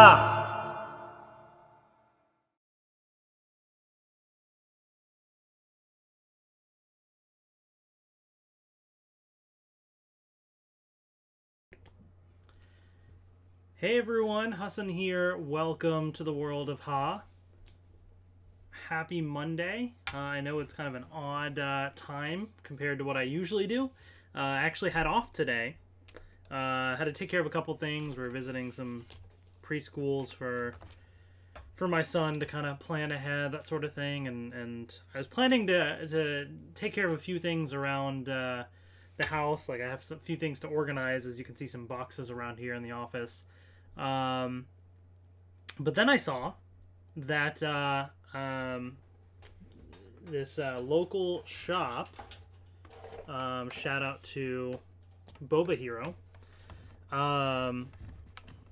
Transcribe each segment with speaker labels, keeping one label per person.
Speaker 1: Ha! Hey everyone, Hassan here. Welcome to the world of Ha. Happy Monday. I know it's kind of an odd time compared to what I usually do. I actually had off today. Had to take care of a couple things. We're visiting some preschools for my son to kind of plan ahead, that sort of thing. And I was planning to take care of a few things around the house. Like I have a few things to organize. As you can see, some boxes around here in the office. But then I saw that this local shop, shout out to Boba Hero,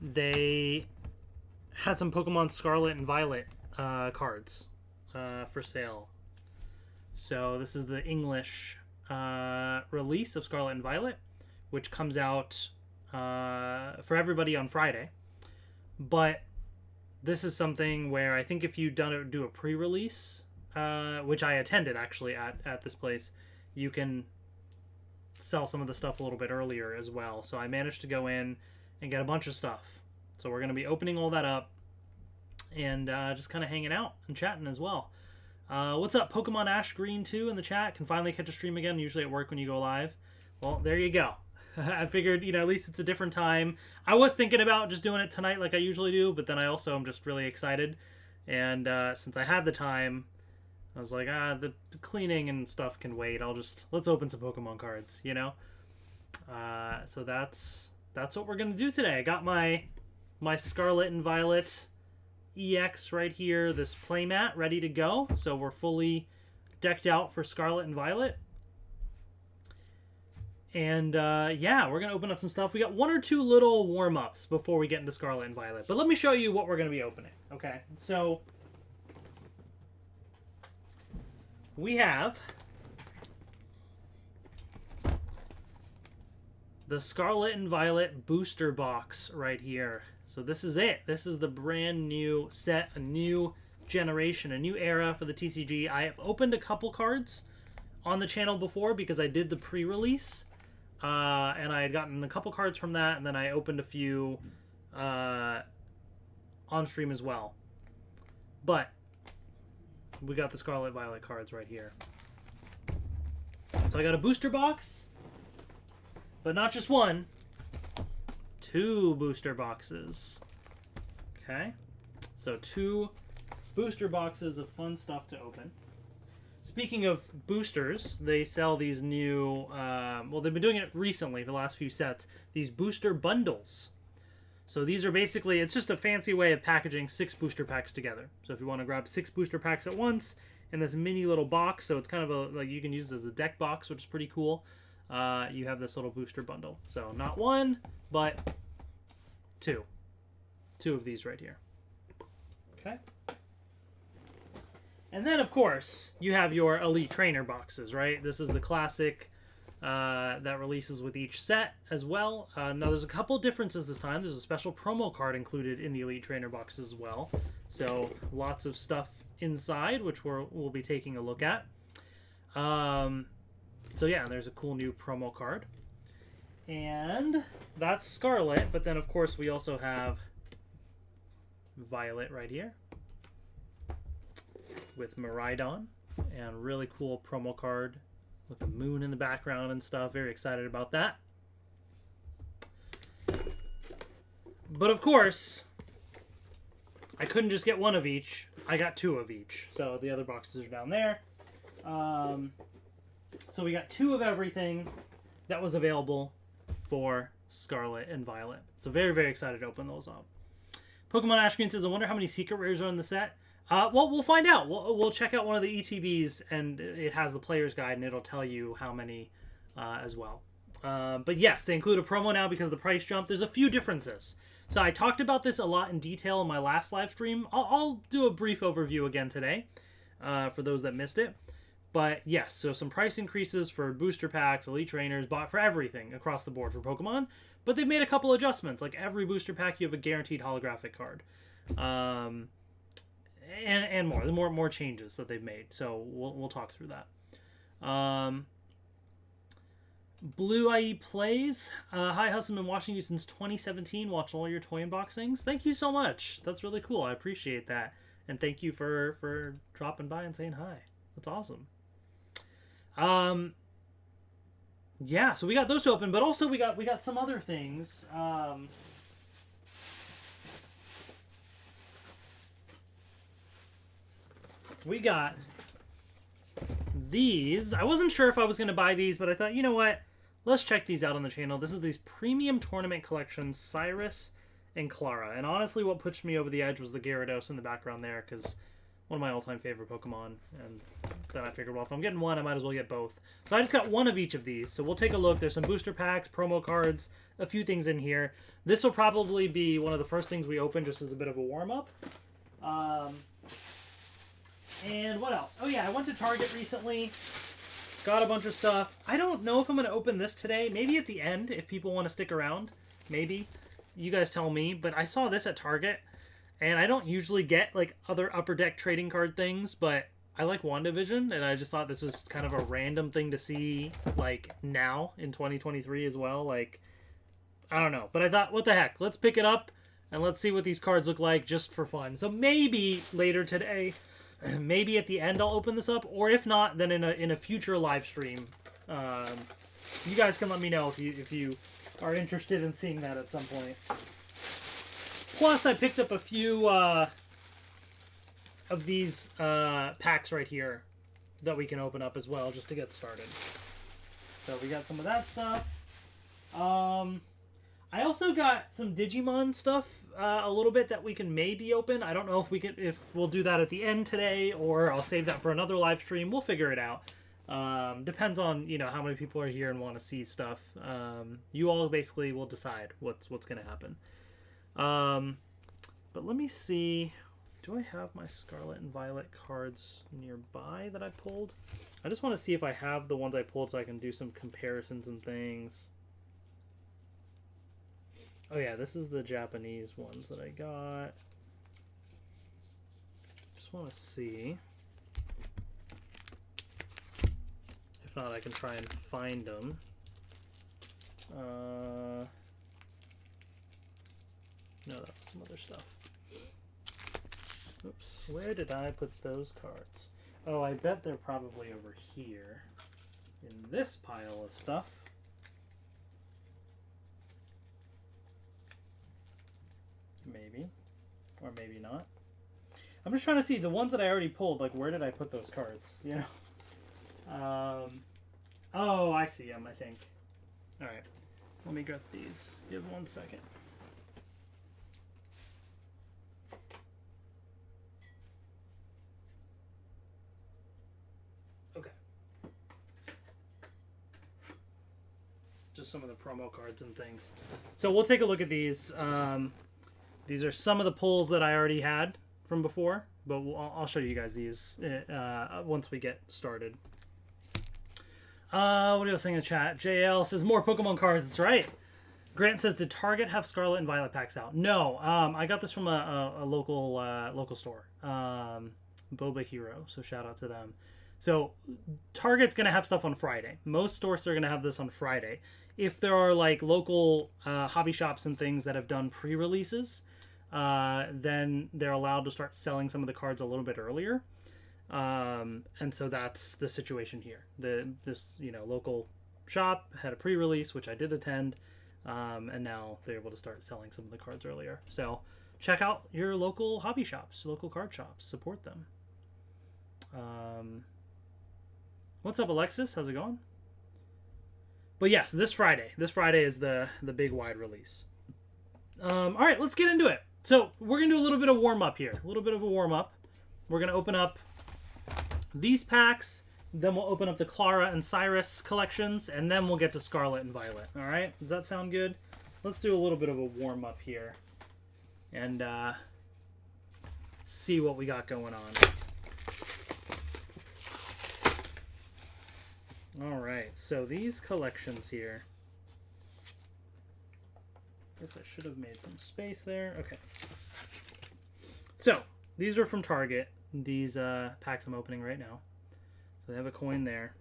Speaker 1: they had some Pokemon Scarlet and Violet cards for sale. So this is the English release of Scarlet and Violet, which comes out for everybody on Friday. But this is something where I think if you do a pre-release, which I attended actually at this place, you can sell some of the stuff a little bit earlier as well. So I managed to go in and get a bunch of stuff. So we're going to be opening all that up and just kind of hanging out and chatting as well. What's up, Pokemon Ash Green 2 in the chat? Can finally catch a stream again, usually at work when you go live. Well, there you go. I figured, at least it's a different time. I was thinking about just doing it tonight like I usually do, but then I also am just really excited. And since I had the time, I was like, the cleaning and stuff can wait. Let's open some Pokemon cards, So that's what we're going to do today. I got my Scarlet and Violet EX right here, this playmat ready to go. So we're fully decked out for Scarlet and Violet. And yeah, we're going to open up some stuff. We got one or two little warm-ups before we get into Scarlet and Violet. But let me show you what we're going to be opening. Okay, so we have the Scarlet and Violet booster box right here. So this is it. This is the brand new set, a new generation, a new era for the TCG. I have opened a couple cards on the channel before because I did the pre-release. And I had gotten a couple cards from that, and then I opened a few on stream as well. But we got the Scarlet Violet cards right here. So I got a booster box, but not just one, two booster boxes. Okay, so two booster boxes of fun stuff to open. Speaking of boosters, they sell these new, well, they've been doing it recently, the last few sets, these booster bundles. So these are basically, it's just a fancy way of packaging 6 booster packs together. So if you want to grab 6 booster packs at once in this mini little box, so it's kind of like you can use it as a deck box, which is pretty cool. You have this little booster bundle. So not one, but two. Two of these right here. Okay. And then, of course, you have your Elite Trainer boxes, right? This is the classic that releases with each set as well. Now, there's a couple differences this time. There's a special promo card included in the Elite Trainer boxes as well. So, lots of stuff inside, which we'll be taking a look at. So, yeah, there's a cool new promo card. And that's Scarlet, but then, of course, we also have Violet right here with Miraidon, and really cool promo card with the moon in the background and stuff. Very excited about that. But of course, I couldn't just get one of each. I got 2 of each. So the other boxes are down there. So we got 2 of everything that was available for Scarlet and Violet. So very, very excited to open those up. Pokemon Ash Green says, I wonder how many secret rares are in the set. Well, we'll find out. We'll check out one of the ETBs, and it has the player's guide, and it'll tell you how many as well. But yes, they include a promo now because of the price jump. There's a few differences. So I talked about this a lot in detail in my last live stream. I'll do a brief overview again today for those that missed it. But yes, so some price increases for booster packs, elite trainers, bought for everything across the board for Pokemon. But they've made a couple adjustments. Like every booster pack, you have a guaranteed holographic card. And more changes that they've made. So we'll talk through that. Blue IE Plays. Hi, Husband, been watching you since 2017. Watch all your toy unboxings. Thank you so much. That's really cool. I appreciate that. And thank you for dropping by and saying hi. That's awesome. Yeah, so we got those to open, but also we got some other things. We got these. I wasn't sure if I was going to buy these, but I thought, you know what? Let's check these out on the channel. This is these premium tournament collections, Cyrus and Clara. And honestly, what pushed me over the edge was the Gyarados in the background there, because one of my all-time favorite Pokemon. And then I figured, well, if I'm getting one, I might as well get both. So I just got one of each of these. So we'll take a look. There's some booster packs, promo cards, a few things in here. This will probably be one of the first things we open just as a bit of a warm-up. And what else? Oh yeah, I went to Target recently. Got a bunch of stuff. I don't know if I'm going to open this today. Maybe at the end, if people want to stick around. Maybe. You guys tell me. But I saw this at Target. And I don't usually get, like, other Upper Deck trading card things. But I like WandaVision. And I just thought this was kind of a random thing to see, like, now in 2023 as well. Like, I don't know. But I thought, what the heck? Let's pick it up. And let's see what these cards look like just for fun. So maybe later today... Maybe at the end I'll open this up, or if not, then in a future live stream. You guys can let me know if you are interested in seeing that at some point. Plus, I picked up a few of these packs right here that we can open up as well, just to get started. So we got some of that stuff. I also got some Digimon stuff a little bit that we can maybe open. I don't know if we'll do that at the end today, or I'll save that for another live stream. We'll figure it out. Depends on how many people are here and want to see stuff. You all basically will decide what's going to happen. But let me see. Do I have my Scarlet and Violet cards nearby that I pulled? I just want to see if I have the ones I pulled so I can do some comparisons and things. Oh yeah, this is the Japanese ones that I got. Just want to see. If not, I can try and find them. No, that was some other stuff. Oops, where did I put those cards? Oh, I bet they're probably over here in this pile of stuff. Maybe. Or maybe not. I'm just trying to see the ones that I already pulled, like, where did I put those cards? Oh, I see them, I think. Alright. Let me grab these. Give 1 second. Okay. Just some of the promo cards and things. So we'll take a look at these. These are some of the pulls that I already had from before, but I'll show you guys these once we get started. What are you saying in the chat? JL says, more Pokemon cards. That's right. Grant says, did Target have Scarlet and Violet packs out? No. I got this from a local store. Boba Hero, so shout out to them. So Target's going to have stuff on Friday. Most stores are going to have this on Friday. If there are like local hobby shops and things that have done pre-releases, then they're allowed to start selling some of the cards a little bit earlier. And so that's the situation here. This local shop had a pre-release, which I did attend, and now they're able to start selling some of the cards earlier. So check out your local hobby shops, local card shops. Support them. What's up, Alexis? How's it going? But yes, this Friday is the big wide release. All right, let's get into it. So we're going to do a little bit of warm-up here. A little bit of a warm-up. We're going to open up these packs. Then we'll open up the Clara and Cyrus collections. And then we'll get to Scarlet and Violet. All right? Does that sound good? Let's do a little bit of a warm-up here. And see what we got going on. All right, so these collections here. Guess I should have made some space there. Okay. So, these are from Target. These packs I'm opening right now. So they have a coin there.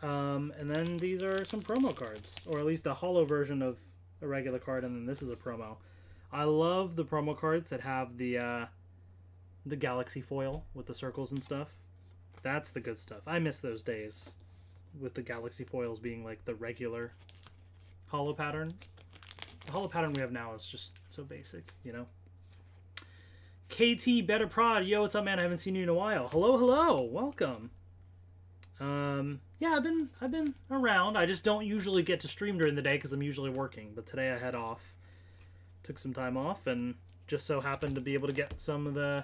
Speaker 1: And then these are some promo cards, or at least a holo version of a regular card, and then this is a promo. I love the promo cards that have the galaxy foil with the circles and stuff. That's the good stuff. I miss those days with the galaxy foils being like the regular holo pattern. The holo pattern we have now is just so basic, you know? KT Better Prod, yo, what's up, man? I haven't seen you in a while. Hello, hello, welcome. Yeah, I've been around. I just don't usually get to stream during the day because I'm usually working. But today I had off, took some time off, and just so happened to be able to get some of the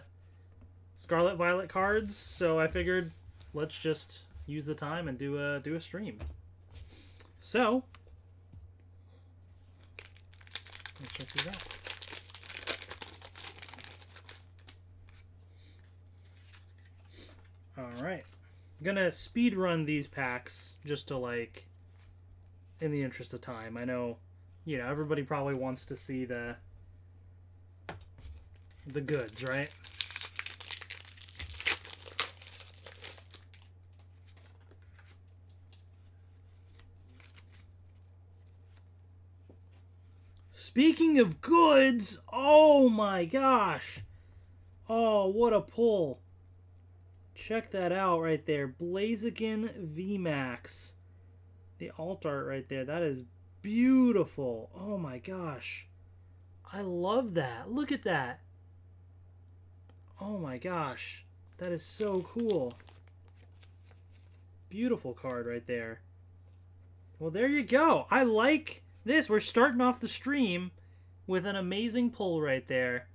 Speaker 1: Scarlet Violet cards. So I figured let's just use the time and do a stream. So let's check these out. All right. I'm gonna speed run these packs just to, like, in the interest of time. I know, you know, everybody probably wants to see the goods, right? Speaking of goods, oh my gosh. Oh, what a pull. Check that out right there. Blaziken VMAX. The alt art right there. That is beautiful. Oh my gosh. I love that. Look at that. Oh my gosh. That is so cool. Beautiful card right there. Well, there you go. I like this. We're starting off the stream with an amazing pull right there.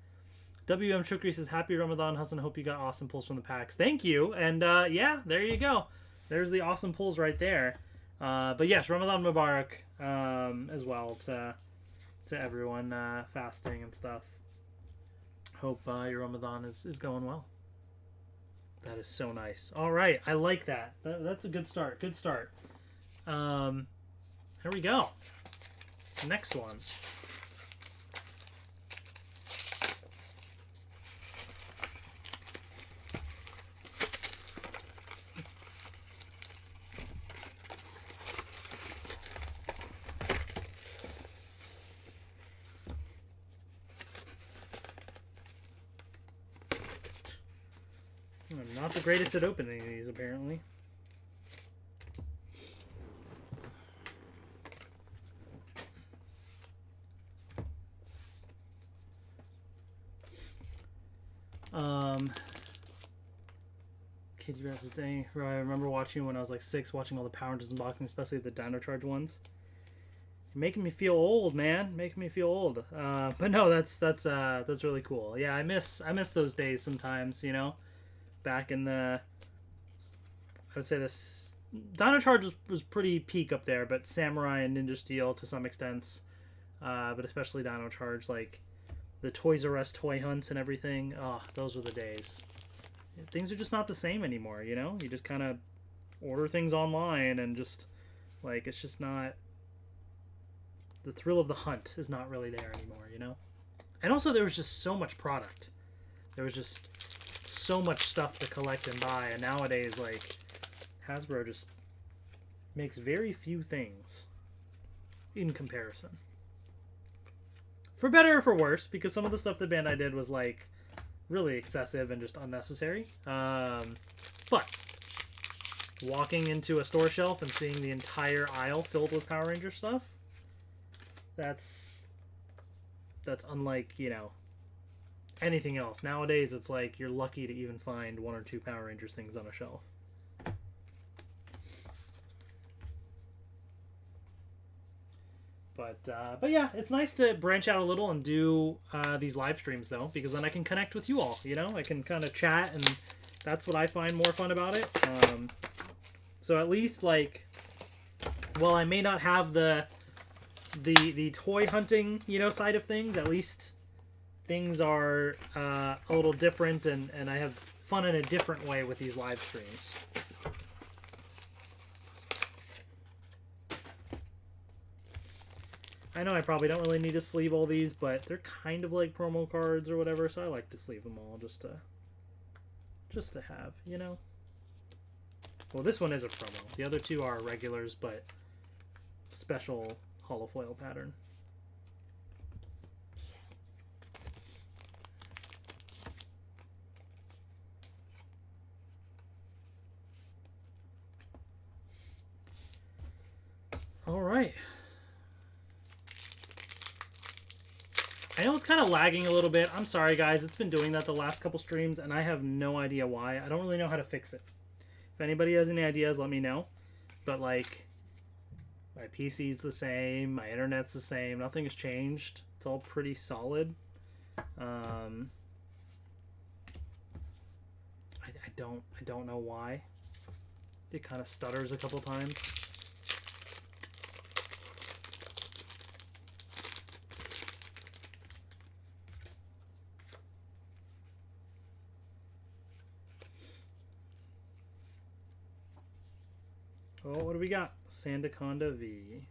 Speaker 1: WM Shukri says, happy Ramadan, Hassan. Hope you got awesome pulls from the packs. Thank you. And yeah, there you go. There's the awesome pulls right there. But yes, Ramadan Mubarak as well to everyone fasting and stuff. Hope your Ramadan is going well. That is so nice. All right, I like that. That's a good start. Good start. Here we go. Next one. I'm not the greatest at opening these, apparently. Kid you the day. I remember watching when I was like 6, watching all the Power Rangers unboxing, especially the Dino Charge ones. You're making me feel old, man. Making me feel old. But no, that's really cool. Yeah, I miss those days sometimes, you know. Back in the, I would say this Dino Charge was pretty peak up there, but Samurai and Ninja Steel to some extent, but especially Dino Charge, like the Toys R Us toy hunts and everything. Oh, those were the days. Things are just not the same anymore, you know. You just kind of order things online and just like it's just not, the thrill of the hunt is not really there anymore, you know. And also there was just so much product. There was just so much stuff to collect and buy, and nowadays, like, Hasbro just makes very few things in comparison. For better or for worse, because some of the stuff that Bandai did was, like, really excessive and just unnecessary. But walking into a store shelf and seeing the entire aisle filled with Power Ranger stuff, that's unlike, you know, anything else. Nowadays, it's like you're lucky to even find 1 or 2 Power Rangers things on a shelf. But yeah, it's nice to branch out a little and do these live streams, though, because then I can connect with you all, you know? I can kind of chat, and that's what I find more fun about it. So at least, like, while I may not have the toy hunting, you know, side of things, at least things are a little different, and I have fun in a different way with these live streams. I know I probably don't really need to sleeve all these, but they're kind of like promo cards or whatever, so I like to sleeve them all just to have, you know? Well, this one is a promo. The other two are regulars, but special holofoil pattern. All right. I know it's kind of lagging a little bit. I'm sorry, guys. It's been doing that the last couple streams, and I have no idea why. I don't really know how to fix it. If anybody has any ideas, let me know. But, like, my PC's the same. My internet's the same. Nothing has changed. It's all pretty solid. I don't know why. It kind of stutters a couple times. Oh, what do we got? Sandaconda V.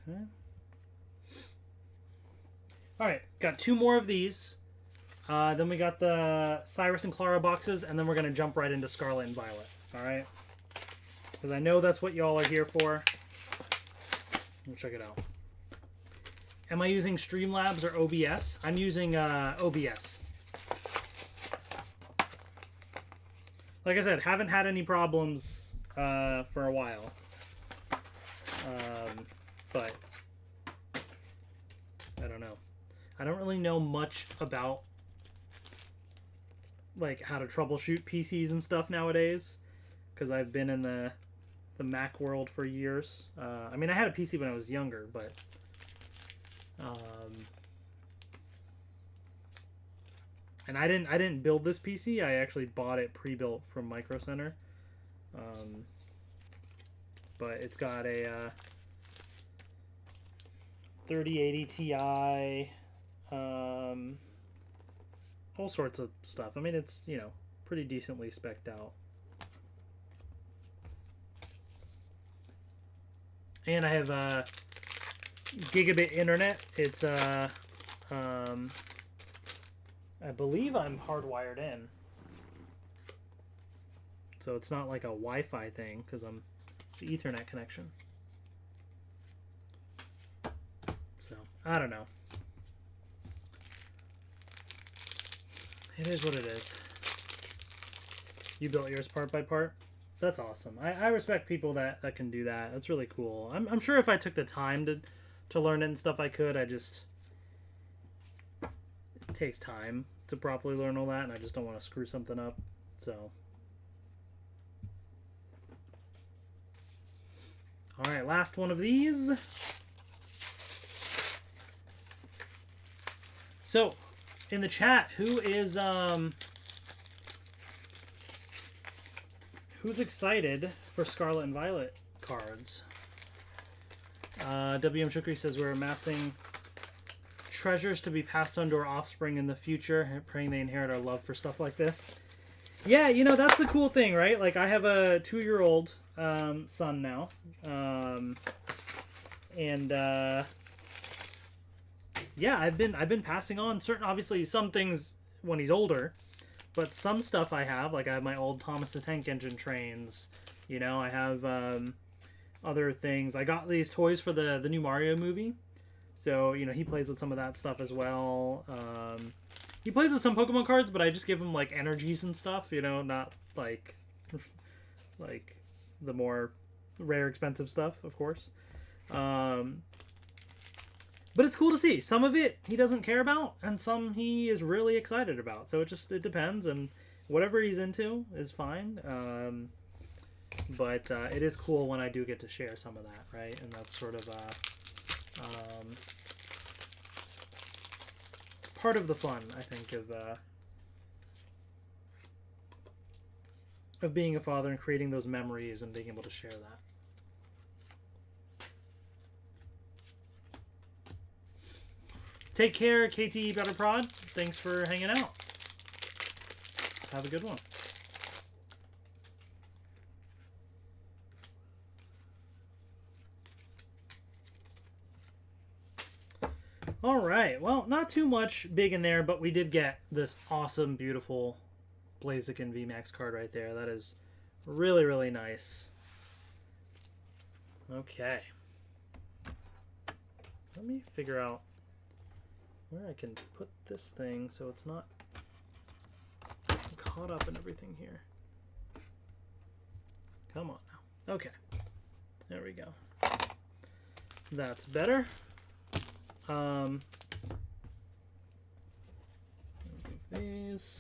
Speaker 1: Okay. Alright, got two more of these. Then we got the Cyrus and Clara boxes, and then we're going to jump right into Scarlet and Violet. Alright? Because I know that's what y'all are here for. We'll check it out. Am I using Streamlabs or OBS? I'm using OBS. Like I said, haven't had any problems for a while. But I don't know. I don't really know much about like how to troubleshoot PCs and stuff nowadays, because I've been in the Mac world for years. I mean, I had a PC when I was younger, but and I didn't build this PC. I actually bought it pre-built from Micro Center. But it's got a 3080 Ti, all sorts of stuff. I mean, it's, you know, pretty decently spec'd out. And I have gigabit internet. It's I believe I'm hardwired in, so it's not like a Wi-Fi thing, because it's an Ethernet connection. So I don't know. It is what it is. You built yours part by part? That's awesome. I respect people that can do that. That's really cool. I'm sure if I took the time to learn it and stuff, I could. It takes time to properly learn all that, and I just don't want to screw something up. So, all right, last one of these. So, in the chat, who's excited for Scarlet and Violet cards? WM Shukri says we're amassing treasures to be passed on to our offspring in the future, praying they inherit our love for stuff like this. Yeah, you know, that's the cool thing, right? Like, I have a 2-year-old son now, and yeah, I've been passing on certain, obviously some things when he's older, but some stuff I have, like I have my old Thomas the Tank Engine trains, you know, I have other things. I got these toys for the new Mario movie. So, you know, he plays with some of that stuff as well. He plays with some Pokemon cards, but I just give him, like, energies and stuff, you know, not, like, like, the more rare, expensive stuff, of course. But it's cool to see. Some of it he doesn't care about, and some he is really excited about. So it depends, and whatever he's into is fine. But it is cool when I do get to share some of that, right? And that's sort of part of the fun, I think, of being a father and creating those memories and being able to share that. Take care, KT Better Prod. Thanks for hanging out. Have a good one. All right. Well, not too much big in there, but we did get this awesome, beautiful Blaziken VMAX card right there. That is really, really nice. Okay. Let me figure out where I can put this thing so it's not caught up in everything here. Come on now. Okay. There we go. That's better. Move these.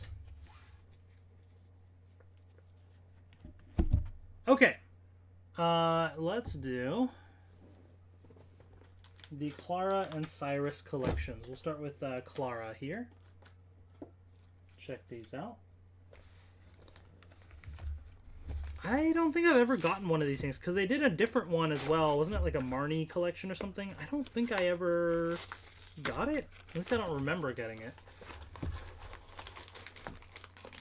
Speaker 1: Okay. Let's do the Clara and Cyrus collections. We'll start with Clara here. Check these out. I don't think I've ever gotten one of these things because they did a different one as well. Wasn't it like a Marnie collection or something? I don't think I ever got it. At least I don't remember getting it.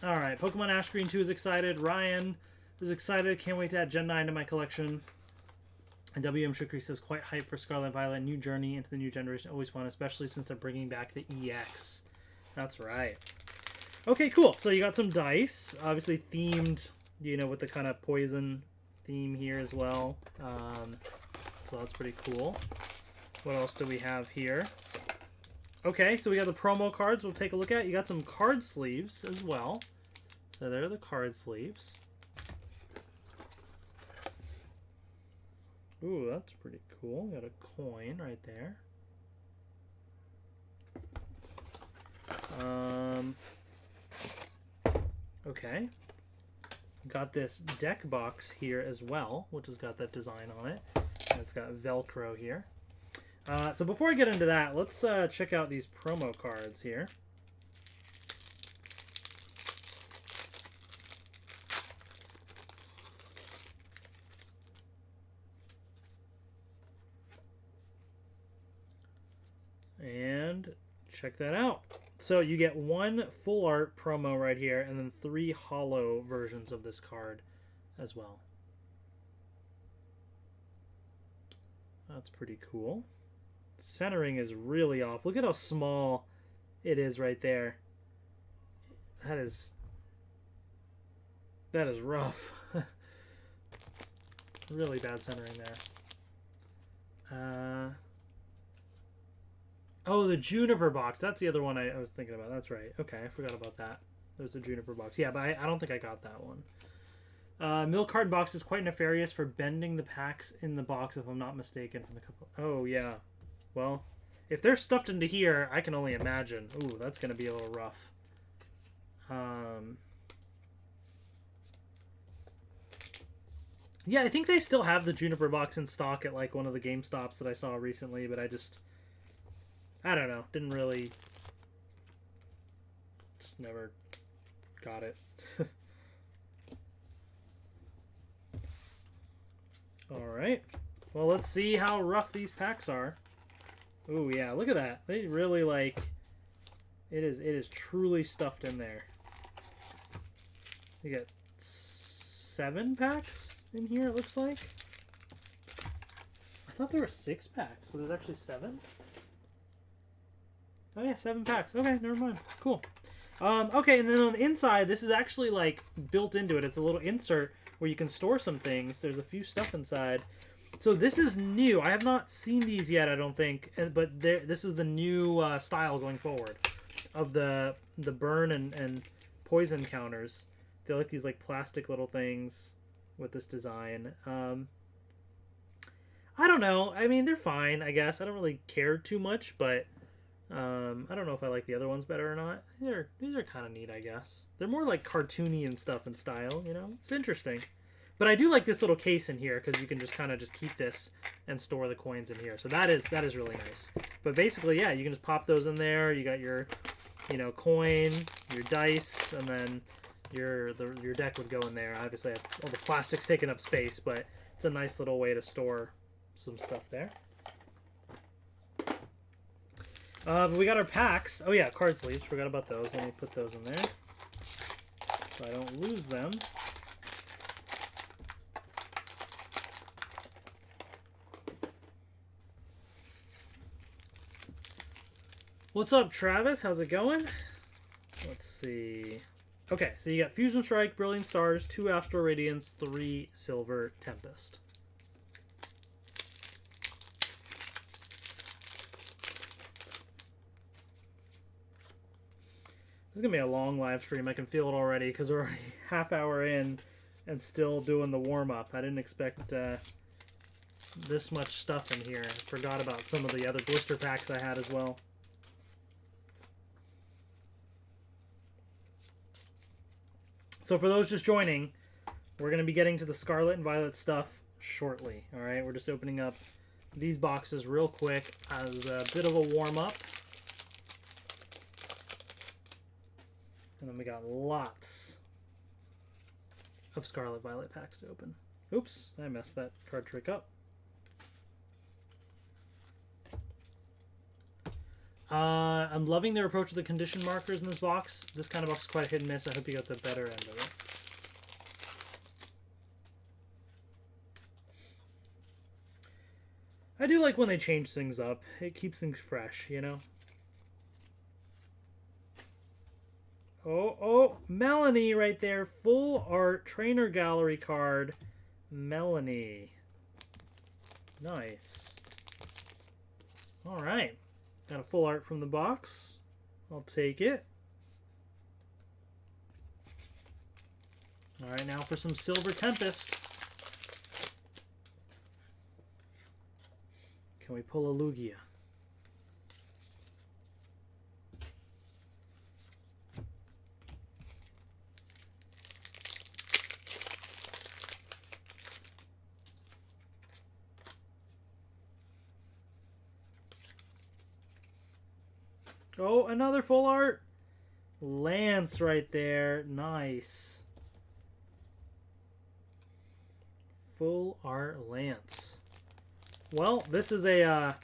Speaker 1: Alright, Pokemon Ash Green 2 is excited. Ryan is excited. Can't wait to add Gen 9 to my collection. And WM Shukri says, quite hyped for Scarlet and Violet. New journey into the new generation. Always fun, especially since they're bringing back the EX. That's right. Okay, cool. So you got some dice. Obviously themed, you know, with the kind of poison theme here as well. So that's pretty cool. What else do we have here? Okay, so we got the promo cards we'll take a look at. You got some card sleeves as well. So there are the card sleeves. Ooh, that's pretty cool. Got a coin right there. Okay. Got this deck box here as well, which has got that design on it. And it's got Velcro here. So before I get into that, let's check out these promo cards here. And check that out. So you get one full art promo right here, and then 3 holo versions of this card as well. That's pretty cool. Centering is really off. Look at how small it is right there. That is rough. Really bad centering there. Oh, the Juniper box. That's the other one I was thinking about. That's right. Okay, I forgot about that. There's a Juniper box. Yeah, but I don't think I got that one. Milk card box is quite nefarious for bending the packs in the box, if I'm not mistaken. From the couple. Oh, yeah. Well, if they're stuffed into here, I can only imagine. Ooh, that's going to be a little rough. Yeah, I think they still have the Juniper box in stock at like one of the GameStops that I saw recently, but I don't know. Didn't really... Just never got it. Alright. Well, let's see how rough these packs are. Ooh, yeah. Look at that. They really, like... It is truly stuffed in there. You get 7 packs in here, it looks like. I thought there were 6 packs, so there's actually 7? Oh yeah, 7 packs. Okay, never mind. Cool. Okay, and then on the inside, this is actually like built into it. It's a little insert where you can store some things. There's a few stuff inside. So this is new. I have not seen these yet, I don't think. But this is the new style going forward of the burn and poison counters. They're like these like plastic little things with this design. I don't know. I mean, they're fine, I guess. I don't really care too much, but I don't know if I like the other ones better or not. These are kind of neat, I guess. They're more like cartoony and stuff in style, you know? It's interesting. But I do like this little case in here because you can just kind of just keep this and store the coins in here. So that is really nice. But basically, yeah, you can just pop those in there. You got your, you know, coin, your dice, and then your deck would go in there. Obviously, all the plastic's taking up space, but it's a nice little way to store some stuff there. But we got our packs. Oh yeah, card sleeves. Forgot about those. Let me put those in there so I don't lose them. What's up, Travis? How's it going? Let's see. Okay, so you got Fusion Strike, Brilliant Stars, 2 Astral Radiance, 3 Silver Tempest. This is going to be a long live stream. I can feel it already because we're already half hour in and still doing the warm-up. I didn't expect this much stuff in here. I forgot about some of the other blister packs I had as well. So for those just joining, we're going to be getting to the Scarlet and Violet stuff shortly. All right, we're just opening up these boxes real quick as a bit of a warm-up. And then we got lots of Scarlet Violet packs to open. Oops, I messed that card trick up. I'm loving their approach to the condition markers in this box. This kind of box is quite a hit and miss. I hope you got the better end of it. I do like when they change things up. It keeps things fresh, you know? Oh, Melanie right there. Full art trainer gallery card. Melanie. Nice. All right. Got a full art from the box. I'll take it. All right, now for some Silver Tempest. Can we pull a Lugia? Oh, another full art. Lance right there. Nice. Full art Lance. Well, this is a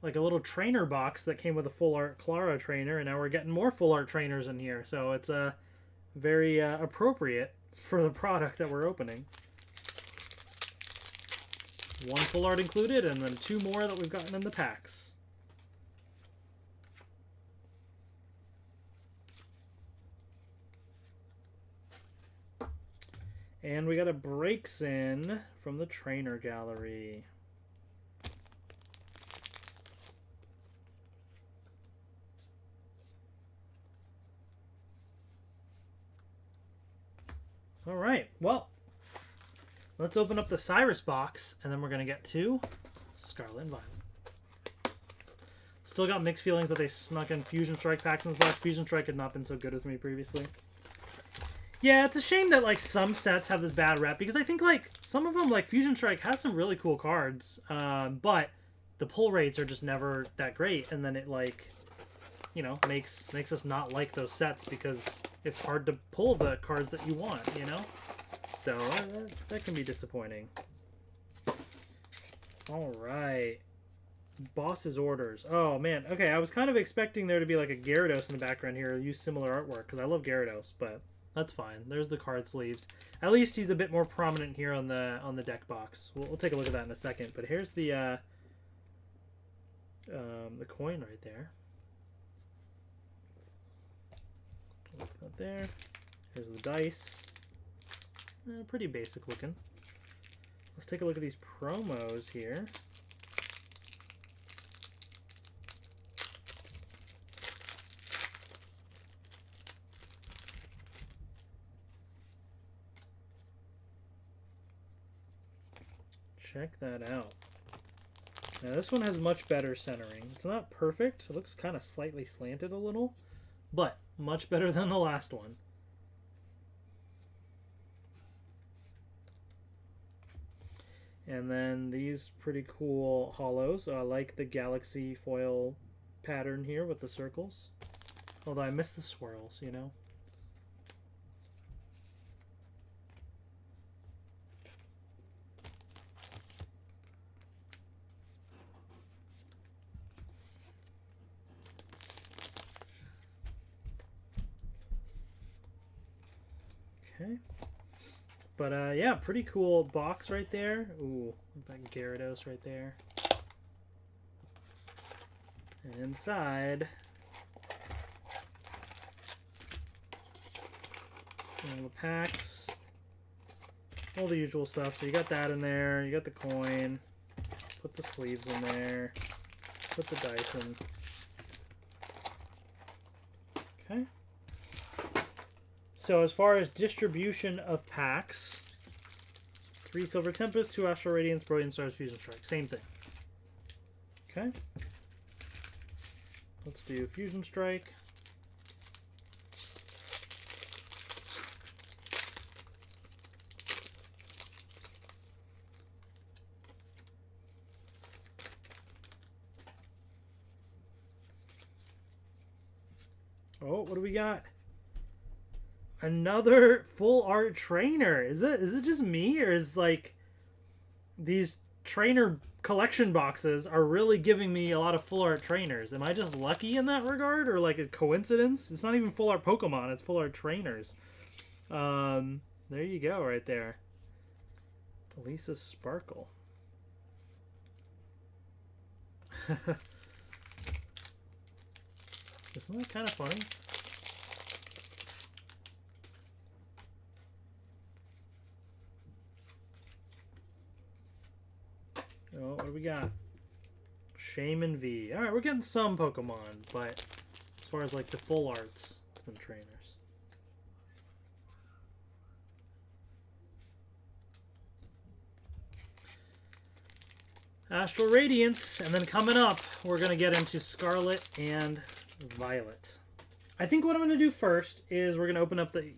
Speaker 1: like a little trainer box that came with a full art Clara trainer, and now we're getting more full art trainers in here. So it's very appropriate for the product that we're opening. One full art included, and then 2 more that we've gotten in the packs. And we got a breaks in from the trainer gallery. All right, well, let's open up the Cyrus box, and then we're going to get to Scarlet and Violet. Still got mixed feelings that they snuck in Fusion Strike packs in this box. Fusion Strike had not been so good with me previously. Yeah, it's a shame that like some sets have this bad rep, because I think like some of them, like Fusion Strike, has some really cool cards, but the pull rates are just never that great, and then it like, you know, makes us not like those sets because it's hard to pull the cards that you want, you know. So that can be disappointing. All right, Boss's Orders. Oh man, okay, I was kind of expecting there to be like a Gyarados in the background here, use similar artwork because I love Gyarados, but that's fine. There's the card sleeves. At least he's a bit more prominent here on the deck box. We'll take a look at that in a second. But here's the coin right there. Up there. Here's the dice. Pretty basic looking. Let's take a look at these promos here. Check that out. Now this one has much better centering. It's not perfect. It looks kind of slightly slanted a little, but much better than the last one. And then these pretty cool holos. I like the galaxy foil pattern here with the circles. Although I miss the swirls, you know. Okay. But yeah, pretty cool box right there. Ooh, that Gyarados right there. And inside, All the packs. All the usual stuff. So you got that in there. You got the coin. Put the sleeves in there. Put the dice in. Okay. So as far as distribution of packs, 3 Silver Tempest, 2 Astral Radiance, Brilliant Stars, Fusion Strike. Same thing. Okay. Let's do Fusion Strike. Oh, what do we got? Another full art trainer. Is it just me, or is like these trainer collection boxes are really giving me a lot of full art trainers? Am I just lucky in that regard, or like a coincidence? It's not even full art Pokemon, it's full art trainers. There you go, right there. Lisa Sparkle. Isn't that kind of funny? Oh, what do we got? Shaman V. Alright, we're getting some Pokemon, but as far as like the full arts, it's been trainers. Astral Radiance, and then coming up, we're going to get into Scarlet and Violet. I think what I'm going to do first is we're going to open up the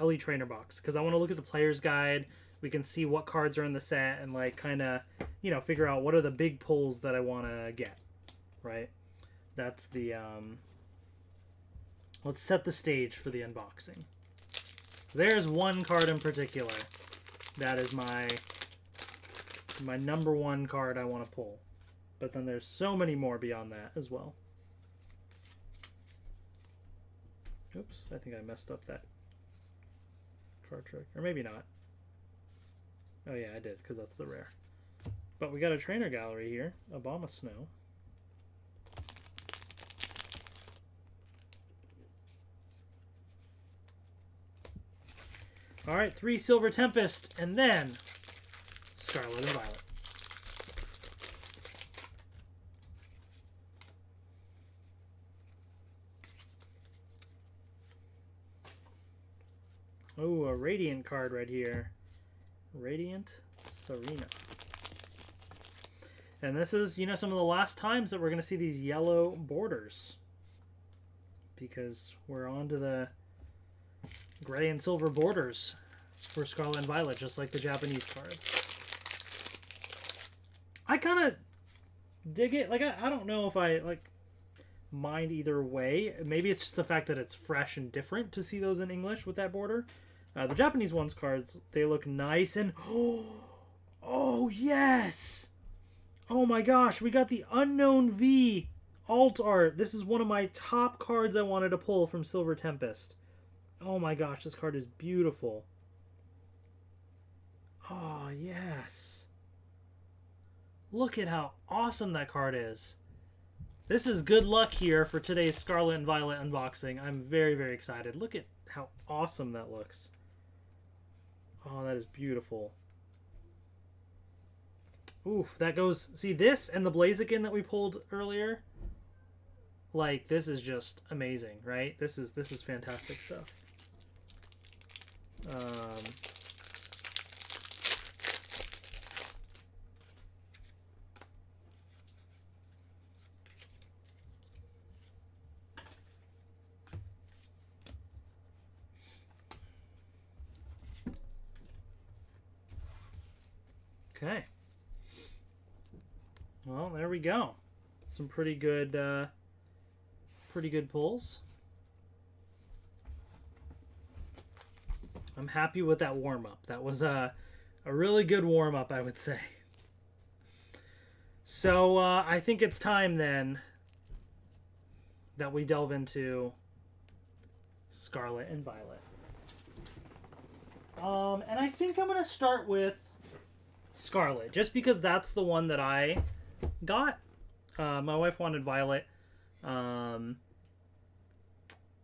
Speaker 1: Elite Trainer box, because I want to look at the player's guide. We can see what cards are in the set and like kind of, you know, figure out what are the big pulls that I want to get, right? That's the, let's set the stage for the unboxing. There's one card in particular that is my number one card I want to pull. But then there's so many more beyond that as well. Oops, I think I messed up that card trick. Or maybe not. Oh yeah, I did, because that's the rare. But we got a trainer gallery here. Obama Snow. Alright, 3 Silver Tempest, and then Scarlet and Violet. Oh, a Radiant card right here. Radiant Serena. And this is, you know, some of the last times that we're going to see these yellow borders. Because we're on to the gray and silver borders for Scarlet and Violet, just like the Japanese cards. I kind of dig it. Like, I don't know if I, like, mind either way. Maybe it's just the fact that it's fresh and different to see those in English with that border. The Japanese ones cards, they look nice and... Oh, yes! Oh my gosh, we got the Unknown V alt art. This is one of my top cards I wanted to pull from Silver Tempest. Oh my gosh, this card is beautiful. Oh, yes. Look at how awesome that card is. This is good luck here for today's Scarlet and Violet unboxing. I'm very, very excited. Look at how awesome that looks. Oh, that is beautiful. Oof, that goes... See, this and the Blaziken that we pulled earlier? Like, this is just amazing, right? This is fantastic stuff. Okay. Well, there we go. Some pretty good pulls. I'm happy with that warm-up. That was a really good warm-up, I would say. So, I think it's time, then, that we delve into Scarlet and Violet. And I think I'm going to start with Scarlet, just because that's the one that I got. My wife wanted Violet,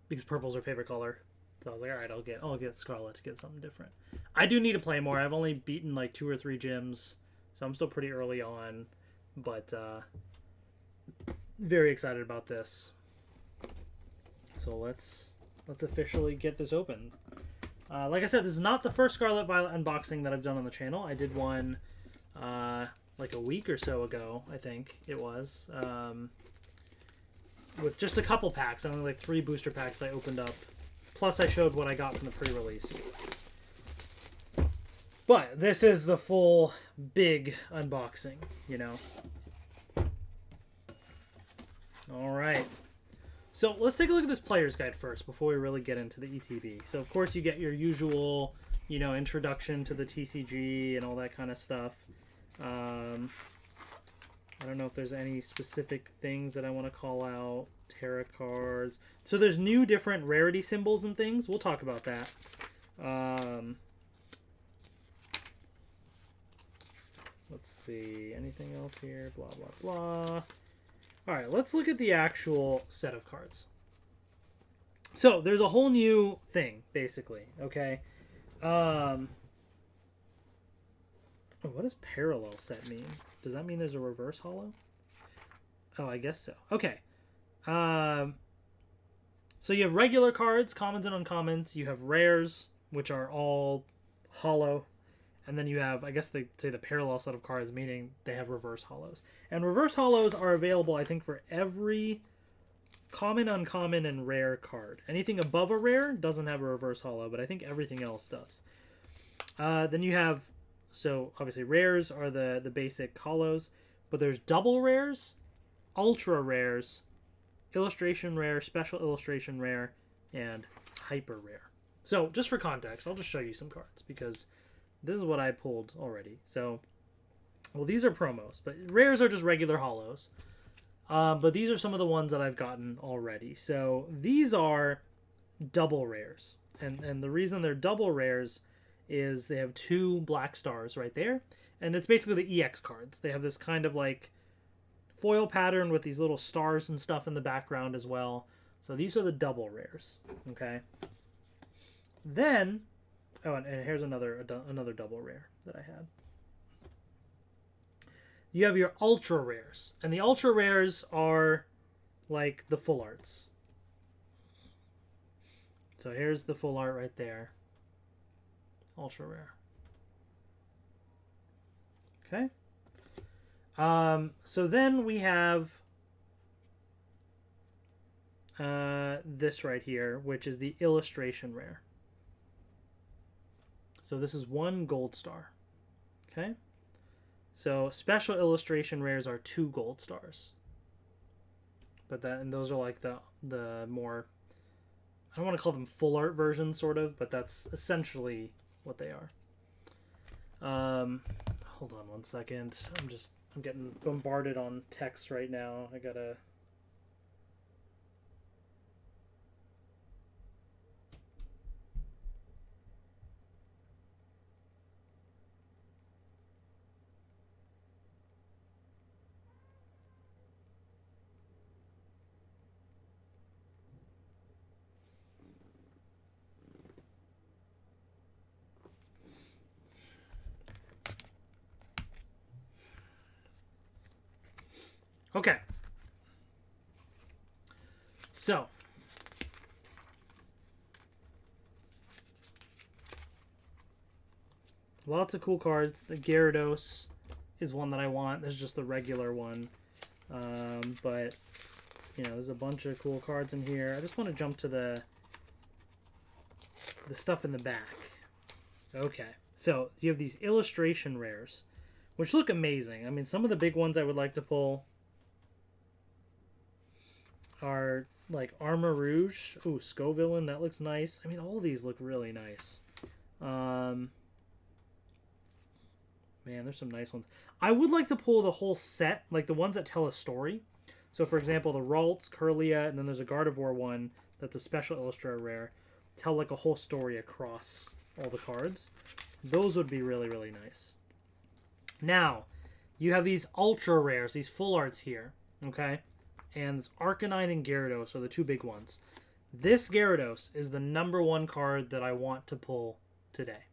Speaker 1: because purple's her favorite color. So I was like, all right, I'll get Scarlet to get something different. I do need to play more. I've only beaten like 2 or 3 gyms, so I'm still pretty early on, but very excited about this. So let's officially get this open. Like I said, this is not the first Scarlet Violet unboxing that I've done on the channel. I did one like a week or so ago, I think it was, with just a couple packs. Only like 3 booster packs I opened up. Plus I showed what I got from the pre-release. But this is the full big unboxing, you know. Alright. So let's take a look at this player's guide first before we really get into the ETB. So of course you get your usual, you know, introduction to the TCG and all that kind of stuff. I don't know if there's any specific things that I want to call out. Tarot cards. So there's new different rarity symbols and things. We'll talk about that. Let's see. Anything else here? Blah, blah, blah. Alright, let's look at the actual set of cards. So, there's a whole new thing, basically. Okay? What does parallel set mean? Does that mean there's a reverse holo? Oh, I guess so. Okay. So you have regular cards, commons and uncommons. You have rares, which are all holo. And then you have, I guess they say the parallel set of cards, meaning they have reverse holos. And reverse holos are available, I think, for every common, uncommon, and rare card. Anything above a rare doesn't have a reverse holo, but I think everything else does. Then you have, so obviously rares are the basic holos, but there's double rares, ultra rares, illustration rare, special illustration rare, and hyper rare. So just for context, I'll just show you some cards because this is what I pulled already. So, well, these are promos, but rares are just regular holos. But these are some of the ones that I've gotten already. So these are double rares. And the reason they're double rares is they have 2 black stars right there. And it's basically the EX cards. They have this kind of like foil pattern with these little stars and stuff in the background as well. So these are the double rares. Okay. Then, oh, and here's another double rare that I had. You have your ultra rares. And the ultra rares are like the full arts. So here's the full art right there. Ultra rare. Okay. So then we have this right here, which is the illustration rare. So this is 1 gold star. Okay. So special illustration rares are 2 gold stars. But those are like the more, I don't want to call them full art versions, sort of, but that's essentially what they are. Hold on one second. I'm getting bombarded on text right now. I gotta. Okay. So. Lots of cool cards. The Gyarados is one that I want. There's just the regular one. But, you know, there's a bunch of cool cards in here. I just want to jump to the stuff in the back. Okay. So, you have these illustration rares, which look amazing. I mean, some of the big ones I would like to pull are like Armor Rouge. Ooh, Scovillain, that looks nice. I mean, all these look really nice. Man, there's some nice ones. I would like to pull the whole set, like the ones that tell a story. So, for example, the Ralts, Curlia, and then there's a Gardevoir one that's a special illustrator rare. Tell like a whole story across all the cards. Those would be really, really nice. Now, you have these ultra rares, these full arts here. Okay? And Arcanine and Gyarados are the 2 big ones. This Gyarados is the #1 card that I want to pull today.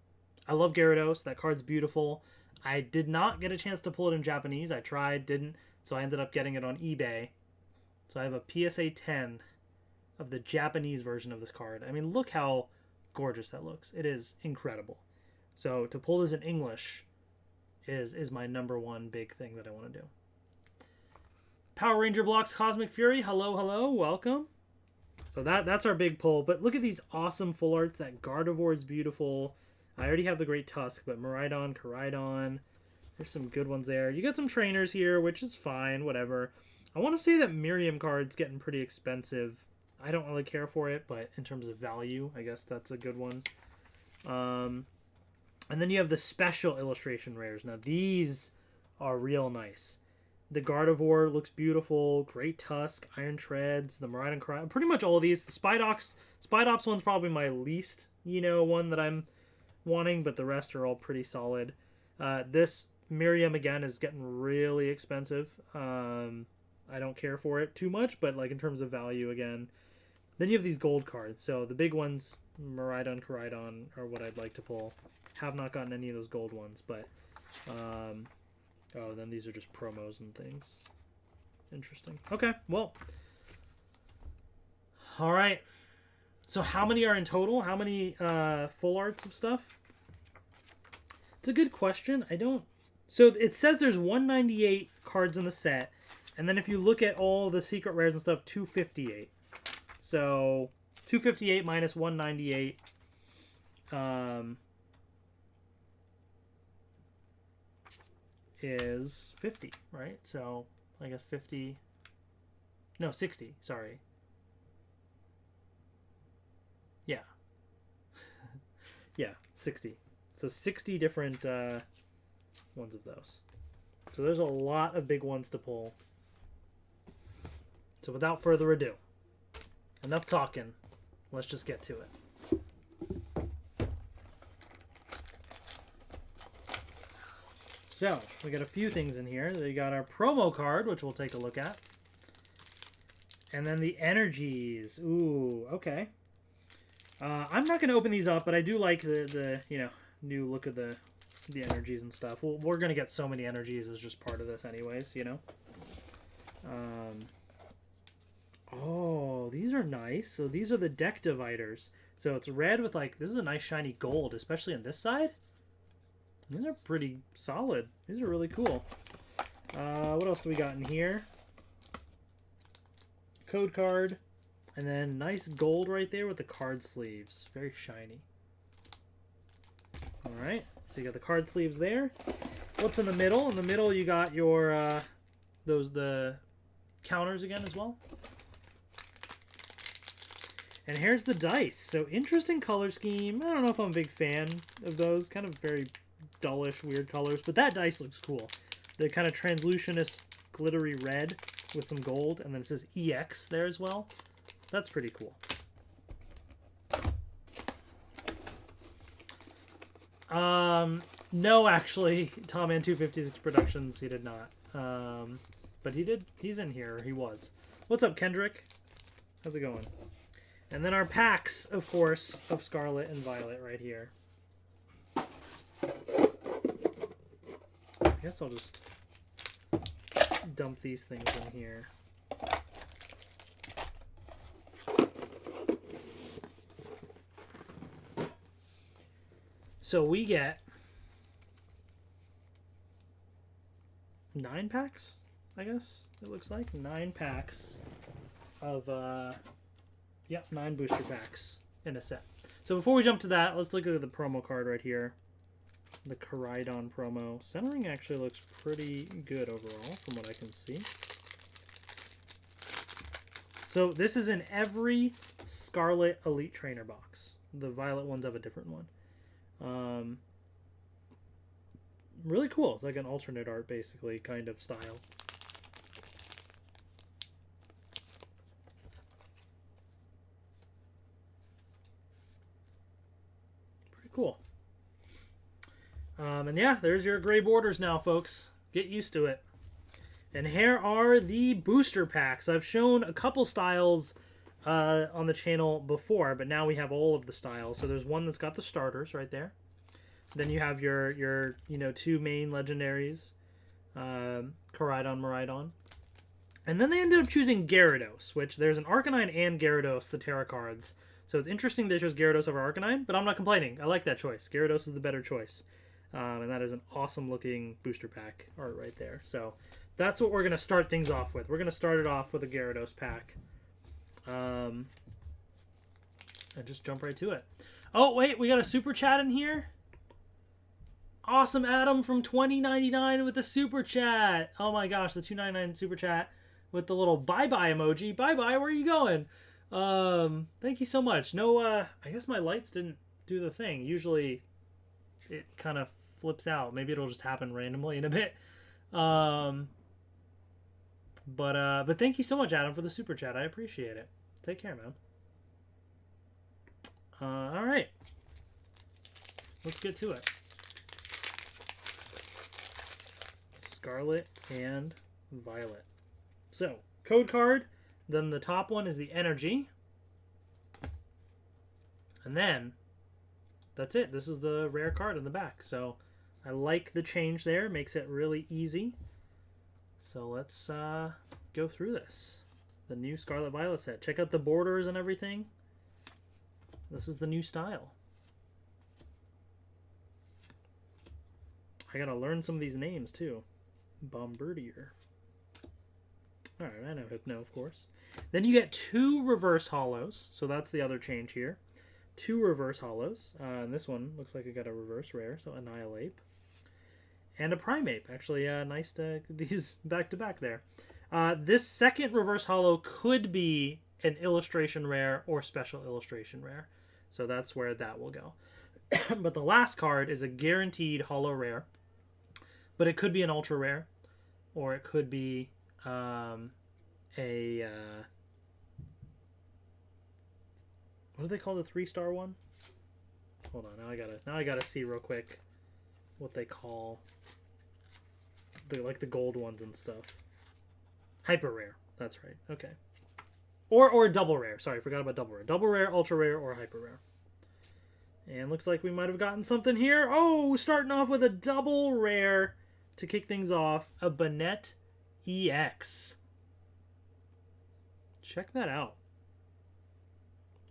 Speaker 1: I love Gyarados. That card's beautiful. I did not get a chance to pull it in Japanese. I tried, didn't. So I ended up getting it on eBay. So I have a PSA 10 of the Japanese version of this card. I mean, look how gorgeous that looks. It is incredible. So to pull this in English is my #1 big thing that I want to do. Power Ranger Blocks Cosmic Fury. Hello, hello. Welcome. So that's our big pull. But look at these awesome full arts. That Gardevoir is beautiful. I already have the Great Tusk, but Miraidon, Koraidon. There's some good ones there. You got some trainers here, which is fine, whatever. I want to say that Miriam card's getting pretty expensive. I don't really care for it, but in terms of value, I guess that's a good one. And then you have the special illustration rares. Now, these are real nice. The Gardevoir looks beautiful. Great Tusk, Iron Treads, the Miraidon, Koraidon. Pretty much all of these. The Spidops one's probably my least, one that I'm wanting, but the rest are all pretty solid. This Miriam, again, is getting really expensive. I don't care for it too much, but like in terms of value, again. Then you have these gold cards. So the big ones, Miraidon, Koraidon, are what I'd like to pull. Have not gotten any of those gold ones, but oh, then these are just promos and things. Interesting. Okay, well. All right. So how many are in total? How many full arts of stuff? It's a good question. I don't... So it says there's 198 cards in the set. And then if you look at all the secret rares and stuff, 258. So 258 minus 198 is 50, right? So I guess 50... No, 60, sorry. Yeah. Yeah, 60. So 60 different ones of those. So there's a lot of big ones to pull. So without further ado, enough talking. Let's just get to it. So we got a few things in here. We got our promo card, which we'll take a look at. And then the energies. Ooh, okay. I'm not going to open these up, but I do like the new look of the energies and stuff. We're going to get so many energies as just part of this anyways, Oh, these are nice. So these are the deck dividers. So it's red with this is a nice shiny gold, especially on this side. These are pretty solid. These are really cool. What else do we got in here? Code card. And then nice gold right there with the card sleeves. Very shiny. Alright, so you got the card sleeves there. What's in the middle? In the middle you got your, the counters again as well. And here's the dice. So interesting color scheme. I don't know if I'm a big fan of those. Kind of very dullish, weird colors. But that dice looks cool. The kind of translucent, glittery red with some gold. And then it says EX there as well. That's pretty cool. No, actually, Tom and 256 Productions, he did not. But he did. He's in here. He was. What's up, Kendrick? How's it going? And then our packs, of course, of Scarlet and Violet right here. I guess I'll just dump these things in here. So we get 9 packs, I guess it looks like. 9 packs of, 9 booster packs in a set. So before we jump to that, let's look at the promo card right here. The Koraidon promo. Centering actually looks pretty good overall from what I can see. So this is in every Scarlet Elite Trainer box. The Violet ones have a different one. Really cool. It's like an alternate art, basically, kind of style. Pretty cool. And yeah, there's your gray borders now, folks. Get used to it. And here are the booster packs. I've shown a couple styles on the channel before, but now we have all of the styles. So there's one that's got the starters right there. Then you have your two main legendaries, Koraidon, Miraidon. And then they ended up choosing Gyarados, which there's an Arcanine and Gyarados, the Terra cards. So it's interesting they chose Gyarados over Arcanine, but I'm not complaining. I like that choice. Gyarados is the better choice. And that is an awesome looking booster pack art right there. So that's what we're going to start things off with. We're going to start it off with a Gyarados pack. And just jump right to it. Oh, wait, we got a super chat in here? Awesome Adam from 2099 with the super chat. Oh my gosh, the 299 super chat with the little bye-bye emoji. Bye-bye, where are you going? Thank you so much. No, I guess my lights didn't do the thing. Usually it kind of flips out. Maybe it'll just happen randomly in a bit. But thank you so much, Adam, for the super chat. I appreciate it. Take care, man. All right. Let's get to it. Scarlet and Violet. So, code card. Then the top one is the energy. And then, that's it. This is the rare card in the back. So, I like the change there. Makes it really easy. So, let's go through this. The new Scarlet Violet set. Check out the borders and everything. This is the new style. I gotta learn some of these names, too. Bombardier. Alright, I know Hypno, of course. Then you get 2 reverse hollows. So that's the other change here. 2 reverse hollows. And this one looks like it got a reverse rare, so Annihilate. And a Primeape. Actually, nice to these back to back there. This second reverse hollow could be an illustration rare or special illustration rare. So that's where that will go. But the last card is a guaranteed hollow rare. But it could be an ultra rare. Or it could be what do they call the 3-star one? Hold on, now I gotta see real quick what they call the gold ones and stuff. Hyper rare. That's right. Okay. Or double rare. Sorry, forgot about double rare. Double rare, ultra rare, or hyper rare. And looks like we might have gotten something here. Oh, starting off with a double rare to kick things off. A Banette EX. Check that out.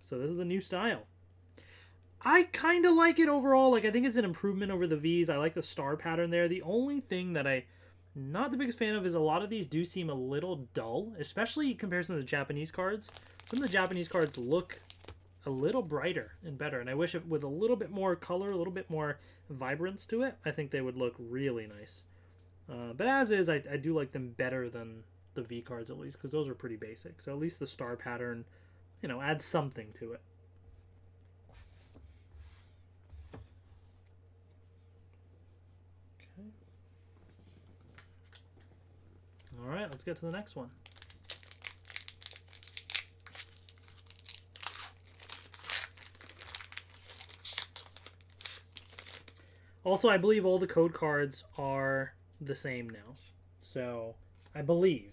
Speaker 1: So this is the new style. I kind of like it overall. Like, I think it's an improvement over the Vs. I like the star pattern there. The only thing that I'm not the biggest fan of is a lot of these do seem a little dull, especially in comparison to the Japanese cards. Some of the Japanese cards look a little brighter and better, and I wish it with a little bit more color, a little bit more vibrance to it, I think they would look really nice. But as is, I do like them better than the V cards, at least, because those are pretty basic. So at least the star pattern, adds something to it. Okay. All right, let's get to the next one. Also, I believe all the code cards are the same now. So, I believe.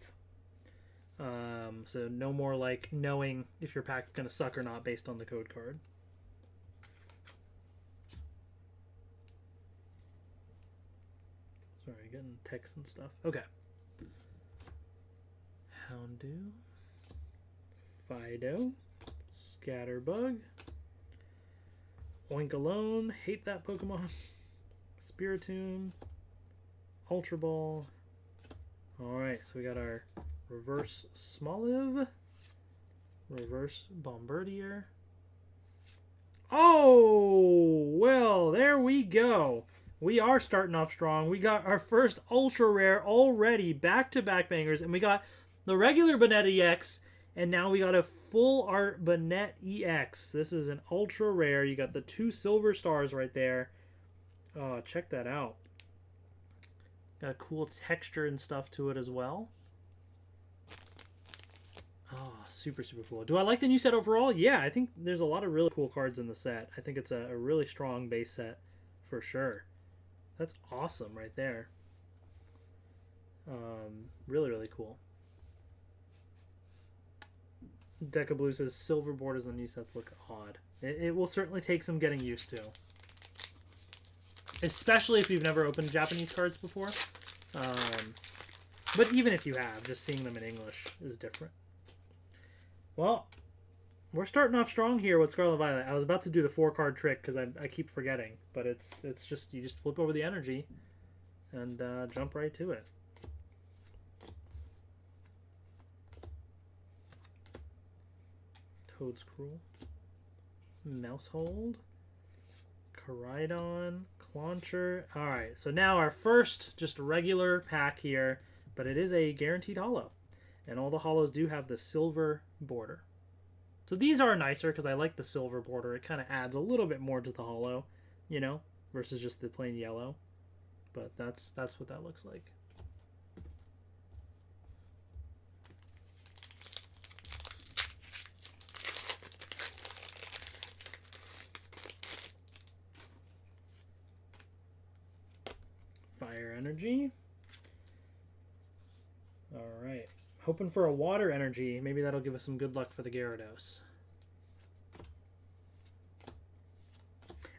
Speaker 1: So, no more like knowing if your pack is going to suck or not based on the code card. Sorry, getting text and stuff. Okay. Houndoom. Fido. Scatterbug. Oinkalone. Hate that Pokemon. Spiritomb, Ultra Ball. Alright, so we got our reverse Smoliv, reverse Bombardier. Oh, well, there we go. We are starting off strong. We got our first ultra rare already, back-to-back bangers, and we got the regular Banette EX, and now we got a full art Banette EX. This is an ultra rare. You got the 2 silver stars right there. Oh, check that out. Got a cool texture and stuff to it as well. Oh, super, super cool. Do I like the new set overall? Yeah, I think there's a lot of really cool cards in the set. I think it's a really strong base set for sure. That's awesome right there. Really, really cool. Deca Blue says silver borders on new sets look odd. It will certainly take some getting used to. Especially if you've never opened Japanese cards before. But even if you have, just seeing them in English is different. Well, we're starting off strong here with Scarlet Violet. I was about to do the 4-card trick because I keep forgetting. But it's just, you just flip over the energy and jump right to it. Toad's Cruel. Mousehold. Caridon. Clauncher. Alright, so now our first just regular pack here, but it is a guaranteed holo. And all the holos do have the silver border. So these are nicer because I like the silver border. It kind of adds a little bit more to the holo, you know, versus just the plain yellow. But that's what that looks like. Fire energy. Alright. Hoping for a water energy. Maybe that'll give us some good luck for the Gyarados.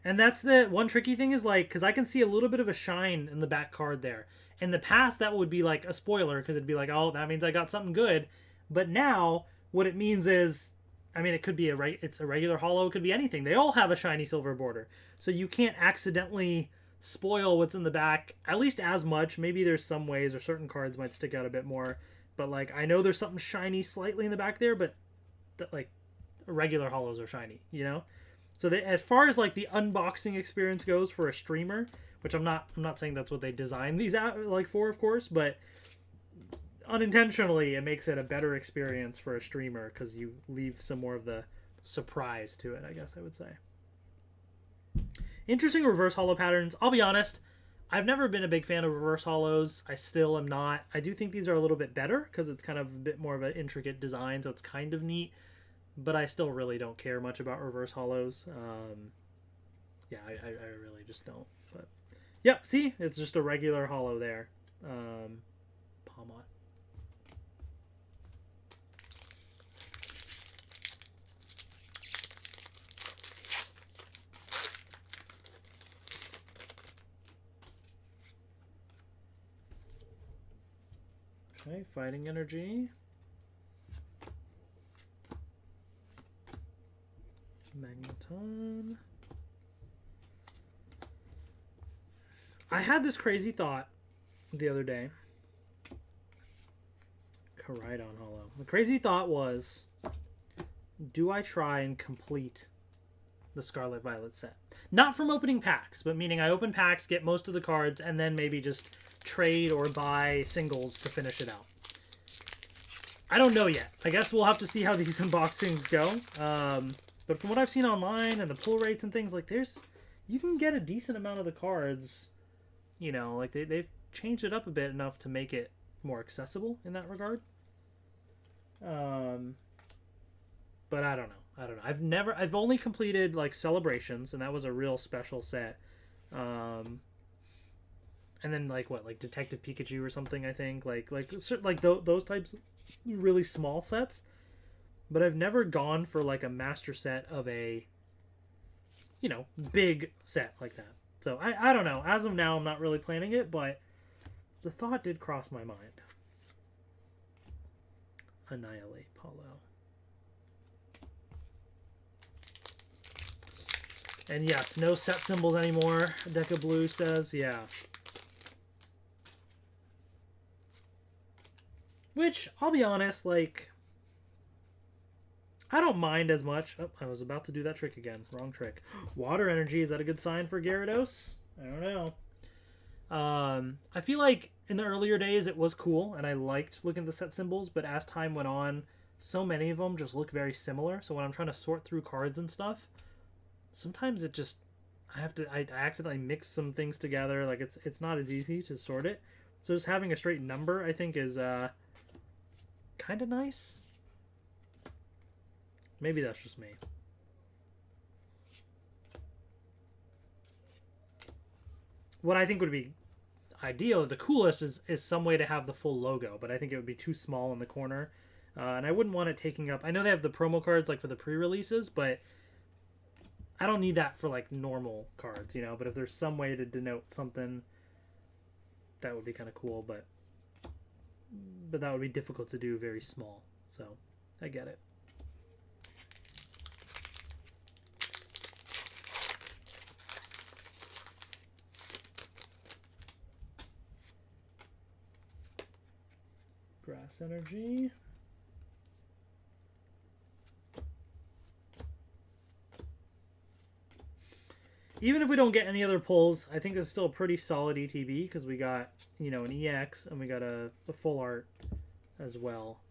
Speaker 1: And that's the one tricky thing is like, because I can see a little bit of a shine in the back card there. In the past, that would be like a spoiler because it'd be like, oh, that means I got something good. But now, what it means is, I mean, it could be it's a regular holo. It could be anything. They all have a shiny silver border. So you can't accidentally spoil what's in the back, at least as much. Maybe there's some ways or certain cards might stick out a bit more. But like, I know there's something shiny slightly in the back there, but like regular holos are shiny, you know? So as far as like the unboxing experience goes for a streamer, which I'm not saying that's what they designed these out like for, of course, but unintentionally it makes it a better experience for a streamer because you leave some more of the surprise to it, I guess I would say. Interesting reverse holo patterns. I'll be honest, I've never been a big fan of reverse holos. I still am not. I do think these are a little bit better because it's kind of a bit more of an intricate design, so it's kind of neat. But I still really don't care much about reverse holos. Yeah, I really just don't. But yep, see? It's just a regular holo there. Palmot. Okay, Fighting Energy. Magneton. I had this crazy thought the other day. Caridon holo. The crazy thought was, do I try and complete the Scarlet Violet set? Not from opening packs, but meaning I open packs, get most of the cards, and then maybe just trade or buy singles to finish it out. I don't know yet. I guess we'll have to see how these unboxings go. But from what I've seen online and the pull rates and things, like you can get a decent amount of the cards, you know, like they've changed it up a bit enough to make it more accessible in that regard. But I don't know. I've only completed like Celebrations, and that was a real special set. And then like Detective Pikachu or something, I think, like those types of really small sets. But I've never gone for like a master set of a, you know, big set like that. So I don't know. As of now, I'm not really planning it, but the thought did cross my mind. Annihilate Polo. And yes, no set symbols anymore. Deca Blue says, yeah. Which, I'll be honest, like, I don't mind as much. Oh, I was about to do that trick again. Wrong trick. Water energy. Is that a good sign for Gyarados? I don't know. I feel like in the earlier days it was cool, and I liked looking at the set symbols, but as time went on, so many of them just look very similar. So when I'm trying to sort through cards and stuff, sometimes it just... I accidentally mix some things together. Like, it's not as easy to sort it. So just having a straight number, I think, is kind of nice. Maybe that's just me. What I think would be ideal, the coolest, is some way to have the full logo, but I think it would be too small in the corner. And I wouldn't want it taking up... I know they have the promo cards like for the pre-releases, but I don't need that for like normal cards, you know? But if there's some way to denote something, that would be kind of cool, but that would be difficult to do very small. So, I get it. Grass Energy. Even if we don't get any other pulls, I think it's still a pretty solid ETB because we got, you know, an EX and we got a full art as well.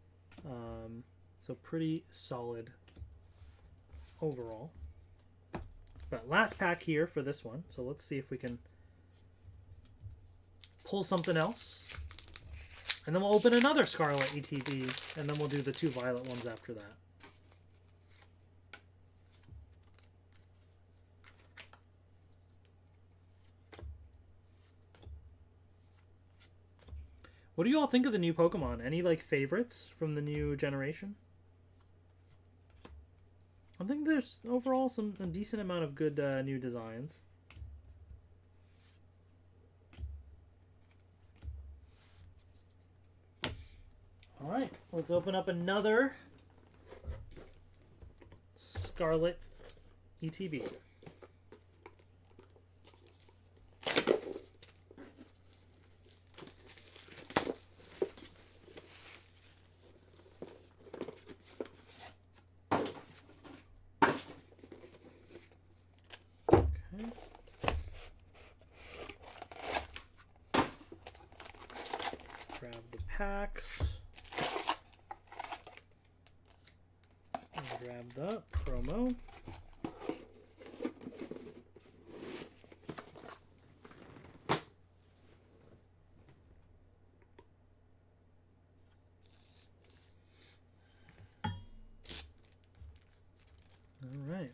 Speaker 1: So pretty solid overall. But last pack here for this one. So let's see if we can pull something else. And then we'll open another Scarlet ETB, and then we'll do the 2 Violet ones after that. What do you all think of the new Pokemon? Any, like, favorites from the new generation? I think there's overall a decent amount of good new designs. All right, let's open up another Scarlet ETB. Grab the packs. And grab the promo. All right.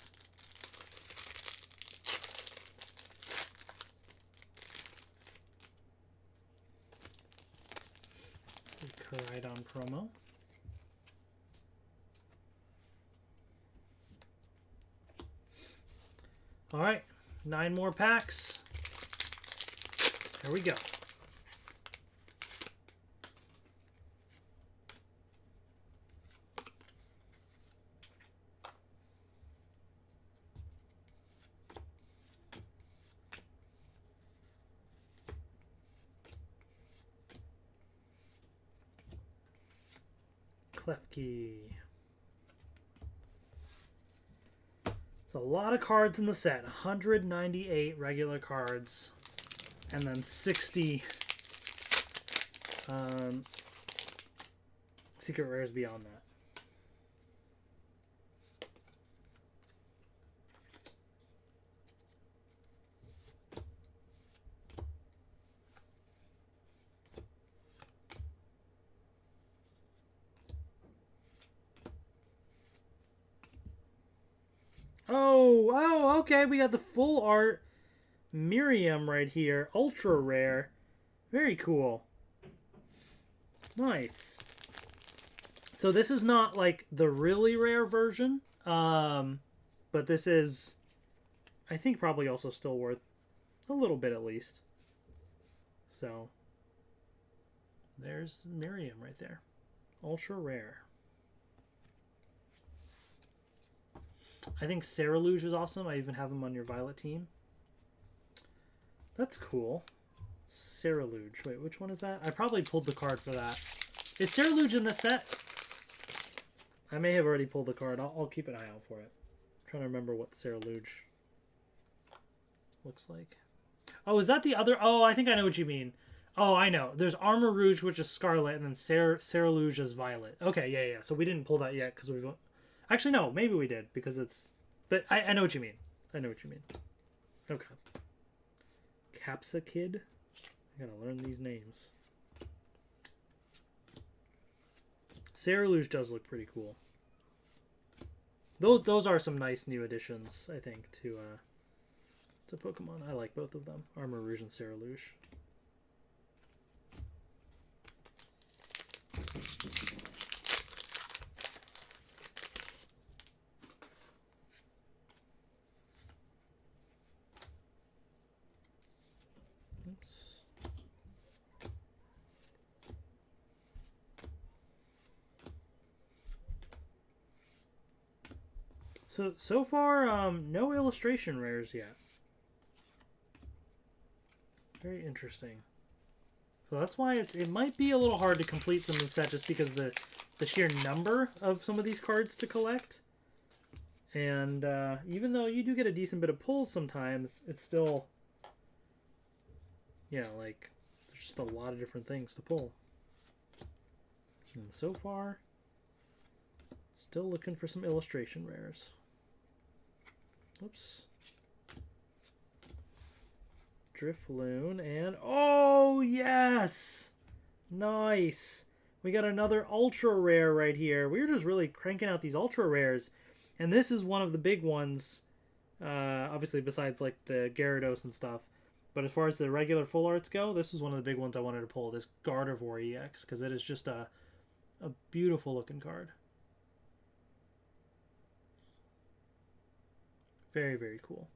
Speaker 1: Koraidon promo. All right, 9 more packs. Here we go. Klefki. It's a lot of cards in the set. 198 regular cards. And then 60 secret rares beyond that. Oh, okay. We got the full art Miriam right here. Ultra rare. Very cool. Nice. So this is not like the really rare version. But this is, I think, probably also still worth a little bit at least. So there's Miriam right there. Ultra rare. I think Saraluge is awesome. I even have him on your Violet team. That's cool. Saraluge. Wait, which one is that? I probably pulled the card for that. Is Saraluge in this set? I may have already pulled the card. I'll keep an eye out for it. I'm trying to remember what Saraluge looks like. Oh, is that the other? Oh, I think I know what you mean. Oh, I know. There's Armor Rouge, which is Scarlet, and then Saraluge is Violet. Okay, yeah. So we didn't pull that yet because we've... Actually, no. Maybe we did because it's... But I know what you mean. I know what you mean. Okay. Capsa Kid. I gotta learn these names. Saraluge does look pretty cool. Those are some nice new additions, I think, to Pokemon. I like both of them. Armor Rouge and Saraluge. So far, no illustration rares yet. Very interesting. So that's why it might be a little hard to complete from the set, just because the sheer number of some of these cards to collect. And even though you do get a decent bit of pulls sometimes, it's still, you know, like, there's just a lot of different things to pull. And so far, still looking for some illustration rares. Oops. Drifloon and... Oh, yes! Nice! We got another ultra rare right here. We're just really cranking out these ultra rares. And this is one of the big ones, obviously besides like the Gyarados and stuff. But as far as the regular full arts go, this is one of the big ones I wanted to pull, this Gardevoir EX, because it is just a beautiful looking card. Very, very cool.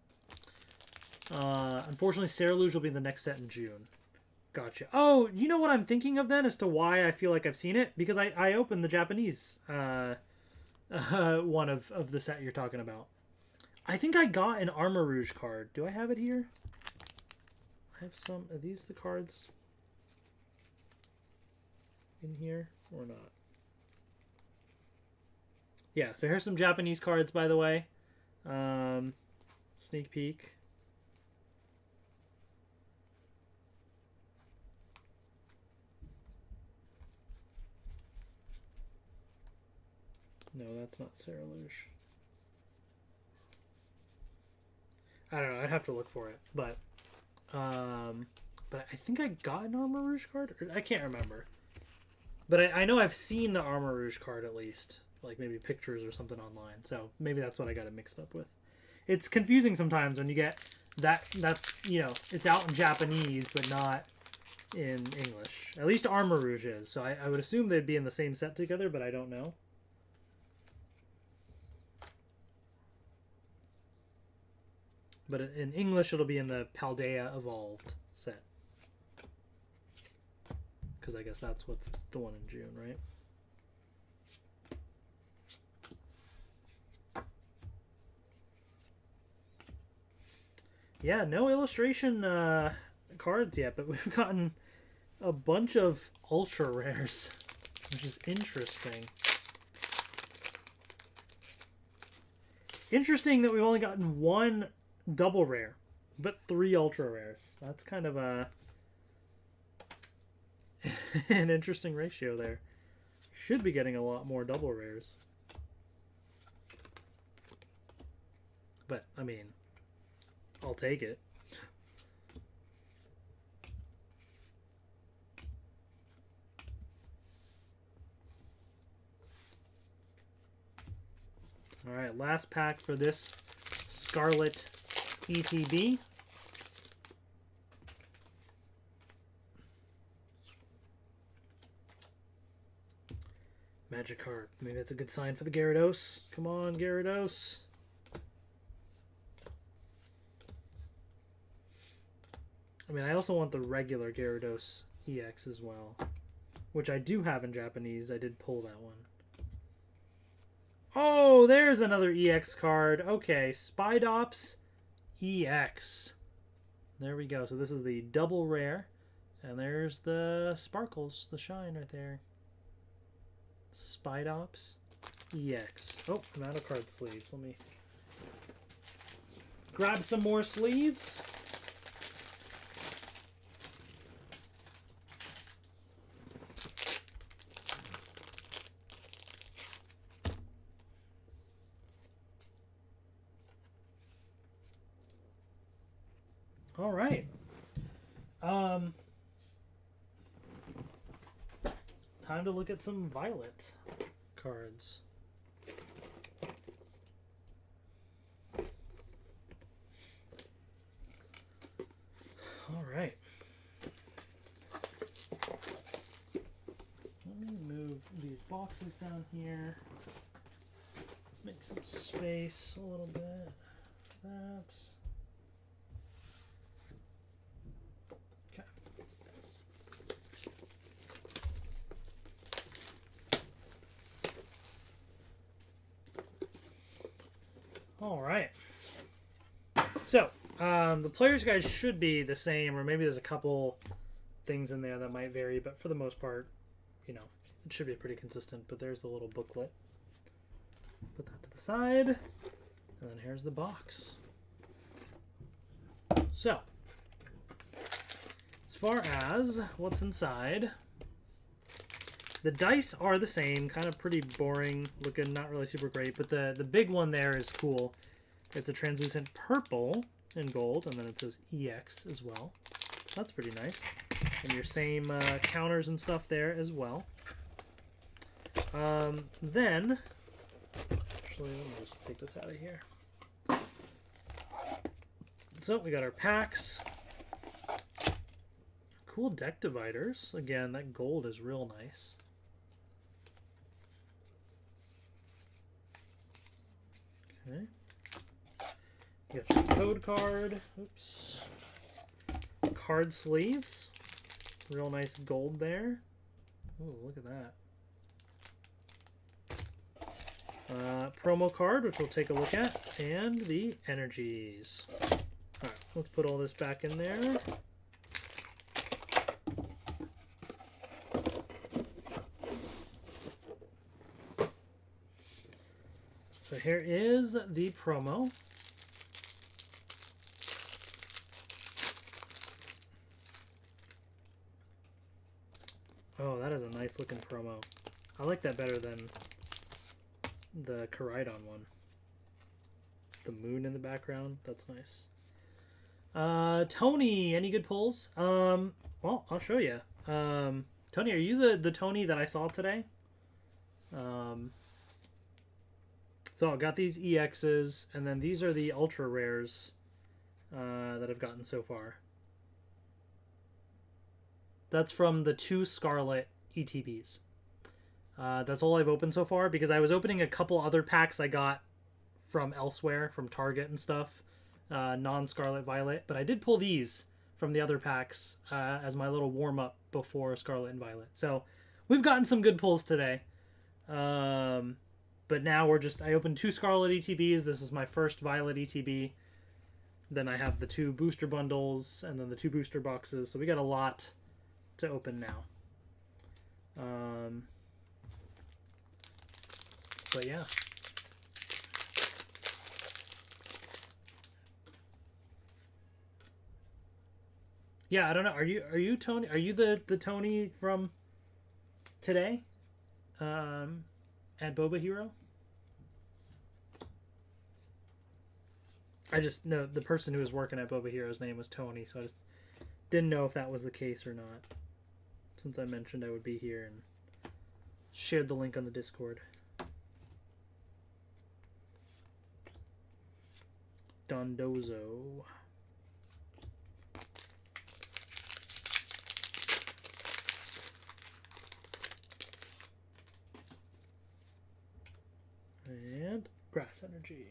Speaker 1: Unfortunately, Ceruledge will be the next set in June. Gotcha. Oh, you know what I'm thinking of then as to why I feel like I've seen it? Because I opened the Japanese one of the set you're talking about. I think I got an Armor Rouge card. Do I have it here? I have some. Are these the cards in here or not? Yeah, so here's some Japanese cards, by the way. Sneak peek. No, that's not Ceruledge. I don't know. I'd have to look for it, but I think I got an Armor Rouge card. I can't remember, but I know I've seen the Armor Rouge card at least, like maybe pictures or something online. So maybe that's what I got it mixed up with. It's confusing sometimes when you get that you know, it's out in Japanese but not in English. At least Armor Rouge is. So I would assume they'd be in the same set together, but I don't know. But in English, it'll be in the Paldea Evolved set. Because I guess that's what's the one in June, right? Yeah, no illustration cards yet, but we've gotten a bunch of ultra rares, which is interesting. Interesting that we've only gotten one double rare, but 3 ultra rares. That's kind of a an interesting ratio there. Should be getting a lot more double rares. But, I mean, I'll take it. Alright, last pack for this Scarlet ETB. Magic card. Maybe that's a good sign for the Gyarados. Come on, Gyarados. I mean, I also want the regular Gyarados EX as well, which I do have in Japanese. I did pull that one. Oh, there's another EX card. Okay, Spidops EX. There we go. So this is the double rare. And there's the sparkles, the shine right there. Spidops EX. Oh, I'm out of card sleeves. Let me grab some more sleeves. All right. Time to look at some Violet cards. All right. Let me move these boxes down here. Make some space a little bit. That. All right. So, the player's guide should be the same, or maybe there's a couple things in there that might vary, but for the most part, you know, it should be pretty consistent. But there's the little booklet. Put that to the side, and then here's the box. So, as far as what's inside, the dice are the same, kind of pretty boring looking, not really super great, but the big one there is cool. It's a translucent purple and gold, and then it says EX as well. That's pretty nice. And your same counters and stuff there as well. Then, actually, let me just take this out of here. So, we got our packs. Cool deck dividers. Again, that gold is real nice. Okay. You got your code card. Oops. Card sleeves. Real nice gold there. Ooh, look at that. Promo card, which we'll take a look at. And the energies. Alright, let's put all this back in there. So here is the promo. Oh, that is a nice looking promo. I like that better than the Koraidon one. The moon in the background, that's nice. Tony, any good pulls? Well, I'll show you. Tony, are you the Tony that I saw today? So I got these EXs, and then these are the ultra rares that I've gotten so far. That's from the 2 Scarlet ETBs. That's all I've opened so far, because I was opening a couple other packs I got from elsewhere, from Target and stuff, non-Scarlet Violet, but I did pull these from the other packs as my little warm-up before Scarlet and Violet. So we've gotten some good pulls today. But now I opened 2 Scarlet ETBs. This is my first Violet ETB. Then I have the 2 booster bundles and then the 2 booster boxes. So we got a lot to open now. But yeah. Yeah, I don't know. Are you Tony? Are you the Tony from today? At Boba Hero? I just know the person who was working at Boba Hero's name was Tony, so I just didn't know if that was the case or not. Since I mentioned I would be here and shared the link on the Discord. Dondozo. And Grass Energy.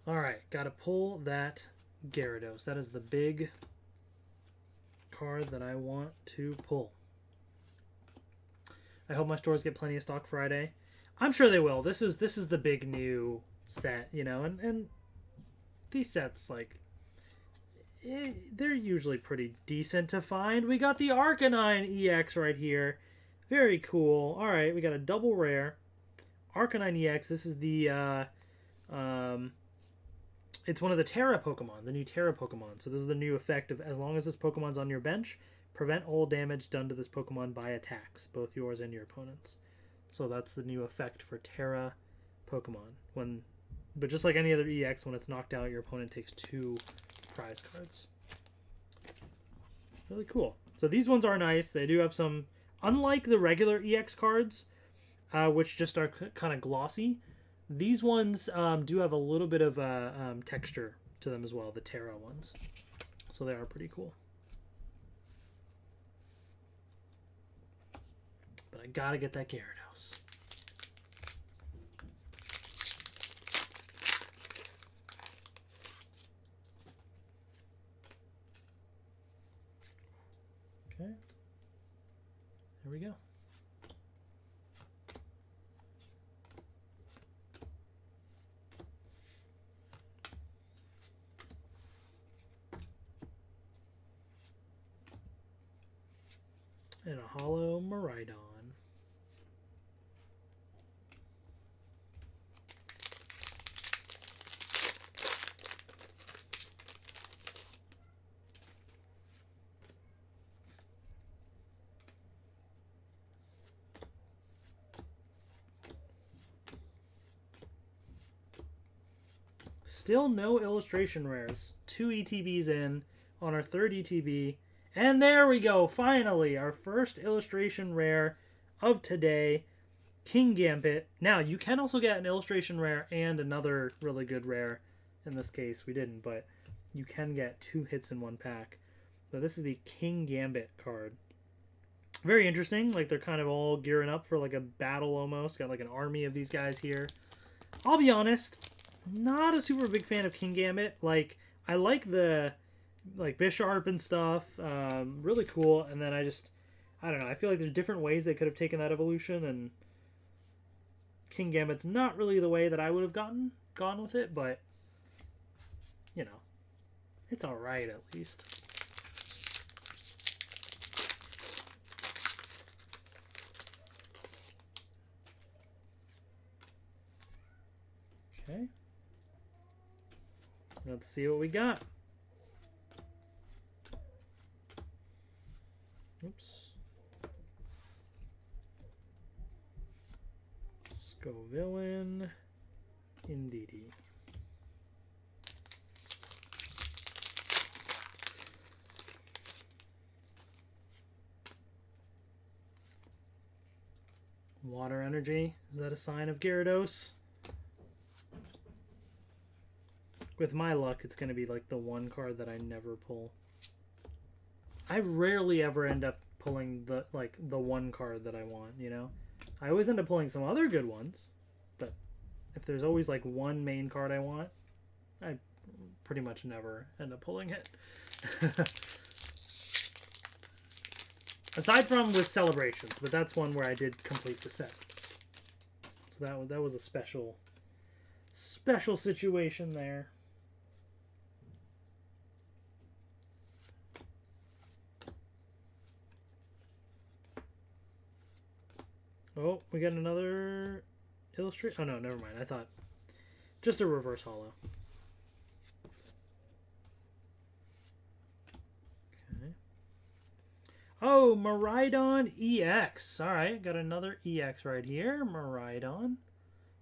Speaker 1: Alright, gotta pull that Gyarados. That is the big card that I want to pull. I hope my stores get plenty of stock Friday. I'm sure they will. This is the big new set, you know, and these sets, like, they're usually pretty decent to find. We got the Arcanine EX right here. Very cool. Alright, we got a double rare. Arcanine EX, this is the, it's one of the Terra Pokemon, the new Terra Pokemon. So this is the new effect of, as long as this Pokemon's on your bench, prevent all damage done to this Pokemon by attacks, both yours and your opponent's. So that's the new effect for Terra Pokemon. But just like any other EX, when it's knocked out, your opponent takes 2 prize cards. Really cool. So these ones are nice. They do have some, unlike the regular EX cards, which just are kind of glossy, these ones do have a little bit of texture to them as well, the Terra ones. So they are pretty cool. But I gotta get that Gyarados. Okay. There we go. And a hollow Miraidon. Still no illustration rares. 2 ETBs in on our 3rd ETB. And there we go. Finally, our first illustration rare of today. King Gambit. Now, you can also get an illustration rare and another really good rare. In this case, we didn't, but you can get 2 hits in 1 pack. So this is the King Gambit card. Very interesting. Like, they're kind of all gearing up for like a battle almost. Got like an army of these guys here. I'll be honest, not a super big fan of King Gambit. Like, I like the Bisharp and stuff. Really cool. And then I don't know. I feel like there's different ways they could have taken that evolution, and King Gambit's not really the way that I would have gone with it, but you know, it's all right at least. Okay. Let's see what we got. Oops. Scovillain. Indeedy. Water Energy. Is that a sign of Gyarados? With my luck, it's going to be like the one card that I never pull. I rarely ever end up pulling the one card that I want, you know? I always end up pulling some other good ones, but if there's always like one main card I want, I pretty much never end up pulling it. Aside from with Celebrations, but that's one where I did complete the set. So that was a special situation there. Oh, we got another illustration. Oh, no, never mind. I thought just a reverse holo. Okay. Oh, Miraidon EX. All right, got another EX right here. Miraidon.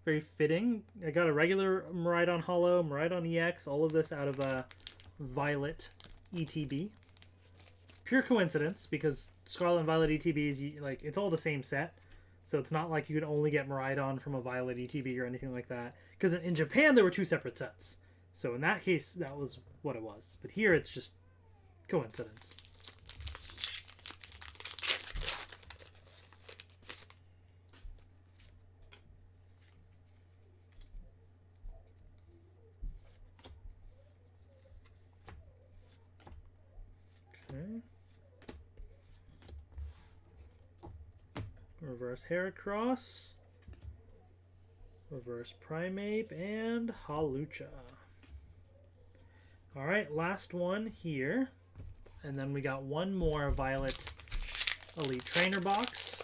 Speaker 1: Very fitting. I got a regular Miraidon holo, Miraidon EX, all of this out of Violet ETB. Pure coincidence, because Scarlet and Violet ETBs, like, it's all the same set. So it's not like you can only get Miraidon from a Violet ETB or anything like that. Because in Japan, there were 2 separate sets. So in that case, that was what it was. But here, it's just coincidence. Okay. Reverse Heracross, Reverse Primeape, and Hawlucha. Alright, last one here. And then we got one more Violet Elite Trainer box.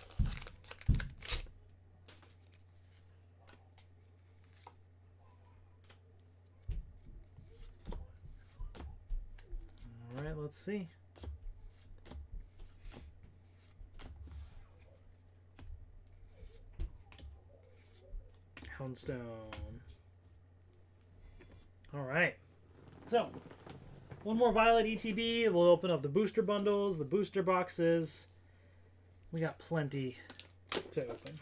Speaker 1: Alright, let's see. Houndstone. Alright. So, one more Violet ETB. We'll open up the booster bundles, the booster boxes. We got plenty to open.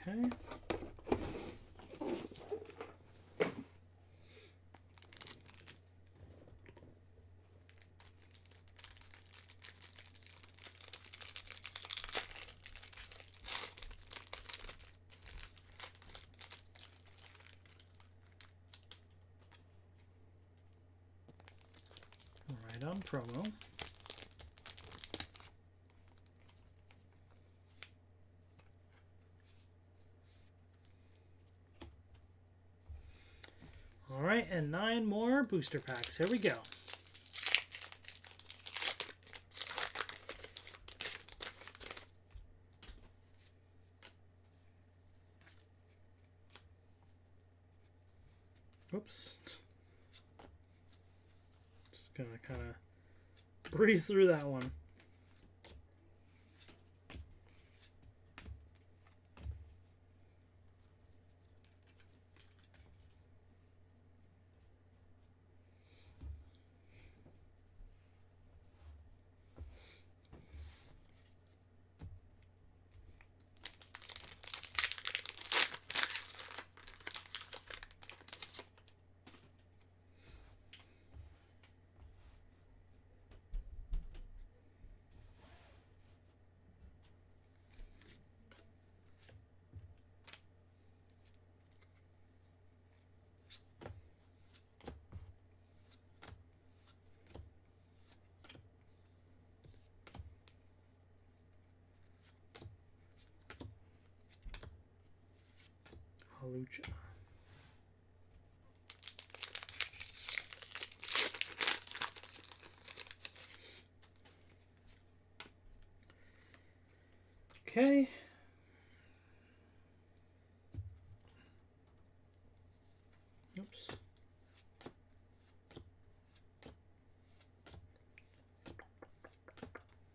Speaker 1: Okay. right on promo. All right, and 9 more booster packs. Here we go. Oops. Just gonna kind of breeze through that one. Lucha. Okay. Oops.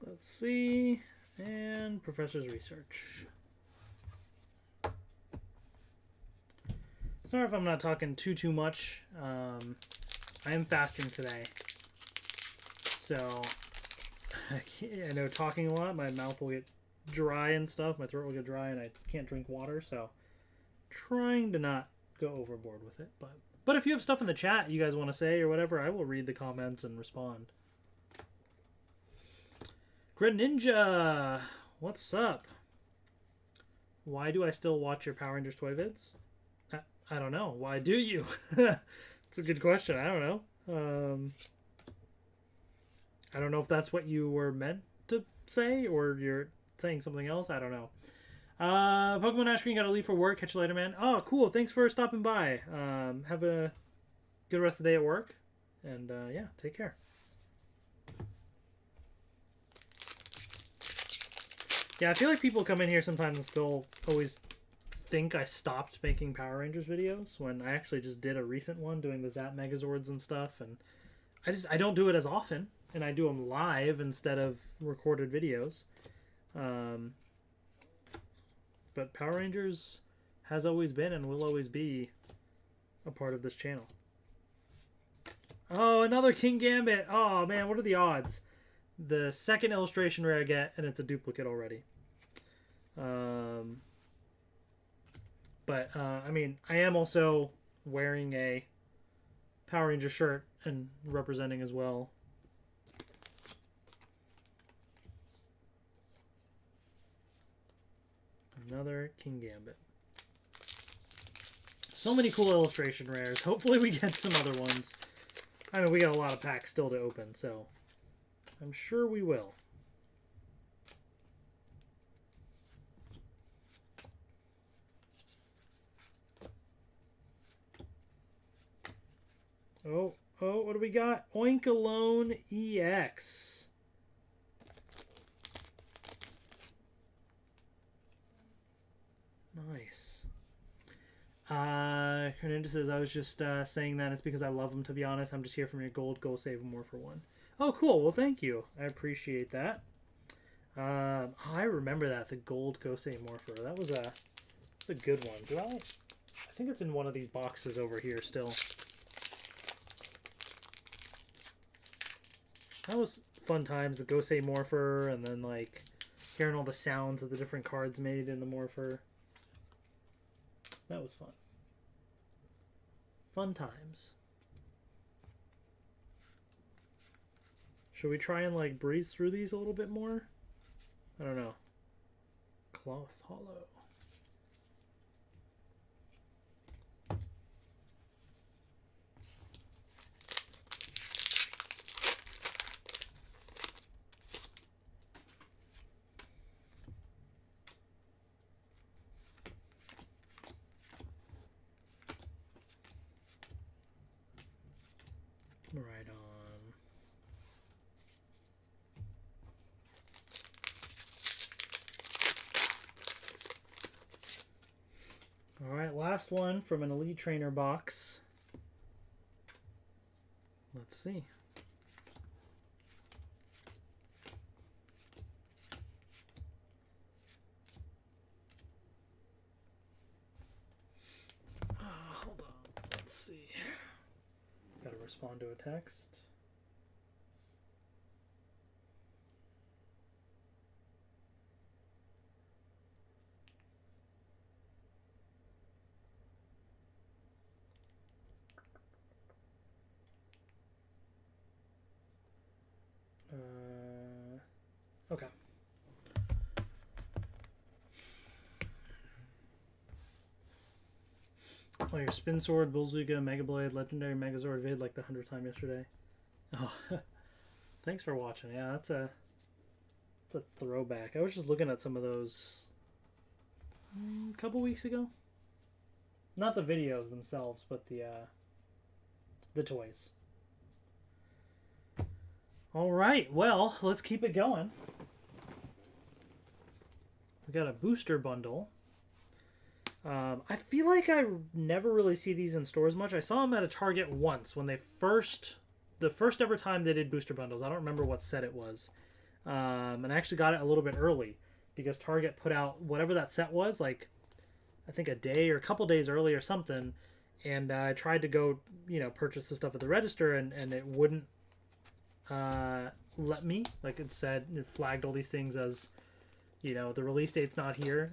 Speaker 1: Let's see. And Professor's Research. Sorry if I'm not talking too much. I am fasting today. So, I know talking a lot, my mouth will get dry and stuff. My throat will get dry and I can't drink water. So, trying to not go overboard with it. But if you have stuff in the chat you guys want to say or whatever, I will read the comments and respond. Greninja, what's up? Why do I still watch your Power Rangers toy vids? I don't know. Why do you? It's a good question. I don't know. I don't know if that's what you were meant to say or you're saying something else. I don't know. Pokemon Ash Green got to leave for work. Catch you later, man. Oh, cool. Thanks for stopping by. Have a good rest of the day at work. And yeah, take care. Yeah, I feel like people come in here sometimes and still always think I stopped making Power Rangers videos when I actually just did a recent one doing the Zap Megazords and stuff, and I don't do it as often, and I do them live instead of recorded videos. But Power Rangers has always been and will always be a part of this channel. Oh, another King Gambit. Oh man, what are the odds? The second illustration rare I get, and it's a duplicate already. But, I mean, I am also wearing a Power Ranger shirt and representing as well. Another King Gambit. So many cool illustration rares. Hopefully we get some other ones. I mean, we got a lot of packs still to open, so I'm sure we will. Oh, what do we got? Oinkalone EX. Nice. Hernandez says, I was just saying that it's because I love him, to be honest. I'm just here from your gold. Go save more for one. Oh, cool. Well, thank you. I appreciate that. I remember that. The gold Go save more for. That was a good one. I think it's in one of these boxes over here still. That was fun times, the Gosei Morpher, and then, like, hearing all the sounds that the different cards made in the Morpher. That was fun. Fun times. Should we try and, like, breeze through these a little bit more? I don't know. Cloth Hollow. All right, last one from an Elite Trainer box. Let's see. Hold on. Let's see. Got to respond to a text. Okay. Oh, your Spin Sword, Bullzuga, Mega Blade, Legendary Megazord vid like the 100th time yesterday. Oh, thanks for watching. Yeah, that's a throwback. I was just looking at some of those a couple weeks ago. Not the videos themselves, but the toys. All right, well, let's keep it going. We got a booster bundle. I feel like I never really see these in stores much. I saw them at a Target once when they the first ever time they did booster bundles. I don't remember what set it was. And I actually got it a little bit early because Target put out whatever that set was, like I think a day or a couple days early or something. And I tried to go, purchase the stuff at the register, and it wouldn't let me. Like it flagged all these things as, the release date's not here.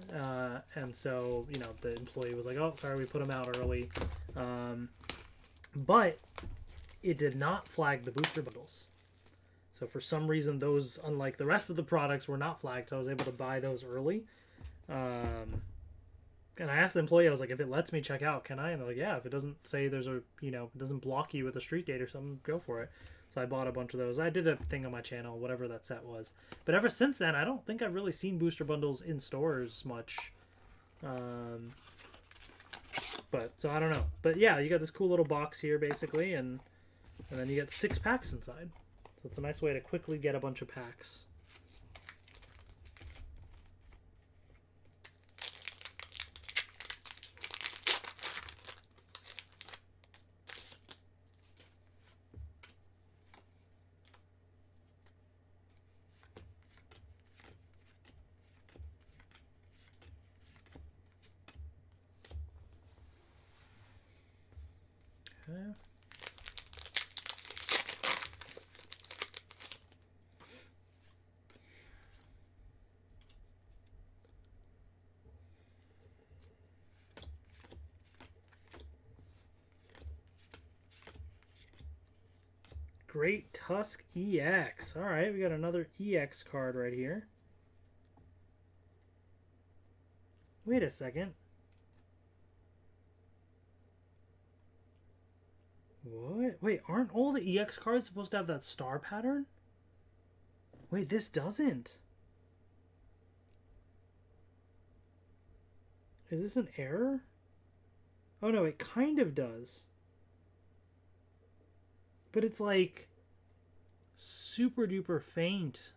Speaker 1: And so, the employee was like, oh, sorry, we put them out early. But it did not flag the booster bundles. So for some reason, those, unlike the rest of the products, were not flagged. So I was able to buy those early. And I asked the employee, I was like, if it lets me check out, can I? And they're like, yeah, if it doesn't say there's a, it doesn't block you with a street date or something, go for it. So I bought a bunch of those. I did a thing on my channel, whatever that set was. But ever since then, I don't think I've really seen booster bundles in stores much. But, so I don't know. But yeah, you got this cool little box here, basically, and then you get 6 packs inside. So it's a nice way to quickly get a bunch of packs. Okay. Great Tusk EX. All right, we got another EX card right here. Wait a second. What? Wait, aren't all the EX cards supposed to have that star pattern? Wait, this doesn't. Is this an error? Oh no, it kind of does. But it's like super duper faint.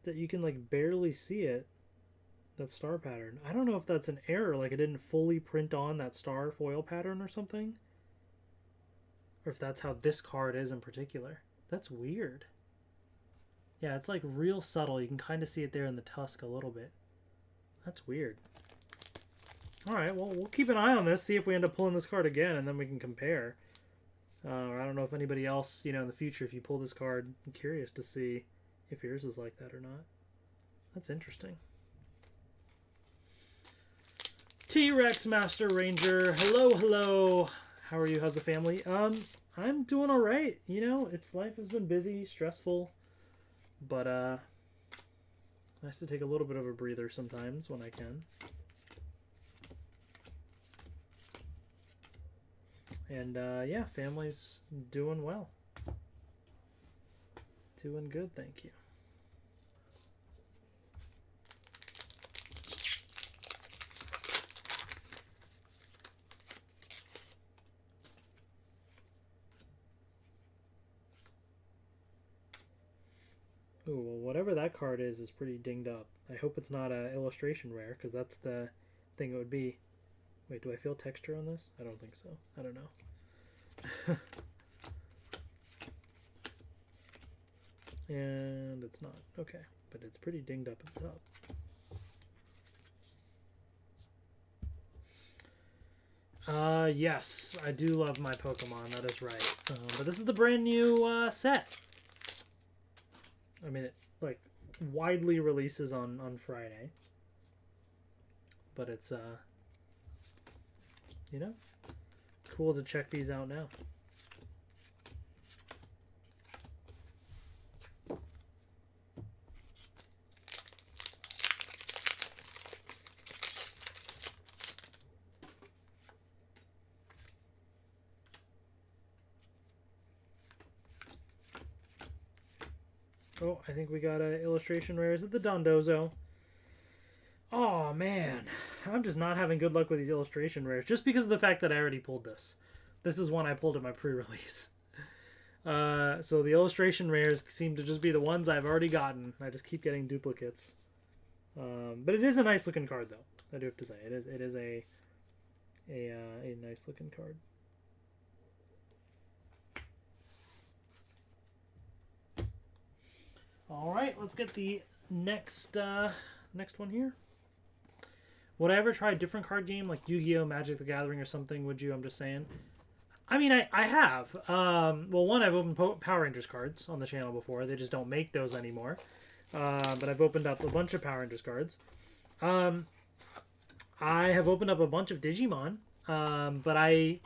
Speaker 1: That you can like barely see it. That star pattern. I don't know if that's an error, like it didn't fully print on that star foil pattern or something. Or if that's how this card is in particular. That's weird. Yeah, it's like real subtle. You can kind of see it there in the tusk a little bit. That's weird. Alright, well, we'll keep an eye on this, see if we end up pulling this card again, and then we can compare. I don't know if anybody else, in the future, if you pull this card, I'm curious to see if yours is like that or not. That's interesting. T-Rex Master Ranger, hello, hello. How are you? How's the family? I'm doing all right. Life has been busy, stressful, but nice to take a little bit of a breather sometimes when I can. And yeah, family's doing well. Doing good, thank you. Ooh, well, whatever that card is pretty dinged up. I hope it's not a illustration rare, because that's the thing it would be. Wait, do I feel texture on this? I don't think so. I don't know. And it's not. Okay, but it's pretty dinged up at the top. Yes, I do love my Pokemon, that is right. But this is the brand new set. I mean, it like widely releases on Friday. But it's you know, cool to check these out now. Oh, I think we got a illustration rare. Is it the Dondozo? Oh, man. I'm just not having good luck with these illustration rares. Just because of the fact that I already pulled this. This is one I pulled in my pre-release. So the illustration rares seem to just be the ones I've already gotten. I just keep getting duplicates. But it is a nice looking card, though. I do have to say. It is a nice looking card. All right, let's get the next one here. Would I ever try a different card game like Yu-Gi-Oh! Magic the Gathering or something? Would you? I'm just saying. I mean, I have. Well, one, I've opened Power Rangers cards on the channel before. They just don't make those anymore. But I've opened up a bunch of Power Rangers cards. I have opened up a bunch of Digimon. But I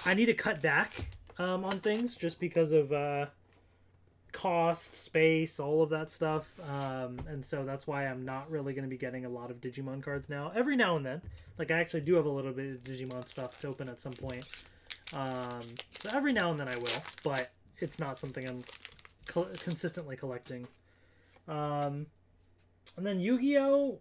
Speaker 1: need to cut back on things just because of cost, space, all of that stuff, and so that's why I'm not really going to be getting a lot of Digimon cards now. Every now and then, like I actually do have a little bit of Digimon stuff to open at some point, so every now and then I will, but it's not something I'm consistently collecting. And then Yu-Gi-Oh!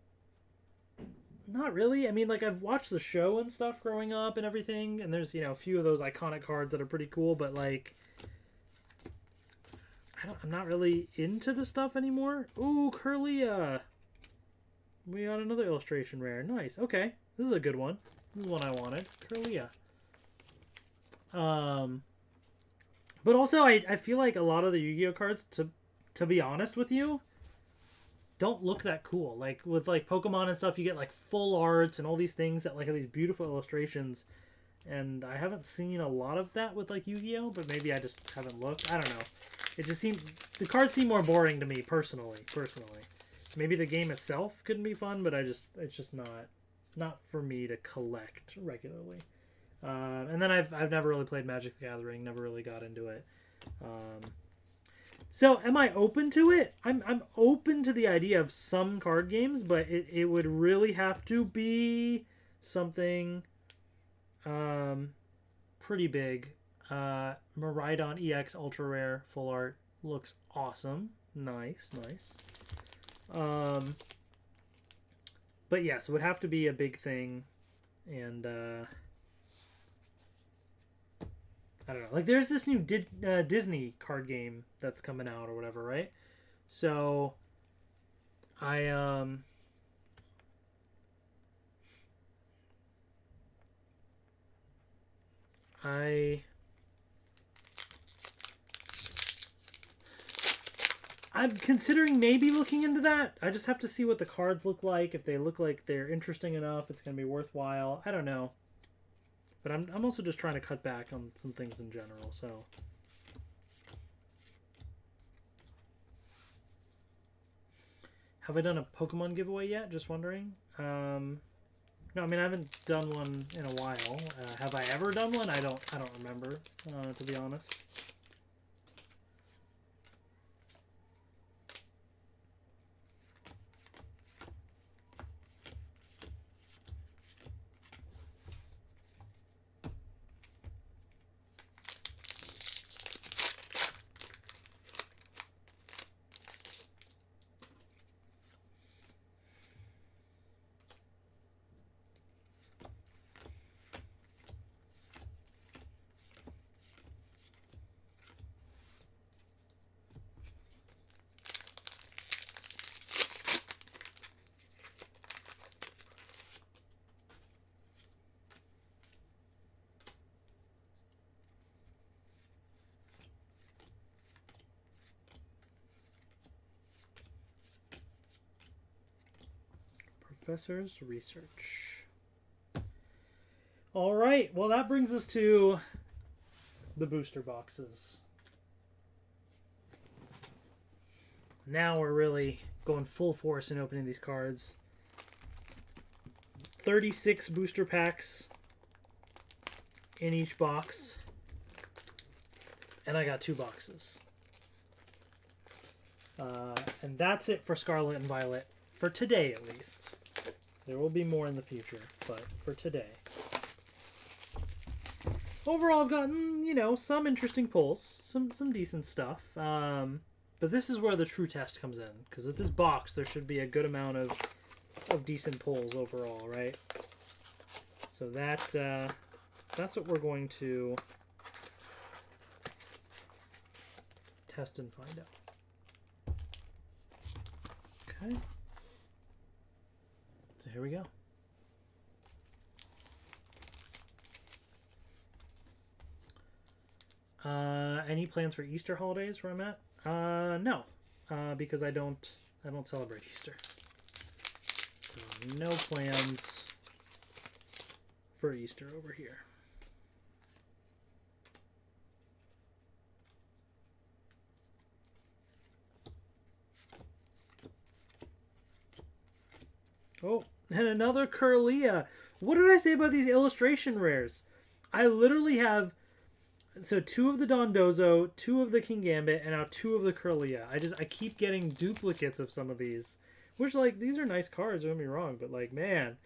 Speaker 1: Not really. I mean, like, I've watched the show and stuff growing up and everything, and there's, you know, a few of those iconic cards that are pretty cool, but like I'm not really into the stuff anymore. Ooh, Curlia. We got another illustration rare. Nice. Okay. This is a good one. This is one I wanted. Curlia. But also, I feel like a lot of the Yu-Gi-Oh! Cards, to be honest with you, don't look that cool. Like, with, like, Pokemon and stuff, you get, like, full arts and all these things that, like, have these beautiful illustrations. And I haven't seen a lot of that with, like, Yu-Gi-Oh! But maybe I just haven't looked. I don't know. It just seems... The cards seem more boring to me, personally. Maybe the game itself couldn't be fun, but it's just not for me to collect regularly. And then I've never really played Magic the Gathering, never really got into it. So am I open to it? I'm open to the idea of some card games, but it would really have to be something pretty big. Miraidon EX Ultra Rare Full Art looks awesome. Nice. But yes, it would have to be a big thing, and I don't know. Like, there's this new Disney card game that's coming out or whatever, right? So I'm considering maybe looking into that. I just have to see what the cards look like. If they look like they're interesting enough, it's going to be worthwhile. I don't know. But I'm also just trying to cut back on some things in general, so. Have I done a Pokemon giveaway yet? Just wondering. No, I mean, I haven't done one in a while. Have I ever done one? I don't remember, to be honest. Professor's research. All right. Well, that brings us to the booster boxes. Now we're really going full force in opening these cards. 36 booster packs in each box. And I got 2 boxes. And that's it for Scarlet and Violet. For today, at least. There will be more in the future, but for today. Overall, I've gotten, you know, some interesting pulls. Some decent stuff. But this is where the true test comes in. Because with this box, there should be a good amount of decent pulls overall, right? So that's what we're going to test and find out. Okay. So here we go. Any plans for Easter holidays where I'm at? No, because I don't celebrate Easter. So no plans for Easter over here. Oh, and another Curlia. What did I say about these illustration rares? I literally have, so 2 of the Dondozo, 2 of the King Gambit, and now 2 of the Curlia. I keep getting duplicates of some of these. Which, like, these are nice cards, don't get me wrong. But, like, man,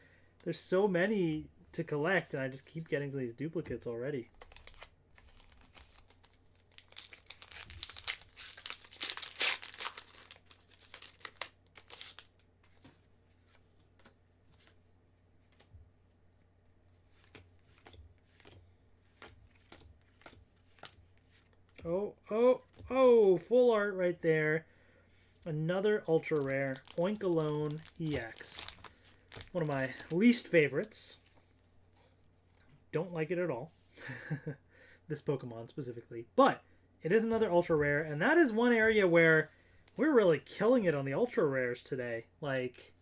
Speaker 1: there's so many to collect, and I just keep getting these duplicates already. Oh, full art right there. Another ultra rare Oinkalone EX. One of my least favorites. Don't like it at all. This Pokemon specifically. But it is another ultra rare, and that is one area where we're really killing it on the ultra rares today. Like,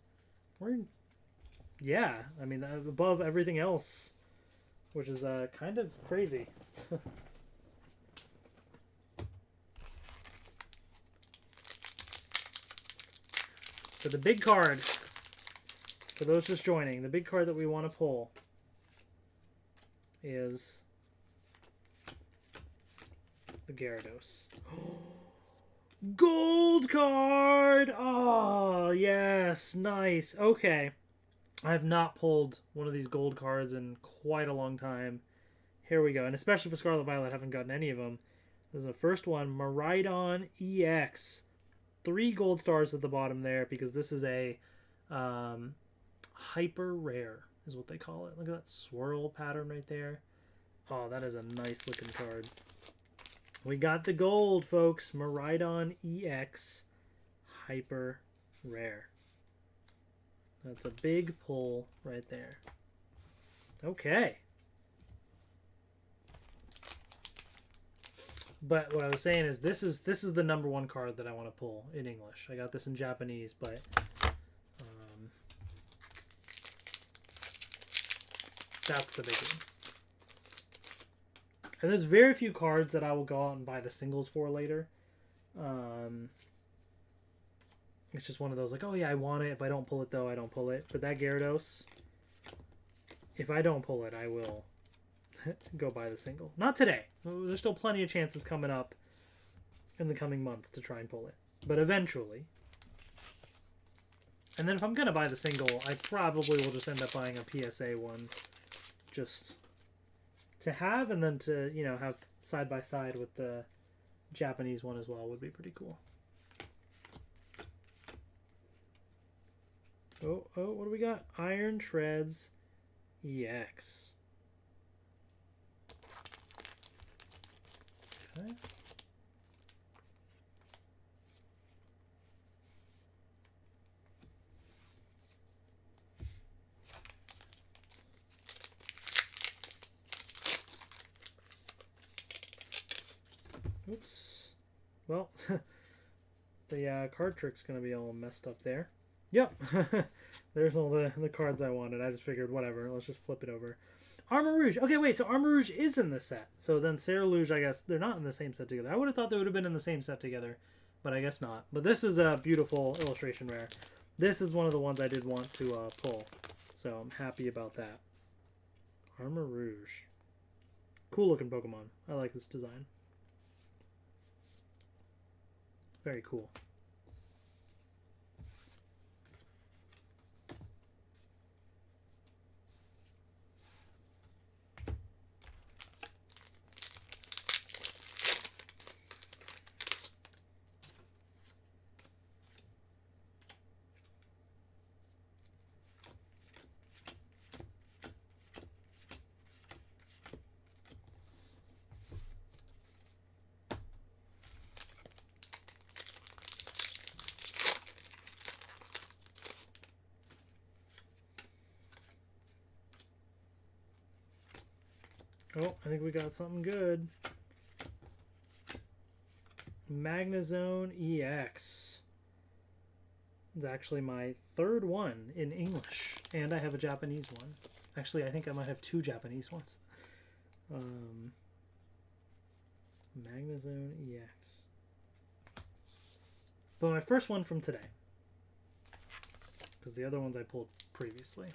Speaker 1: yeah, I mean, above everything else, which is kind of crazy. So the big card, for those just joining, the big card that we want to pull is the Gyarados. Gold card! Oh, yes, nice. Okay. I have not pulled one of these gold cards in quite a long time. Here we go. And especially for Scarlet Violet, I haven't gotten any of them. This is the first one, Miraidon EX. 3 gold stars at the bottom there because this is a hyper rare is what they call it. Look at that swirl pattern right there. Oh, that is a nice looking card. We got the gold, folks. Miraidon EX hyper rare. That's a big pull right there. Okay. But what I was saying is this is the number 1 card that I want to pull in English. I got this in Japanese, but that's the big one. And there's very few cards that I will go out and buy the singles for later. It's just one of those like, oh yeah, I want it. If I don't pull it though, I don't pull it. But that Gyarados, if I don't pull it, I will go buy the single. Not today. There's still plenty of chances coming up in the coming months to try and pull it. But eventually. And then if I'm going to buy the single, I probably will just end up buying a PSA one. Just to have, and then to, you know, have side by side with the Japanese one as well would be pretty cool. Oh, what do we got? Iron Treads EX. Okay. Oops. Well, the card trick's going to be all messed up there. Yep. There's all the cards I wanted. I just figured, whatever. Let's just flip it over. Armor Rouge. Okay, wait. So Armor Rouge is in this set. So then Sarah Luge, I guess, they're not in the same set together. I would have thought they would have been in the same set together, but I guess not. But this is a beautiful illustration rare. This is one of the ones I did want to pull. So I'm happy about that. Armor Rouge. Cool looking Pokemon. I like this design. Very cool. Oh, I think we got something good. Magnezone EX. It's actually my third one in English. And I have a Japanese one. Actually, I think I might have two Japanese ones. Magnezone EX. But my first one from today. Because the other ones I pulled previously.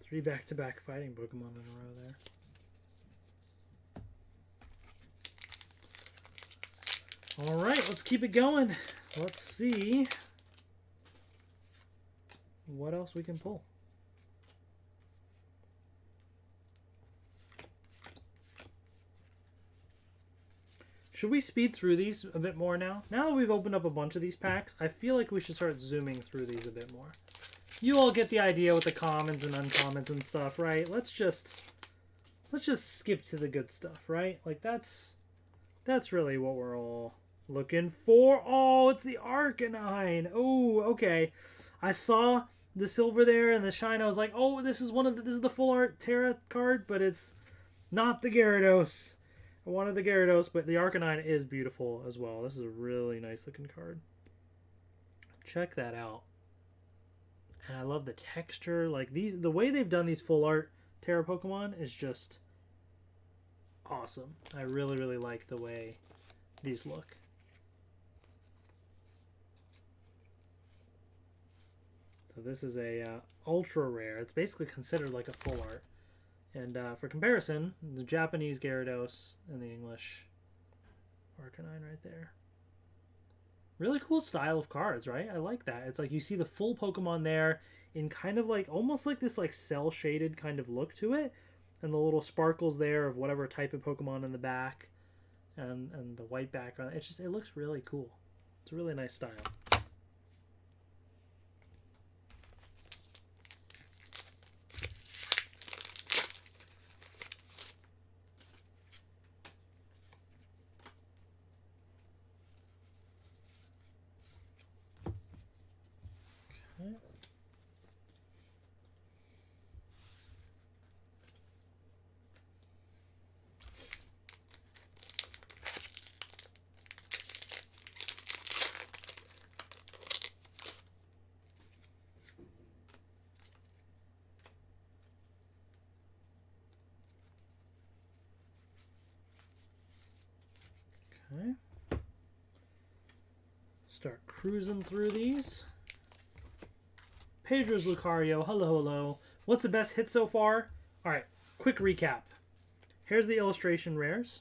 Speaker 1: Three back-to-back fighting Pokemon in a row there. Alright, let's keep it going. Let's see what else we can pull. Should we speed through these a bit more now? Now that we've opened up a bunch of these packs, I feel like we should start zooming through these a bit more. You all get the idea with the commons and uncommons and stuff, right? Let's just skip to the good stuff, right? Like that's really what we're all looking for. Oh, it's the Arcanine. Oh, okay. I saw the silver there and the shine. I was like, oh, this is the full art Terra card, but it's not the Gyarados. I wanted the Gyarados, but the Arcanine is beautiful as well. This is a really nice looking card. Check that out. And I love the texture. Like the way they've done these full art Terra Pokemon is just awesome. I really, really like the way these look. So this is a ultra rare. It's basically considered like a full art. And for comparison, the Japanese Gyarados and the English Arcanine right there. Really cool style of cards, right? I like that. It's like you see the full Pokemon there in kind of like almost like this like cell shaded kind of look to it, and the little sparkles there of whatever type of Pokemon in the back, and the white background. It looks really cool. It's a really nice style. Okay. Start cruising through these. Pedro's Lucario, hello, hello. What's the best hit so far? Alright, quick recap. Here's the illustration rares.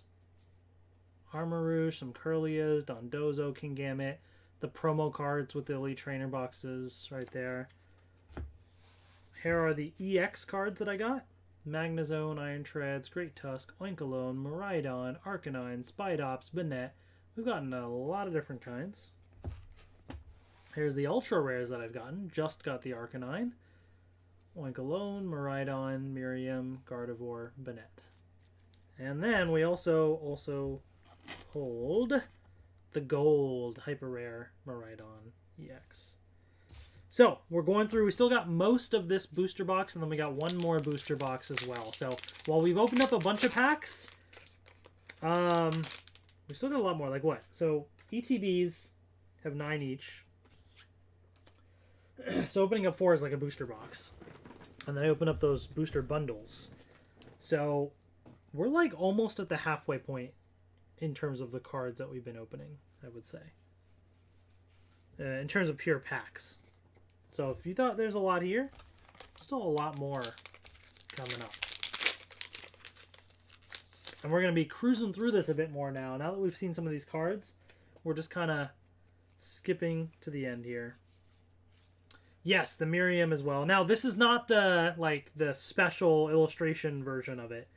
Speaker 1: Armarouge, some Curlias, Dondozo, Kingambit, the promo cards with the Elite Trainer boxes right there. Here are the EX cards that I got. Magnezone, Iron Treads, Great Tusk, Oinkologne, Miraidon, Arcanine, Spidops, Banette. We've gotten a lot of different kinds. Here's the ultra rares that I've gotten. Just got the Arcanine. Oinkologne, Miraidon, Miriam, Gardevoir, Banette. And then we also pulled the gold hyper rare Miraidon EX. So we're going through. We still got most of this booster box, and then we got one more booster box as well. So while we've opened up a bunch of packs, we still got a lot more. Like what? So ETBs have 9 each. So opening up 4 is like a booster box, and then I open up those booster bundles. So we're like almost at the halfway point in terms of the cards that we've been opening, I would say. In terms of pure packs. So if you thought there's a lot here, there's still a lot more coming up. And we're going to be cruising through this a bit more now. Now that we've seen some of these cards, we're just kind of skipping to the end here. Yes, the Miriam as well. Now, this is not the special illustration version of it,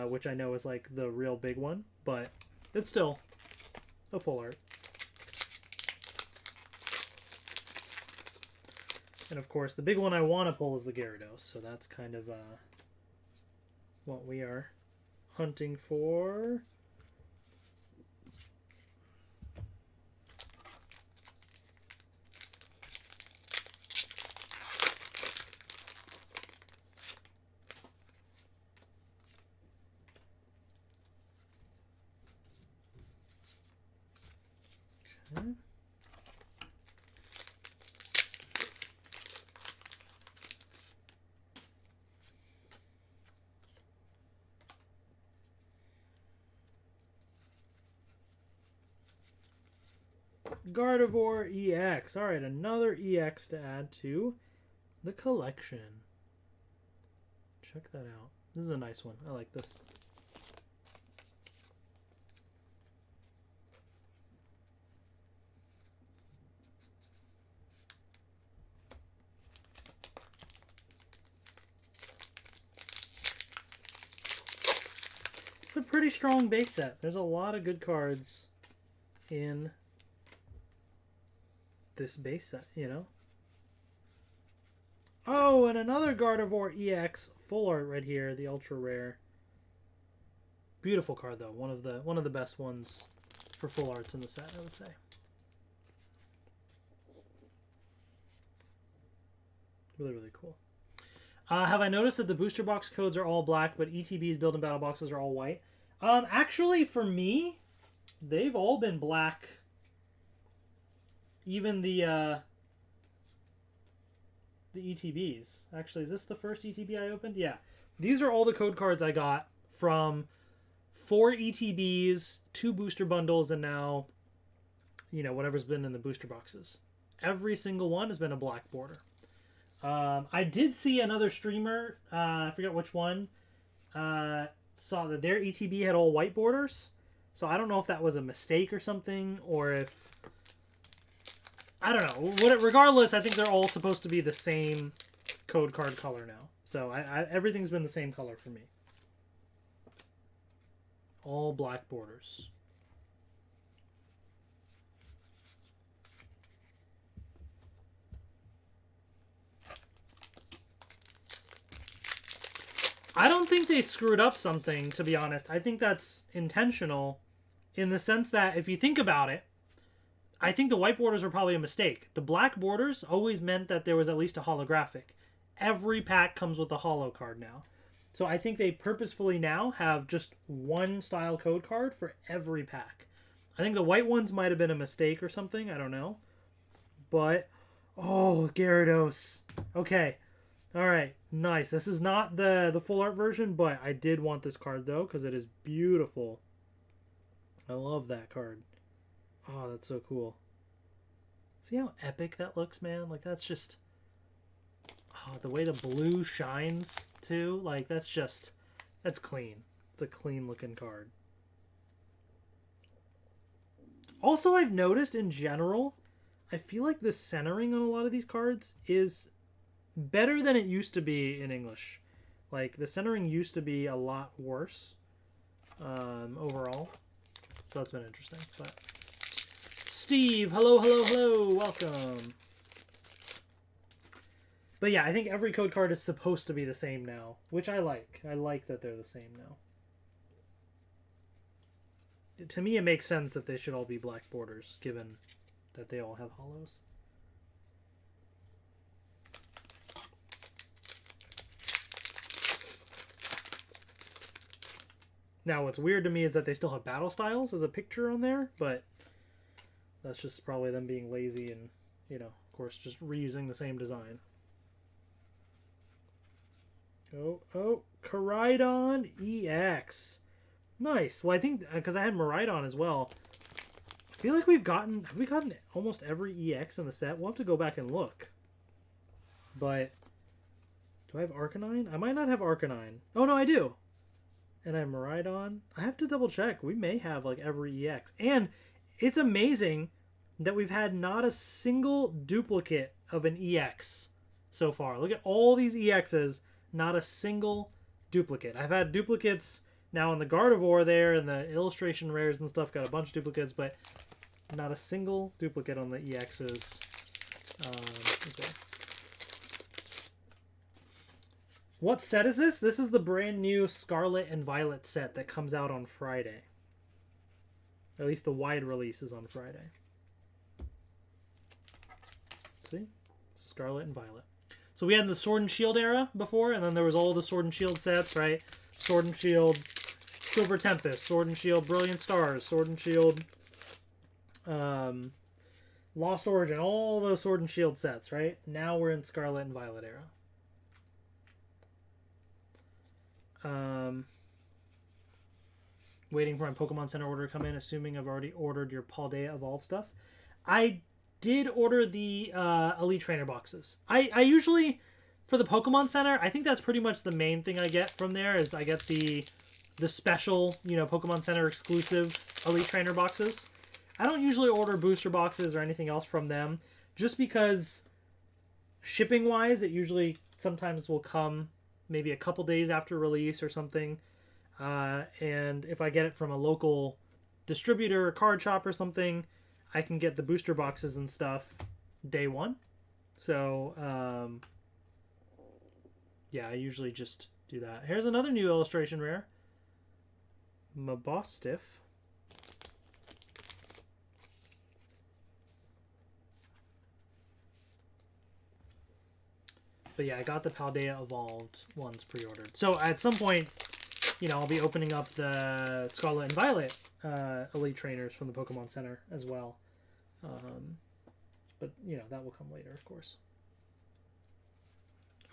Speaker 1: which I know is like the real big one, but it's still a full art. And of course, the big one I want to pull is the Gyarados, so that's kind of what we are hunting for. Okay. Gardevoir EX. Alright, another EX to add to the collection. Check that out. This is a nice one. I like this. It's a pretty strong base set. There's a lot of good cards in this base set, you know. Oh, and another Gardevoir EX full art right here, the ultra rare. Beautiful card though, one of the best ones for full arts in the set, I would say. Really, really cool. Have I noticed that the booster box codes are all black, but ETB's build and battle boxes are all white? Actually, for me, they've all been black. Even the ETBs. Actually, is this the first ETB I opened? Yeah. These are all the code cards I got from 4 ETBs, 2 booster bundles, and now, you know, whatever's been in the booster boxes. Every single one has been a black border. I did see another streamer, I forget which one, saw that their ETB had all white borders. So I don't know if that was a mistake or something, or if... I don't know. Regardless, I think they're all supposed to be the same code card color now. So everything's been the same color for me. All black borders. I don't think they screwed up something, to be honest. I think that's intentional in the sense that if you think about it, I think the white borders were probably a mistake. The black borders always meant that there was at least a holographic. Every pack comes with a holo card now. So I think they purposefully now have just one style code card for every pack. I think the white ones might have been a mistake or something. I don't know. But, oh, Gyarados. Okay. All right. Nice. This is not the full art version, but I did want this card, though, because it is beautiful. I love that card. Oh, that's so cool. See how epic that looks, man? Like, that's just... Oh, the way the blue shines, too. Like, that's just... That's clean. It's a clean-looking card. Also, I've noticed, in general, I feel like the centering on a lot of these cards is better than it used to be in English. Like, the centering used to be a lot worse overall. So that's been interesting. But Steve, hello, hello, hello. Welcome. But yeah, I think every code card is supposed to be the same now, which I like. I like that they're the same now. To me, it makes sense that they should all be black borders, given that they all have hollows. Now, what's weird to me is that they still have battle styles as a picture on there, but that's just probably them being lazy and, you know, of course, just reusing the same design. Oh, Coridon EX. Nice. Well, I think, because I had Maridon as well, I feel like have we gotten almost every EX in the set? We'll have to go back and look. But, do I have Arcanine? I might not have Arcanine. Oh, no, I do. And I have Maridon. I have to double check. We may have, like, every EX. And it's amazing that we've had not a single duplicate of an EX so far. Look at all these EXs. Not a single duplicate. I've had duplicates now in the Gardevoir there, and the illustration rares and stuff got a bunch of duplicates, but not a single duplicate on the EXs. Okay. What set is this? This is the brand new Scarlet and Violet set that comes out on Friday. At least the wide release is on Friday. See? Scarlet and Violet. So we had the Sword and Shield era before, and then there was all the Sword and Shield sets, right? Sword and Shield Silver Tempest, Sword and Shield Brilliant Stars, Sword and Shield Lost Origin, all those Sword and Shield sets, right? Now we're in Scarlet and Violet era. Waiting for my Pokemon Center order to come in, assuming I've already ordered your Paldea Evolve stuff. I did order the Elite Trainer boxes. I usually, for the Pokemon Center, I think that's pretty much the main thing I get from there, is I get the special, you know, Pokemon Center exclusive Elite Trainer boxes. I don't usually order booster boxes or anything else from them, just because shipping-wise, it usually sometimes will come maybe a couple days after release or something. And if I get it from a local distributor or card shop or something, I can get the booster boxes and stuff day one. So, yeah, I usually just do that. Here's another new illustration rare. Mabostiff. But yeah, I got the Paldea Evolved ones pre-ordered. So at some point, you know, I'll be opening up the Scarlet and Violet Elite Trainers from the Pokemon Center as well. But, you know, that will come later, of course.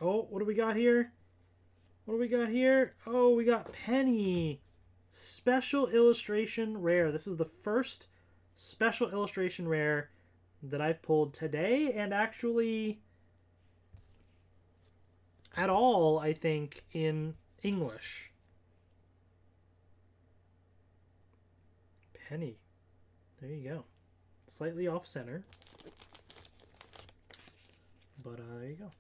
Speaker 1: Oh, what do we got here? What do we got here? Oh, we got Penny. Special Illustration Rare. This is the first Special Illustration Rare that I've pulled today, and actually at all, I think, in English. Penny. There you go. Slightly off center. But there you go.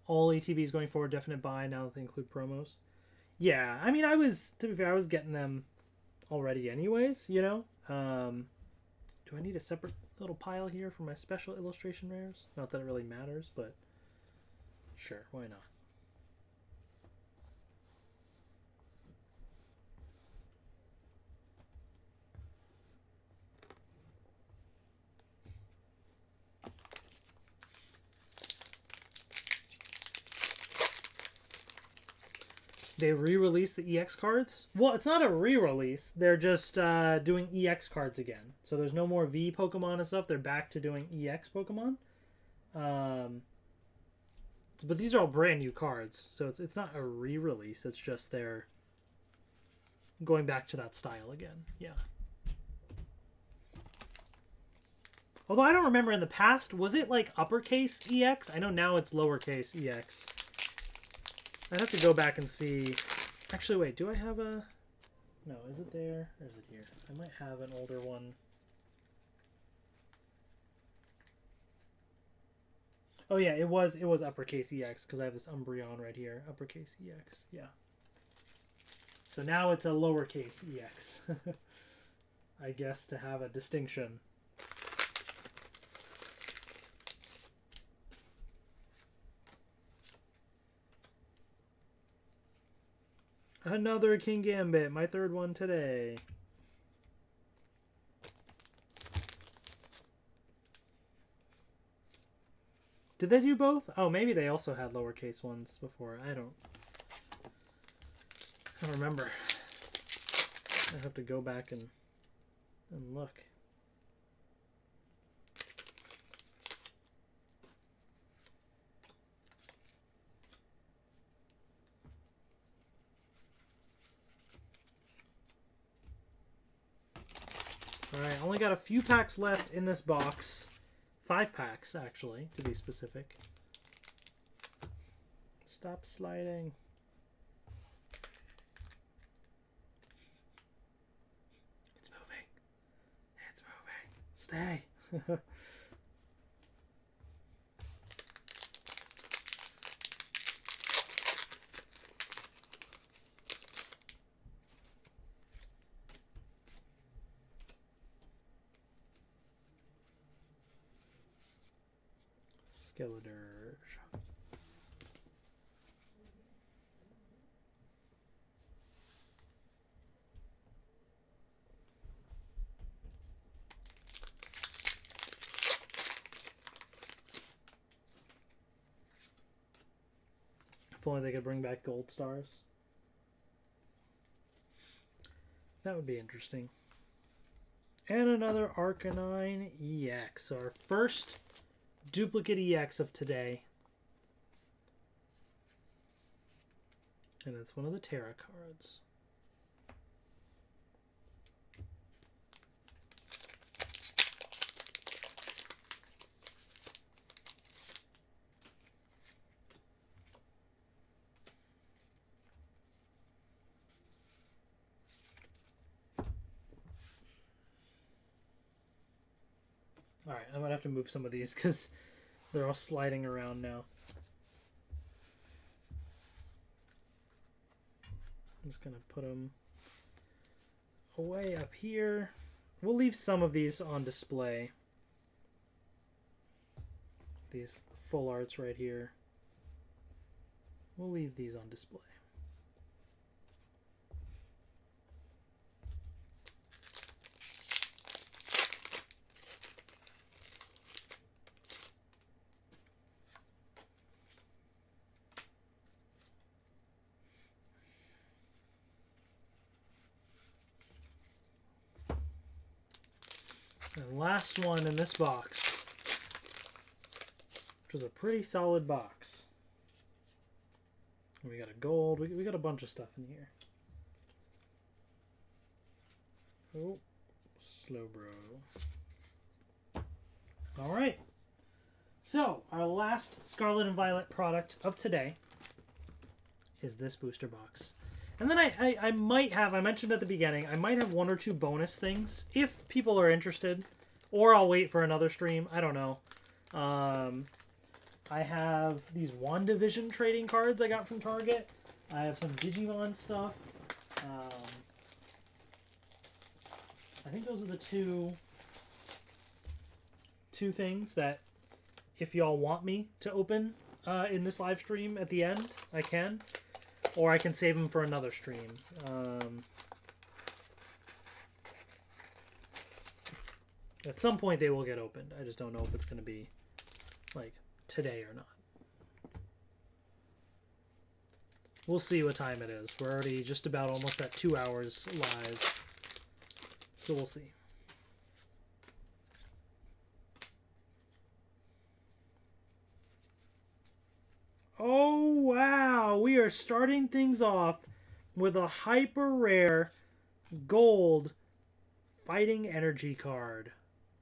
Speaker 1: All ETBs going forward, definite buy now that they include promos. Yeah, I mean, to be fair, I was getting them already anyways, you know? Do I need a separate little pile here for my special illustration rares? Not that it really matters, but sure, why not? They re-released the EX cards? Well, it's not a re-release. They're just doing EX cards again. So there's no more V Pokemon and stuff. They're back to doing EX Pokemon. But these are all brand new cards. So it's not a re-release. It's just they're going back to that style again. Yeah. Although I don't remember in the past, was it like uppercase EX? I know now it's lowercase EX. I'd have to go back and see. Actually, wait, do I have a... No, is it there? Or is it here? I might have an older one. Oh yeah, it was uppercase EX because I have this Umbreon right here. Uppercase EX, yeah. So now it's a lowercase EX. I guess to have a distinction. Another King Gambit, my third one today. Did they do both? Oh, maybe they also had lowercase ones before. I don't remember. I have to go back and look. Alright, only got a few packs left in this box. 5 packs, actually, to be specific. Stop sliding. It's moving. It's moving. Stay. Skeletor. If only they could bring back gold stars. That would be interesting. And another Arcanine EX. Our first duplicate EX of today. And it's one of the Terra cards. Alright, I'm going to have to move some of these because they're all sliding around now. I'm just going to put them away up here. We'll leave some of these on display. These full arts right here. We'll leave these on display. And last one in this box, which was a pretty solid box. We got a gold. We got a bunch of stuff in here. Oh, slow bro. All right. So our last Scarlet and Violet product of today is this booster box. And then I might have, I mentioned at the beginning, I might have 1 or 2 bonus things if people are interested. Or I'll wait for another stream. I don't know. I have these WandaVision trading cards I got from Target. I have some Digimon stuff. I think those are the two things that if y'all want me to open in this live stream at the end, I can. Or I can save them for another stream. At some point they will get opened. I just don't know if it's going to be like today or not. We'll see what time it is. We're already just about almost at 2 hours live. So we'll see. Oh, wow. We are starting things off with a hyper rare gold Fighting Energy card.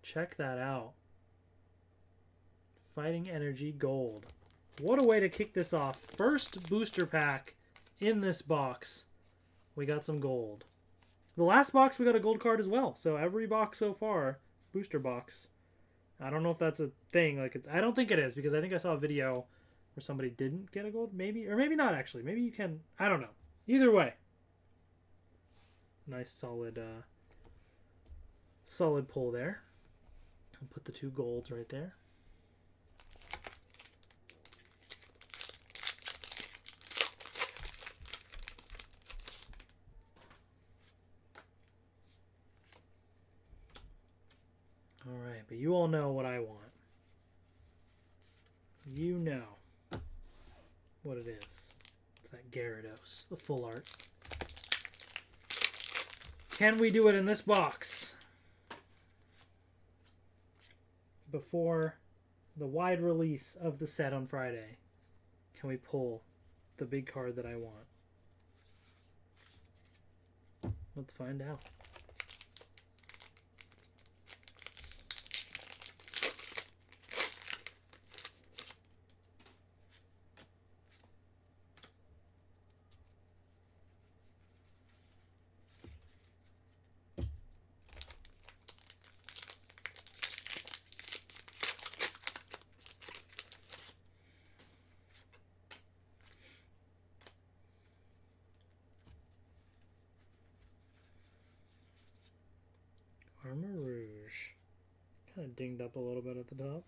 Speaker 1: Check that out. Fighting Energy Gold. What a way to kick this off. First booster pack in this box. We got some gold. The last box we got a gold card as well. So every box so far, booster box, I don't know if that's a thing. Like, I don't think it is, because I think I saw a video where somebody didn't get a gold, maybe, or maybe not actually. Maybe you can. I don't know. Either way, nice solid pull there. I'll put the 2 golds right there. All right, but you all know what I want. You know what it is. It's that Gyarados, the full art. Can we do it in this box? Before the wide release of the set on Friday, can we pull the big card that I want? Let's find out. Armor Rouge. Kind of dinged up a little bit at the top.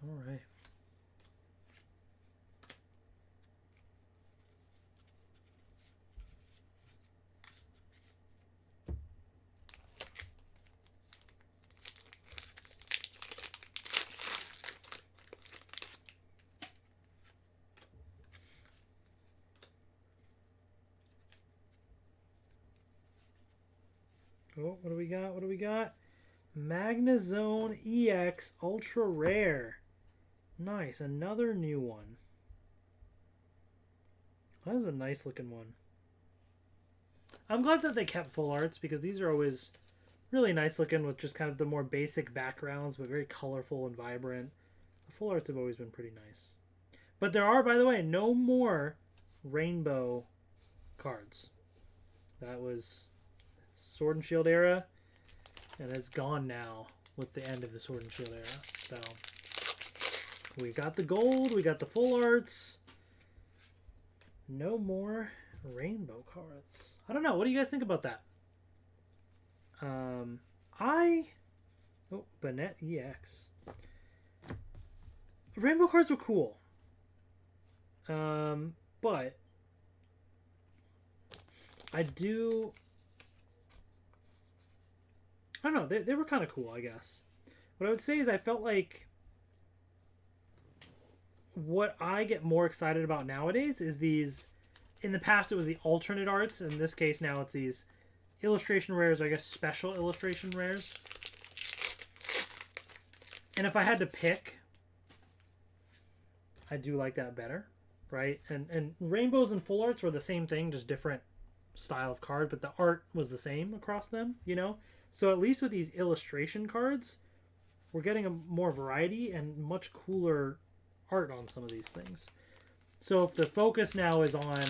Speaker 1: All right. Oh, what do we got? What do we got? Magnezone EX Ultra Rare. Nice, another new one. That is a nice looking one. I'm glad that they kept full arts, because these are always really nice looking with just kind of the more basic backgrounds, but very colorful and vibrant. The full arts have always been pretty nice. But there are, by the way, no more rainbow cards. That was Sword and Shield era, and it's gone now with the end of the Sword and Shield era. So we got the gold, we got the full arts. No more rainbow cards. I don't know. What do you guys think about that? Banette EX. Rainbow cards were cool. But I don't know. They were kind of cool, I guess. What I would say is I felt like what I get more excited about nowadays is these. In the past, it was the alternate arts. In this case, now it's these illustration rares, I guess special illustration rares. And if I had to pick, I do like that better, right? And rainbows and full arts were the same thing, just different style of card, but the art was the same across them, you know? So at least with these illustration cards, we're getting a more variety and much cooler art on some of these things. So if the focus now is on,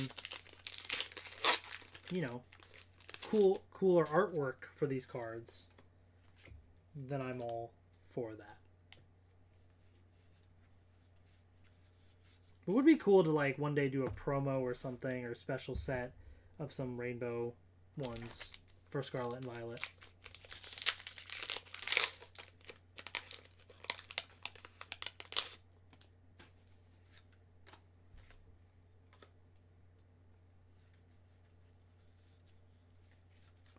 Speaker 1: you know, cooler artwork for these cards, then I'm all for that. It would be cool to like one day do a promo or something, or a special set of some rainbow ones for Scarlet and Violet.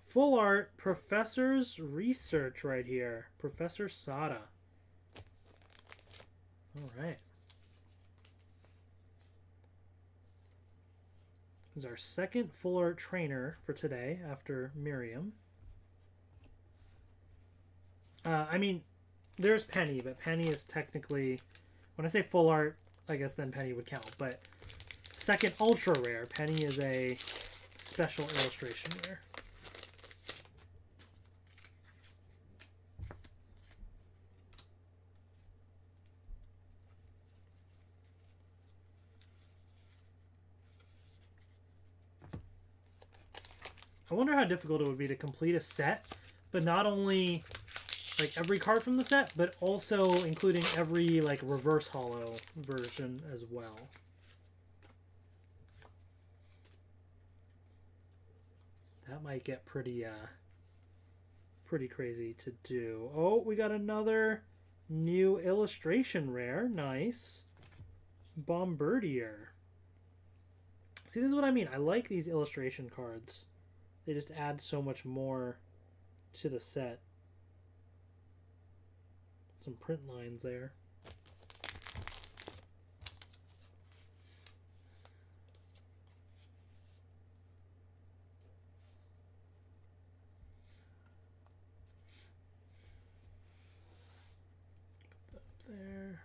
Speaker 1: Full art Professor's Research right here. Professor Sada. All right. This is our second full art trainer for today after Miriam. I mean, there's Penny, but Penny is technically, when I say full art, I guess then Penny would count. But second ultra rare, Penny is a special illustration rare. I wonder how difficult it would be to complete a set, but not only like every card from the set, but also including every like reverse holo version as well. That might get pretty crazy to do. Oh, we got another new illustration rare. Nice. Bombardier. See, this is what I mean. I like these illustration cards. They just add so much more to the set. Some print lines there. Put that up there.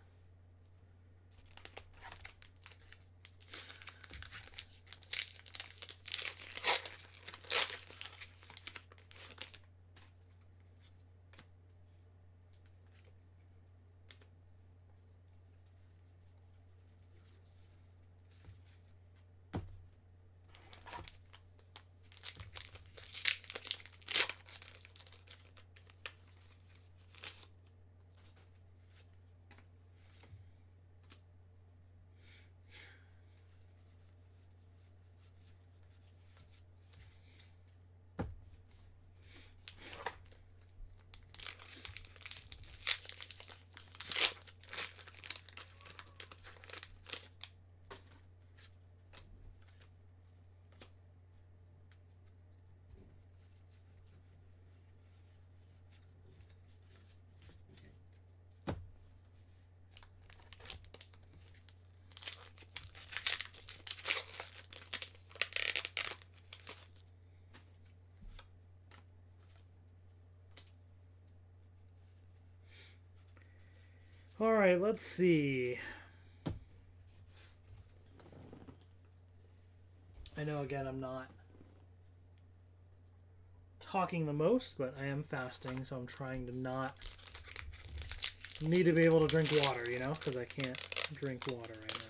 Speaker 1: All right, let's see. I know, again, I'm not talking the most, but I am fasting, so I'm trying to not need to be able to drink water, you know, because I can't drink water right now.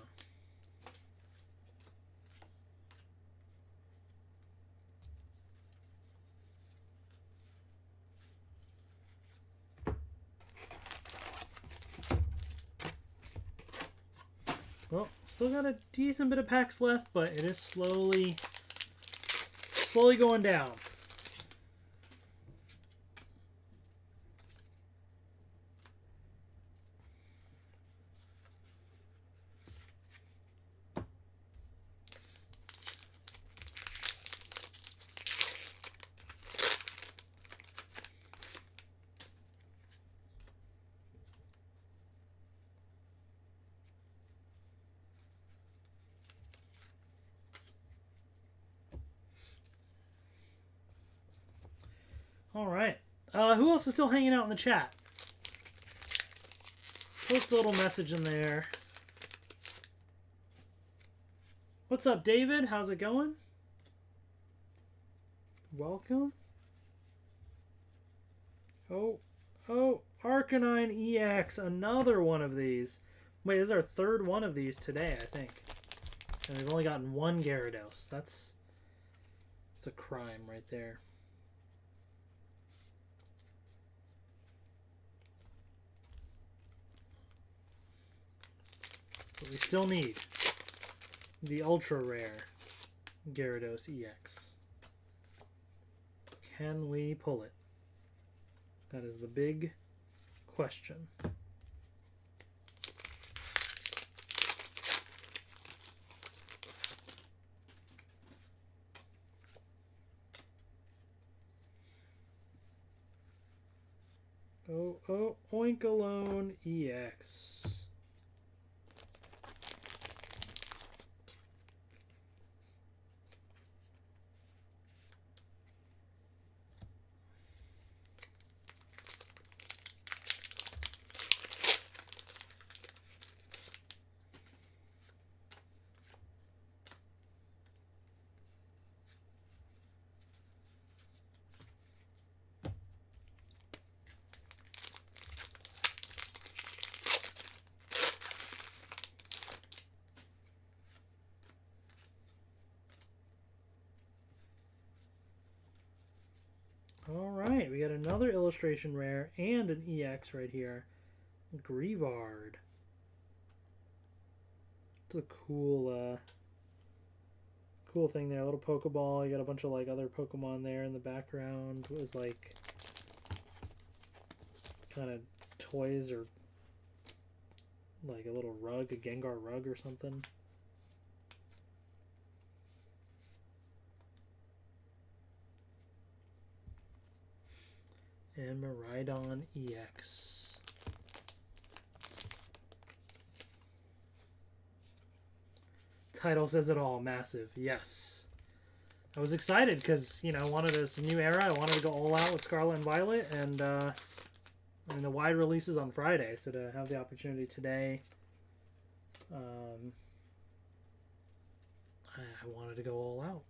Speaker 1: Well, still got a decent bit of packs left, but it is slowly going down. All right. Who else is still hanging out in the chat? Post a little message in there. What's up, David? How's it going? Welcome. Oh, Arcanine EX, another one of these. Wait, this is our third one of these today, I think. And we've only gotten one Gyarados. That's a crime right there. But we still need the ultra rare Gyarados EX. Can we pull it? That is the big question. Oh, Oinkalone EX. another illustration rare and an EX right here. Grievard. It's a cool cool thing there. A little Pokeball. You got a bunch of like other Pokemon there in the background. It was like kind of toys or like a little rug, a Gengar rug or something. And Miraidon EX. Title says it all. Massive. Yes. I was excited because, you know, I wanted a new era. I wanted to go all out with Scarlet and Violet. And, I mean, the wide release is on Friday. So to have the opportunity today, I wanted to go all out.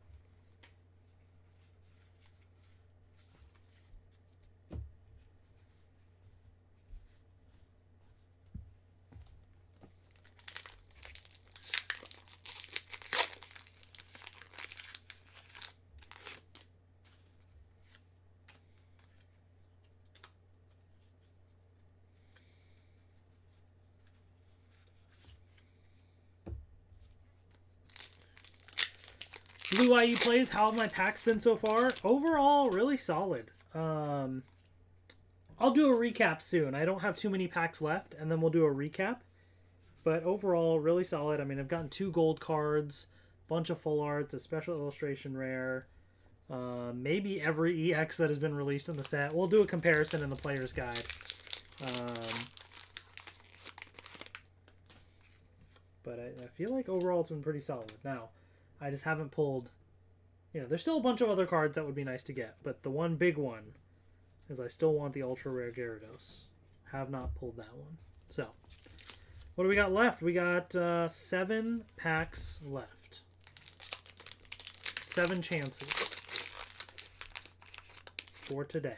Speaker 1: Blue IU plays. How have my packs been so far? Overall, really solid. I'll do a recap soon. I don't have too many packs left, and then we'll do a recap. But overall, really solid. I mean, I've gotten 2 gold cards, bunch of full arts, a special illustration rare, maybe every EX that has been released in the set. We'll do a comparison in the player's guide. But I feel like overall it's been pretty solid. Now, I just haven't pulled, you know, there's still a bunch of other cards that would be nice to get, but the one big one is I still want the ultra rare Gyarados. Have not pulled that one. So, what do we got left? We got 7 packs left. 7 chances for today.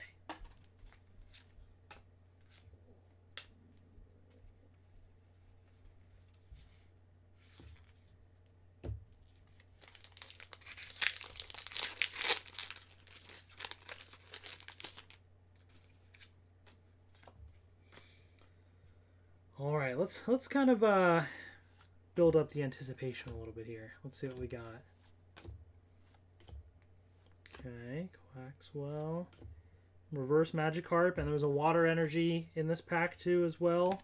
Speaker 1: All right, let's kind of build up the anticipation a little bit here. Let's see what we got. Okay, Quaxwell, Reverse Magikarp, and there was a Water Energy in this pack too as well,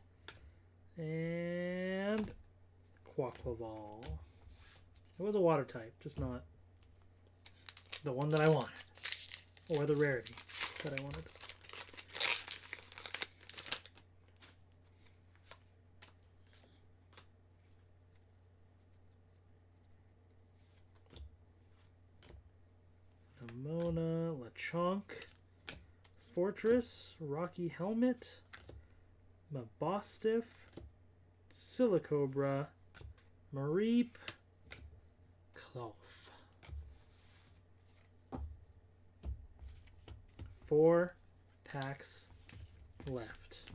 Speaker 1: and Quaquaval. It was a Water type, just not the one that I wanted, or the rarity that I wanted. Mona, Lechonk, Fortress, Rocky Helmet, Mabostiff, Silicobra, Mareep, Cloth. 4 packs left.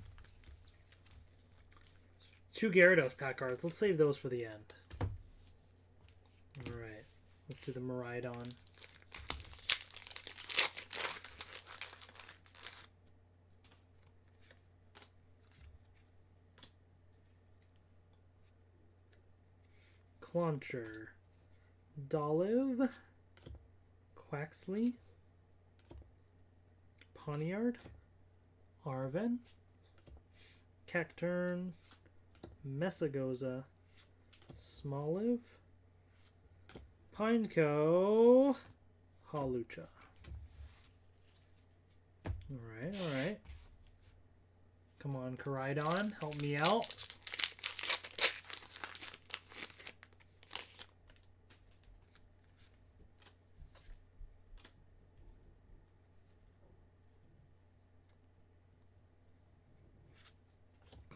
Speaker 1: 2 Gyarados pack cards. Let's save those for the end. Alright, let's do the Miraidon. Clauncher, Dolive, Quaxley, Poniard, Arven, Cacturn, Messagoza, Smoliv, Pineco, Hawlucha. Alright, alright. Come on, Koraidon, help me out.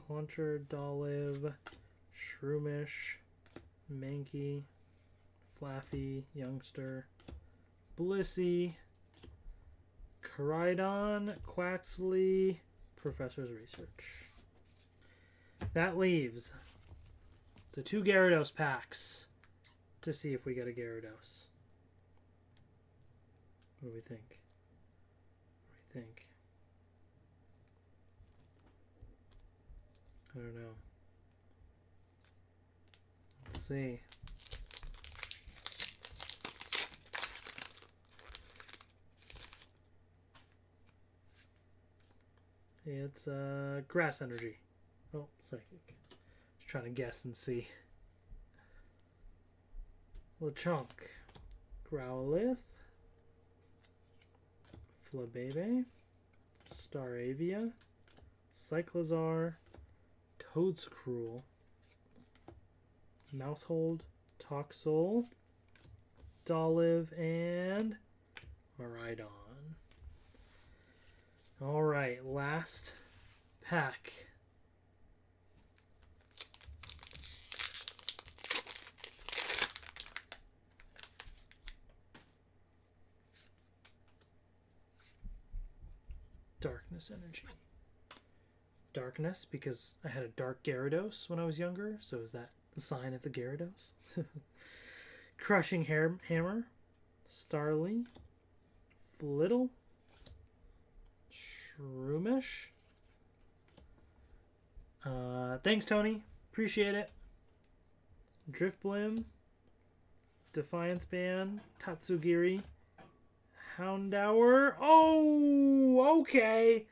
Speaker 1: Clauncher, Dolive, Shroomish, Mankey, Flaffy, Youngster, Blissey, Koraidon, Quaxley, Professor's Research. That leaves the 2 Gyarados packs to see if we get a Gyarados. What do we think? What do we think? I don't know. Let's see. It's grass energy. Oh, psychic. Just trying to guess and see. Lechonk. Growlithe. Flabebe. Staravia. Cyclizar. Toadscruel. Mousehold. Toxel. Dolliv. And Maridon. Alright, last pack. Darkness energy. Darkness because I had a dark Gyarados when I was younger, so is that the sign of the Gyarados? Crushing Hammer. Starly. Flittle. Shroomish. Thanks, Tony. Appreciate it. Driftblim. Defiance Band. Tatsugiri. Houndour. Oh, okay.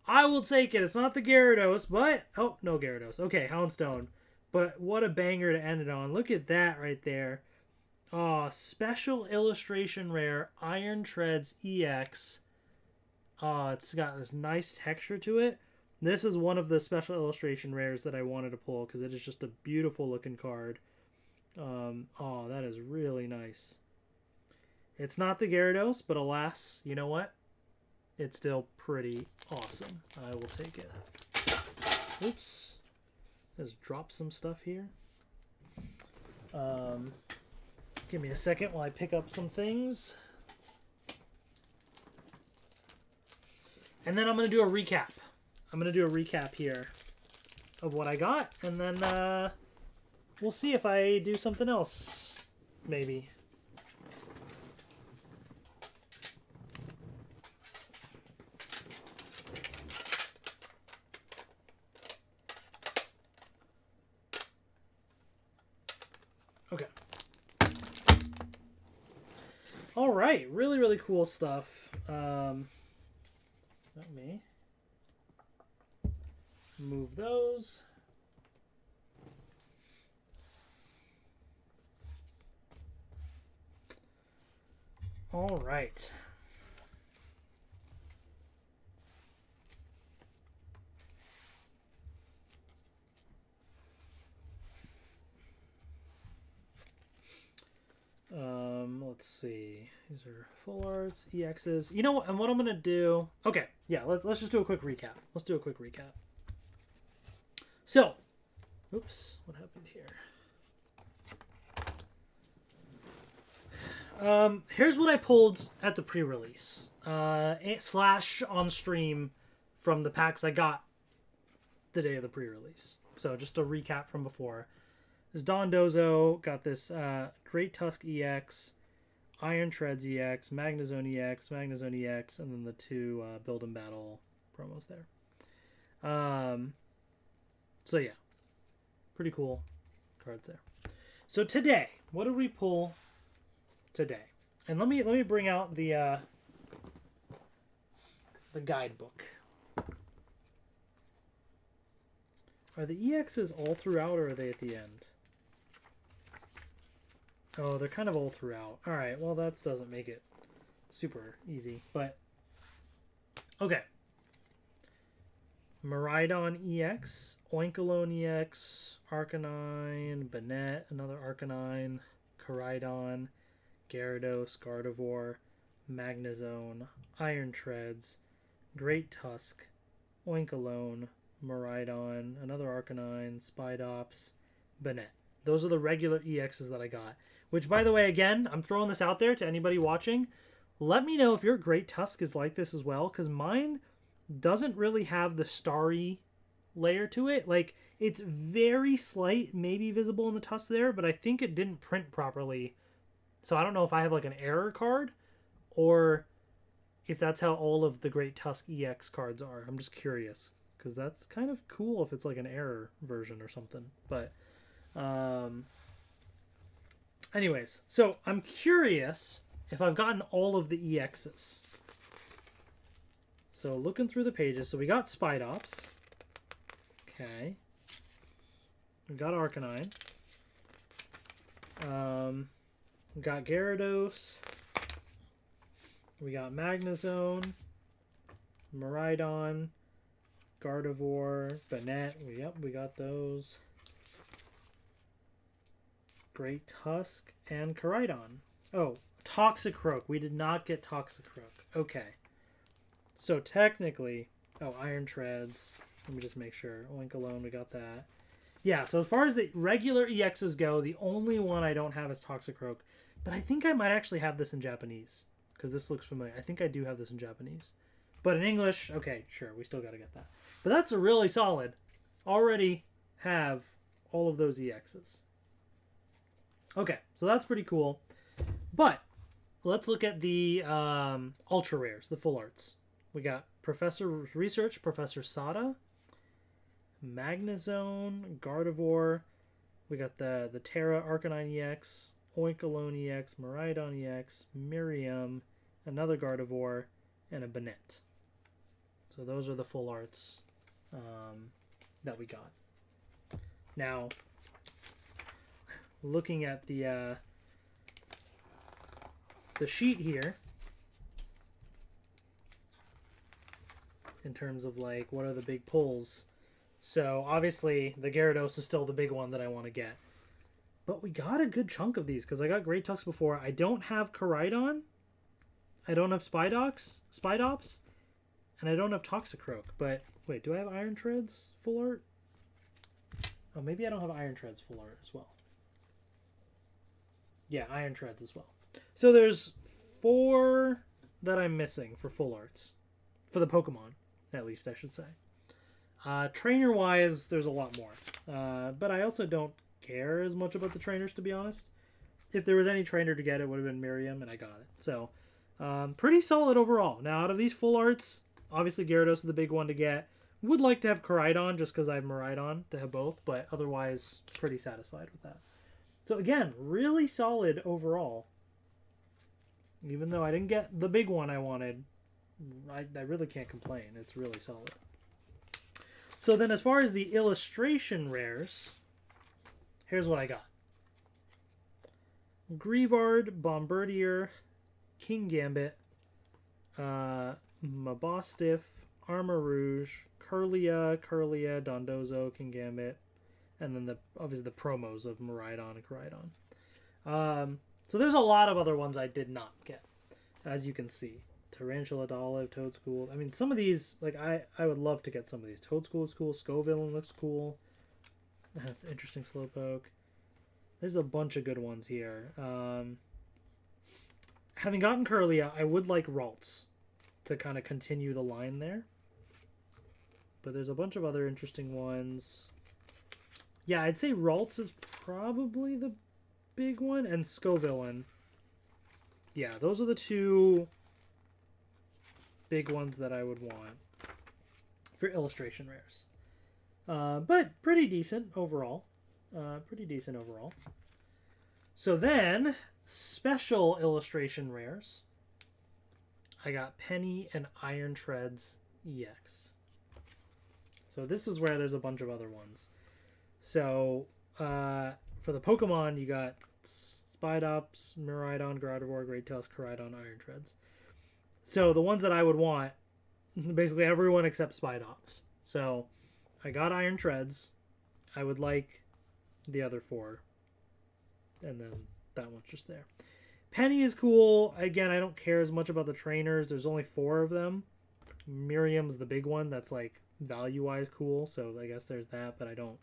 Speaker 1: I will take it. It's not the Gyarados, but... Oh, no Gyarados. Okay, Houndstone. But what a banger to end it on. Look at that right there. Oh, special illustration rare. Iron Treads EX. Oh, it's got this nice texture to it. This is one of the special illustration rares that I wanted to pull because it is just a beautiful looking card. Oh, that is really nice. It's not the Gyarados, but alas, you know what? It's still pretty awesome. I will take it. Oops. Just drop some stuff here. Give me a second while I pick up some things. And then I'm going to do a recap. I'm going to do a recap here of what I got. And then we'll see if I do something else. Maybe. Okay. All right. Really, really cool stuff. Let me move those. All right. Let's see. These are full arts, EXs. You know what? And what I'm gonna do? Okay, yeah. Let's just do a quick recap. Let's do a quick recap. So, oops, what happened here? Here's what I pulled at the pre-release slash on stream from the packs I got the day of the pre-release. So just a recap from before. This Dondozo got this Great Tusk EX, Iron Treads EX, Magnezone EX, Magnezone EX, and then the two Build and Battle promos there. So yeah, pretty cool cards there. So today, what did we pull today? And let me bring out the guidebook. Are the EXs all throughout, or are they at the end? Oh, they're kind of all throughout. All right, well, that doesn't make it super easy, but okay. Maridon EX, Oinkologne EX, Arcanine, Banette, another Arcanine, Caridon, Gyarados, Gardevoir, Magnezone, Iron Treads, Great Tusk, Oinkologne, Maridon, another Arcanine, Spidops, Banette. Those are the regular EXs that I got. Which, by the way, again, I'm throwing this out there to anybody watching. Let me know if your Great Tusk is like this as well, because mine doesn't really have the starry layer to it. Like, it's very slight, maybe visible in the tusk there, but I think it didn't print properly. So I don't know if I have like an error card or if that's how all of the Great Tusk EX cards are. I'm just curious because that's kind of cool if it's like an error version or something. But anyways, so I'm curious if I've gotten all of the EXs. So looking through the pages, so we got Spidops. Okay. We got Arcanine. We got Gyarados. We got Magnezone. Miraidon. Gardevoir. Banette. Yep, we got those. Great Tusk. And Koraidon. Oh, Toxicroak. We did not get Toxicroak. Okay. So technically... Oh, Iron Treads. Let me just make sure. Oinkologne, we got that. Yeah, so as far as the regular EXs go, the only one I don't have is Toxicroak. But I think I might actually have this in Japanese. Because this looks familiar. I think I do have this in Japanese. But in English, okay, sure, we still got to get that. But that's a really solid. Already have all of those EXs. Okay, so that's pretty cool. But let's look at the ultra rares, the full arts. We got Professor Research, Professor Sada, Magnezone, Gardevoir. We got the Terra Arcanine EX, Oinkologne EX, Miraidon EX, Miriam, another Gardevoir, and a Banette. So those are the full arts that we got. Now, looking at the sheet here, in terms of like what are the big pulls. So obviously the Gyarados is still the big one that I want to get. But we got a good chunk of these because I got Great Tusk before. I don't have Koraidon. I don't have Spidops. And I don't have Toxicroak. But wait, do I have Iron Treads full art? Oh, maybe I don't have Iron Treads full art as well. Yeah, Iron Treads as well. So there's 4 that I'm missing for full arts. For the Pokemon, at least I should say. Trainer-wise, there's a lot more. But I also don't care as much about the trainers, to be honest. If there was any trainer to get, it would have been Miriam, and I got it. So, pretty solid overall. Now, out of these full arts, obviously Gyarados is the big one to get. Would like to have Koraidon, just because I have Miraidon to have both, but otherwise, pretty satisfied with that. So, again, really solid overall. Even though I didn't get the big one I wanted, I really can't complain. It's really solid. So then as far as the illustration rares, here's what I got. Grievard, Bombardier, Kingambit, Mabostiff, Armarouge, Curlia, Dondozo, Kingambit, and then obviously the promos of Miraidon and Koraidon. So there's a lot of other ones I did not get, as you can see. Tarantula, Olive, Toadschool. I mean, some of these, like, I would love to get some of these. Toadschool is cool. Scoville looks cool. That's interesting. Slowpoke. There's a bunch of good ones here. Having gotten Curlia, I would like Ralts to kind of continue the line there. But there's a bunch of other interesting ones. Yeah, I'd say Ralts is probably the big one. And Scoville. Yeah, those are the 2... big ones that I would want for illustration rares. But pretty decent overall. So then, special illustration rares. I got Penny and Iron Treads EX. So this is where there's a bunch of other ones. So, for the Pokemon, you got Spidops, Miraidon, Gardevoir, Great Tusk, Koraidon, Iron Treads. So the ones that I would want, basically everyone except Spidops. So I got Iron Treads. I would like the other 4. And then that one's just there. Penny is cool. Again, I don't care as much about the trainers. There's only 4 of them. Miriam's the big one that's like value-wise cool. So I guess there's that, but I don't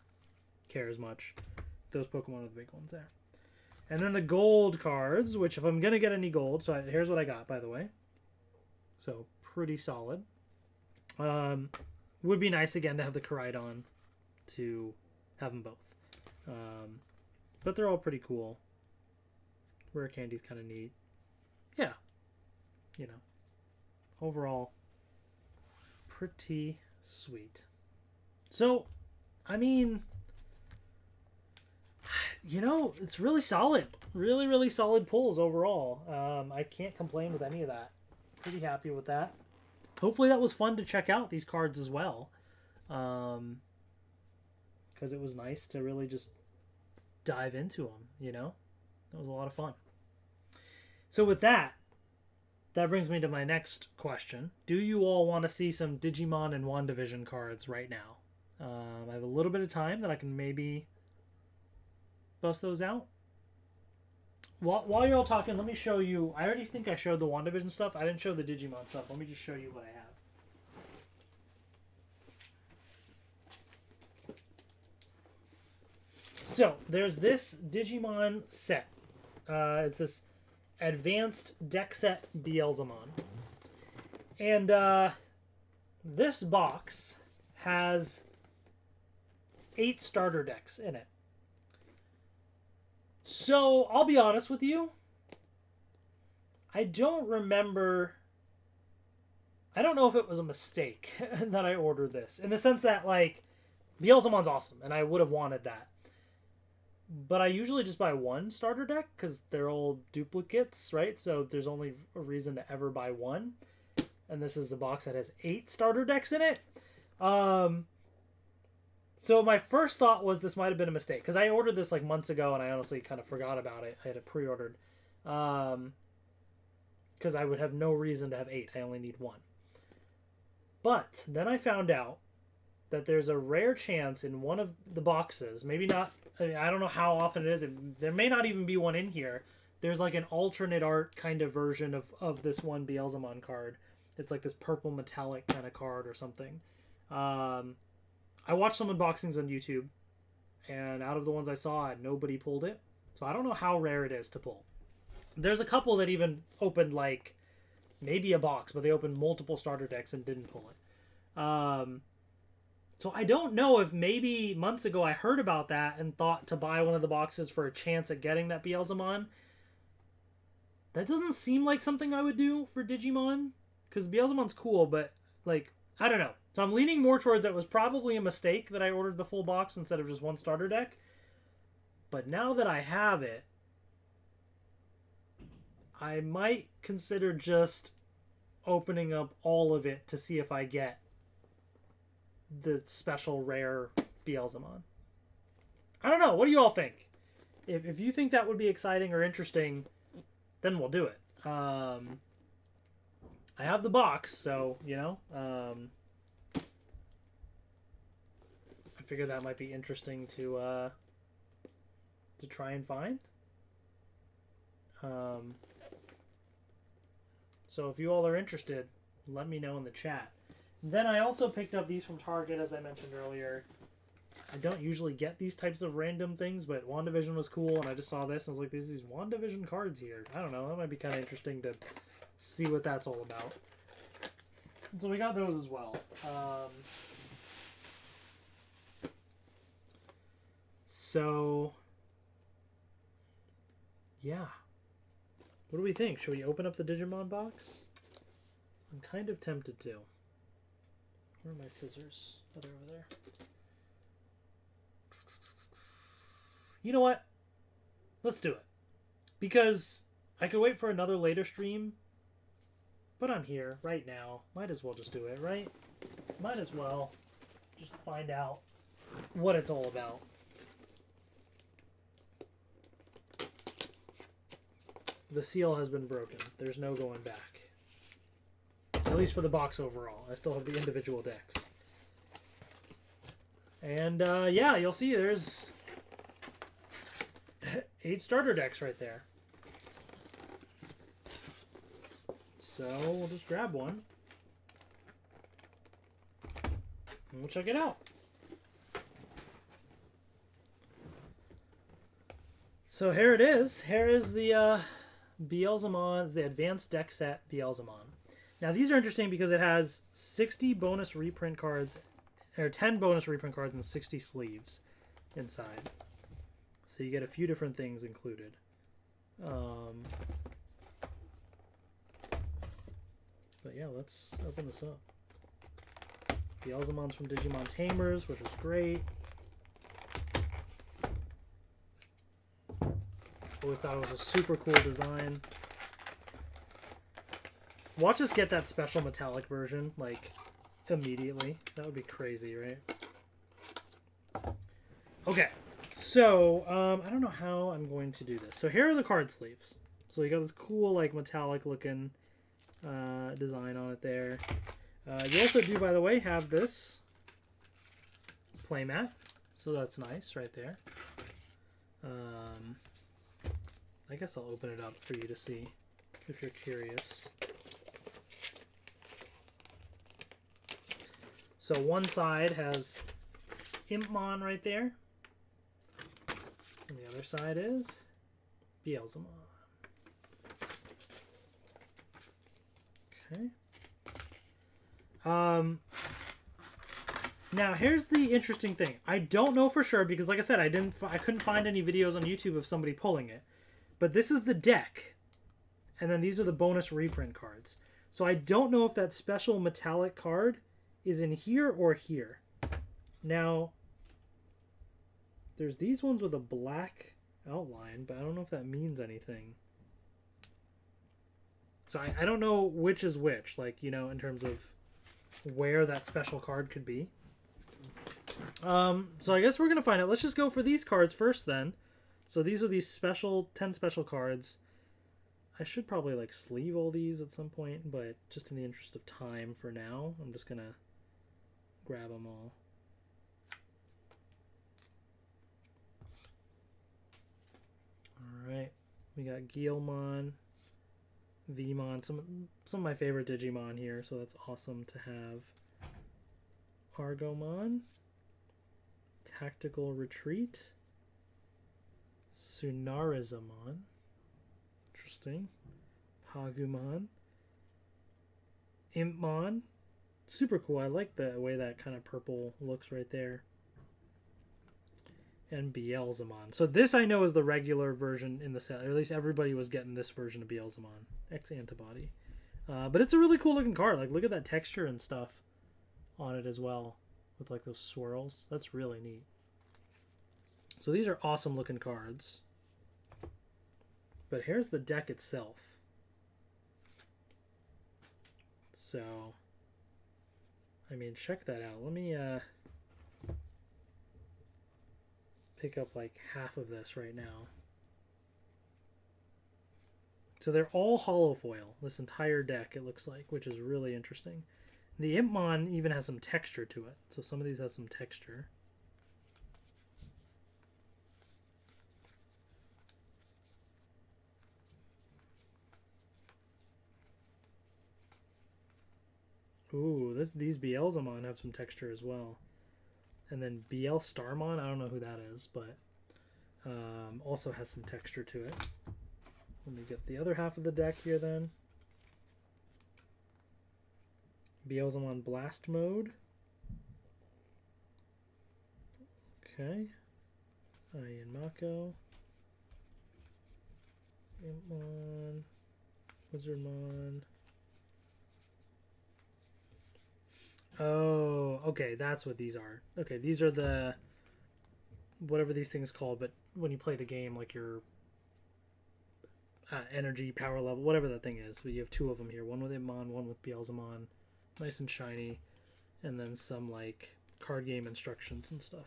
Speaker 1: care as much. Those Pokemon are the big ones there. And then the gold cards, which if I'm going to get any gold, so here's what I got, by the way. So, pretty solid. Would be nice, again, to have the Koraidon to have them both. But they're all pretty cool. Rare Candy's kind of neat. Yeah. You know. Overall, pretty sweet. So, I mean, you know, it's really solid. Really, really solid pulls overall. I can't complain with any of that. Pretty happy with that. Hopefully that was fun to check out these cards as well. Because it was nice to really just dive into them, you know? That was a lot of fun. So with that, that brings me to my next question. Do you all want to see some Digimon and WandaVision cards right now? I have a little bit of time that I can maybe bust those out. While you're all talking, let me show you. I already think I showed the WandaVision stuff. I didn't show the Digimon stuff. Let me just show you what I have. So, there's this Digimon set. It's this advanced deck set Beelzemon. And this box has 8 starter decks in it. So, I'll be honest with you. I don't remember... I don't know if it was a mistake that I ordered this. In the sense that, like, Beelzemon's awesome, and I would have wanted that. But I usually just buy one starter deck, because they're all duplicates, right? So there's only a reason to ever buy one. And this is a box that has 8 starter decks in it. So my first thought was this might have been a mistake, because I ordered this like months ago and I honestly kind of forgot about it. I had it pre-ordered because I would have no reason to have 8. I only need 1. But then I found out that there's a rare chance in one of the boxes, maybe not, I don't know how often it is, there may not even be one in here. There's like an alternate art kind of version of this one Beelzemon card. It's like this purple metallic kind of card or something. I watched some unboxings on YouTube, and out of the ones I saw, nobody pulled it. So I don't know how rare it is to pull. There's a couple that even opened, like, maybe a box, but they opened multiple starter decks and didn't pull it. So I don't know if maybe months ago I heard about that and thought to buy one of the boxes for a chance at getting that Beelzemon. That doesn't seem like something I would do for Digimon, because Beelzemon's cool, but, like, I don't know. So I'm leaning more towards that it was probably a mistake that I ordered the full box instead of just one starter deck. But now that I have it, I might consider just opening up all of it to see if I get the special rare Beelzemon. I don't know. What do you all think? If you think that would be exciting or interesting, then we'll do it. I have the box, so, you know, I figured that might be interesting to try and find. So if you all are interested, let me know in the chat. Then I also picked up these from Target, as I mentioned earlier. I don't usually get these types of random things, but WandaVision was cool, and I just saw this, and I was like, there's these WandaVision cards here. I don't know, that might be kind of interesting to see what that's all about. So we got those as well. So, yeah. What do we think? Should we open up the Digimon box? I'm kind of tempted to. Where are my scissors? Oh, they're over there. You know what? Let's do it. Because I could wait for another later stream, but I'm here right now. Might as well just do it, right? Might as well just find out what it's all about. The seal has been broken. There's no going back. At least for the box overall. I still have the individual decks. And, yeah, you'll see there's 8 starter decks right there. So, we'll just grab one. And we'll check it out. So, here it is. Here is the, Beelzemon, the advanced deck set Beelzemon. Now these are interesting because it has 60 bonus reprint cards, or 10 bonus reprint cards and 60 sleeves inside. So you get a few different things included. But yeah, let's open this up. Beelzemon's from Digimon Tamers, which was great. Always thought it was a super cool design. Watch us get that special metallic version, like, immediately. That would be crazy, right? Okay, so, I don't know how I'm going to do this. So here are the card sleeves. So you got this cool, like, metallic looking design on it there. You also do, by the way, have this playmat. So that's nice right there. I guess I'll open it up for you to see if you're curious. So one side has Impmon right there. And the other side is Beelzemon. Okay. Now here's the interesting thing. I don't know for sure because, like I said, I couldn't find any videos on YouTube of somebody pulling it. But this is the deck, and then these are the bonus reprint cards. So I don't know if that special metallic card is in here or here. Now, there's these ones with a black outline, but I don't know if that means anything. So I don't know which is which, like, you know, in terms of where that special card could be. So I guess we're going to find out. Let's just go for these cards first then. So these are these special 10 special cards. I should probably like sleeve all these at some point, but just in the interest of time for now, I'm just going to grab them all. All right. We got Guilmon, Vmon, some of my favorite Digimon here, so that's awesome to have. Argomon, Tactical Retreat, Sunarizamon, interesting, Pagumon, Impmon, super cool. I like the way that kind of purple looks right there. And Beelzemon. So this I know is the regular version in the set, or at least everybody was getting this version of Beelzemon, X-Antibody. But it's a really cool looking card. Like, look at that texture and stuff on it as well, with like those swirls. That's really neat. So these are awesome looking cards. But here's the deck itself. So, I mean, check that out. Let me pick up like half of this right now. So they're all hollow foil, this entire deck, it looks like, which is really interesting. The Impmon even has some texture to it. So some of these have some texture. Ooh, these Beelzemon have some texture as well. And then BL Starmon, I don't know who that is, but also has some texture to it. Let me get the other half of the deck here then. Beelzemon Blast Mode. Okay. Ian Mako. Impmon. Wizardmon. Oh, okay, that's what these are. Okay, these are the whatever these things called, but when you play the game, like your energy, power level, whatever that thing is. So you have two of them here, one with Impmon, one with Beelzemon, nice and shiny, and then some like card game instructions and stuff.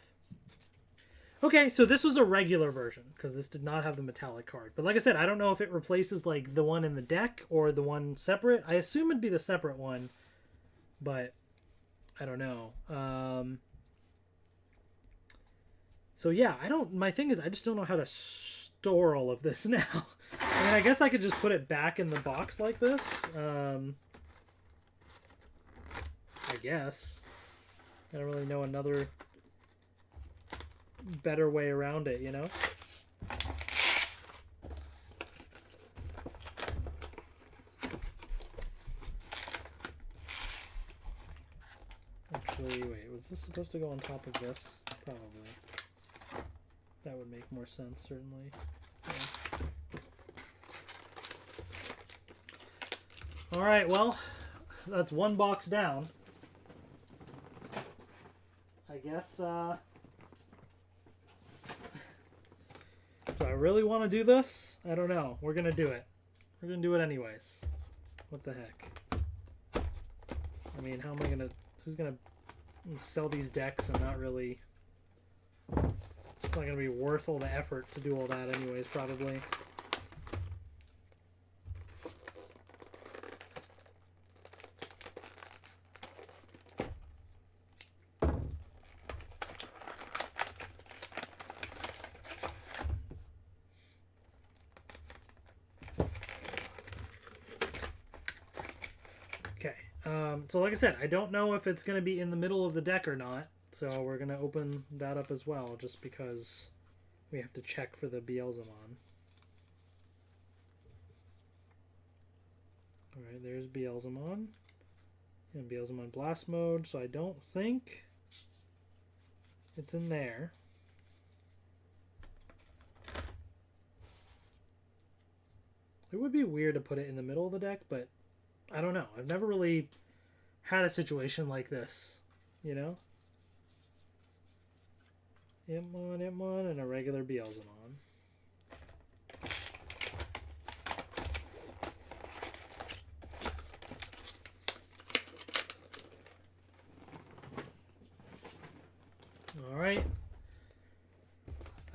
Speaker 1: Okay, so this was a regular version because this did not have the metallic card. But like I said, I don't know if it replaces like the one in the deck or the one separate. I assume it'd be the separate one, but I don't know. So yeah, my thing is I just don't know how to store all of this now. I mean, I guess I could just put it back in the box like this. I guess. I don't really know another better way around it, you know? Actually, wait, was this supposed to go on top of this? Probably. That would make more sense, certainly. Yeah. Alright, well, that's one box down. I guess, do I really want to do this? I don't know. We're going to do it. We're going to do it anyways. What the heck? I mean, how am I going to... Who's going to sell these decks and not really... It's not going to be worth all the effort to do all that anyways, probably. So like I said, I don't know if it's going to be in the middle of the deck or not. So we're going to open that up as well, just because we have to check for the Beelzemon. Alright, there's Beelzemon. And Beelzemon Blast Mode, so I don't think it's in there. It would be weird to put it in the middle of the deck, but I don't know. I've never really had a situation like this, you know? Hitmon, and a regular Beelzemon. Alright.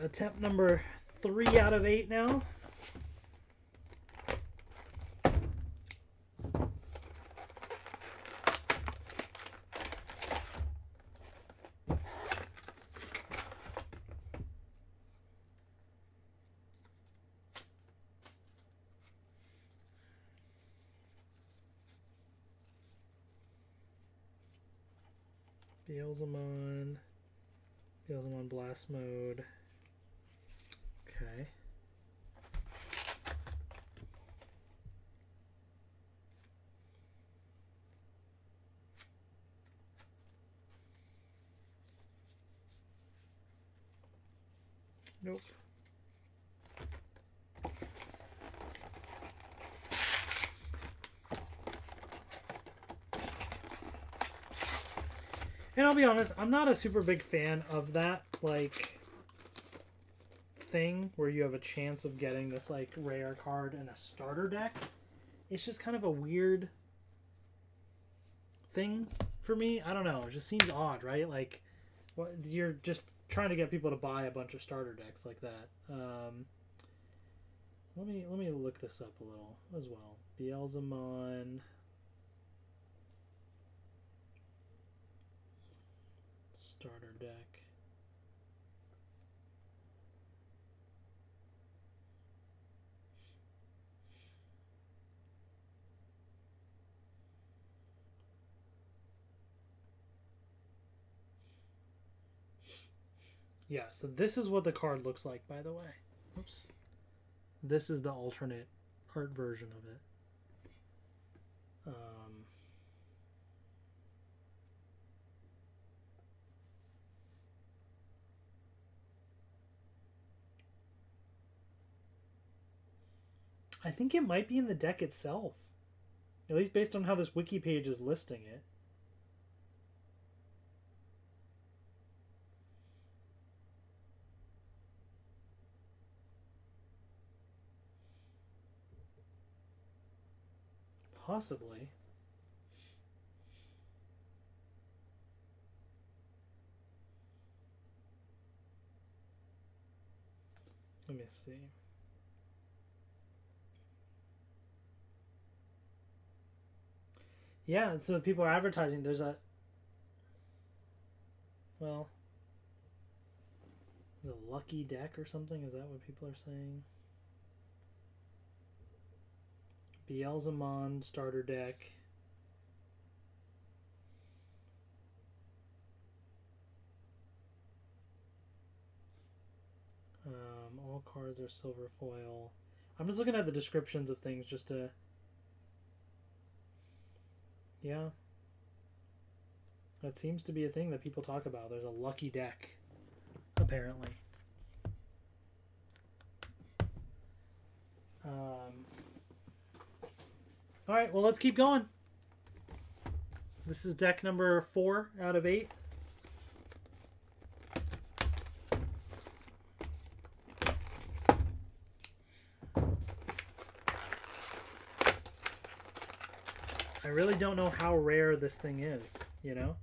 Speaker 1: Attempt number 3 out of 8 now. Beelzemon Blast Mode. Okay. Nope. And I'll be honest, I'm not a super big fan of that, like, thing where you have a chance of getting this, like, rare card in a starter deck. It's just kind of a weird thing for me. I don't know. It just seems odd, right? Like, what, you're just trying to get people to buy a bunch of starter decks like that. Let me look this up a little as well. Beelzemon... starter deck. Yeah, so this is what the card looks like, by the way. Oops. This is the alternate art version of it. I think it might be in the deck itself. At least based on how this wiki page is listing it. Possibly. Let me see. Yeah, so people are advertising. There's a... Well... Is it a lucky deck or something? Is that what people are saying? Beelzemon starter deck. All cards are silver foil. I'm just looking at the descriptions of things just to... Yeah. That seems to be a thing that people talk about. There's a lucky deck, apparently. Alright, well, let's keep going. This is deck number 4 out of 8. I really don't know how rare this thing is, you know?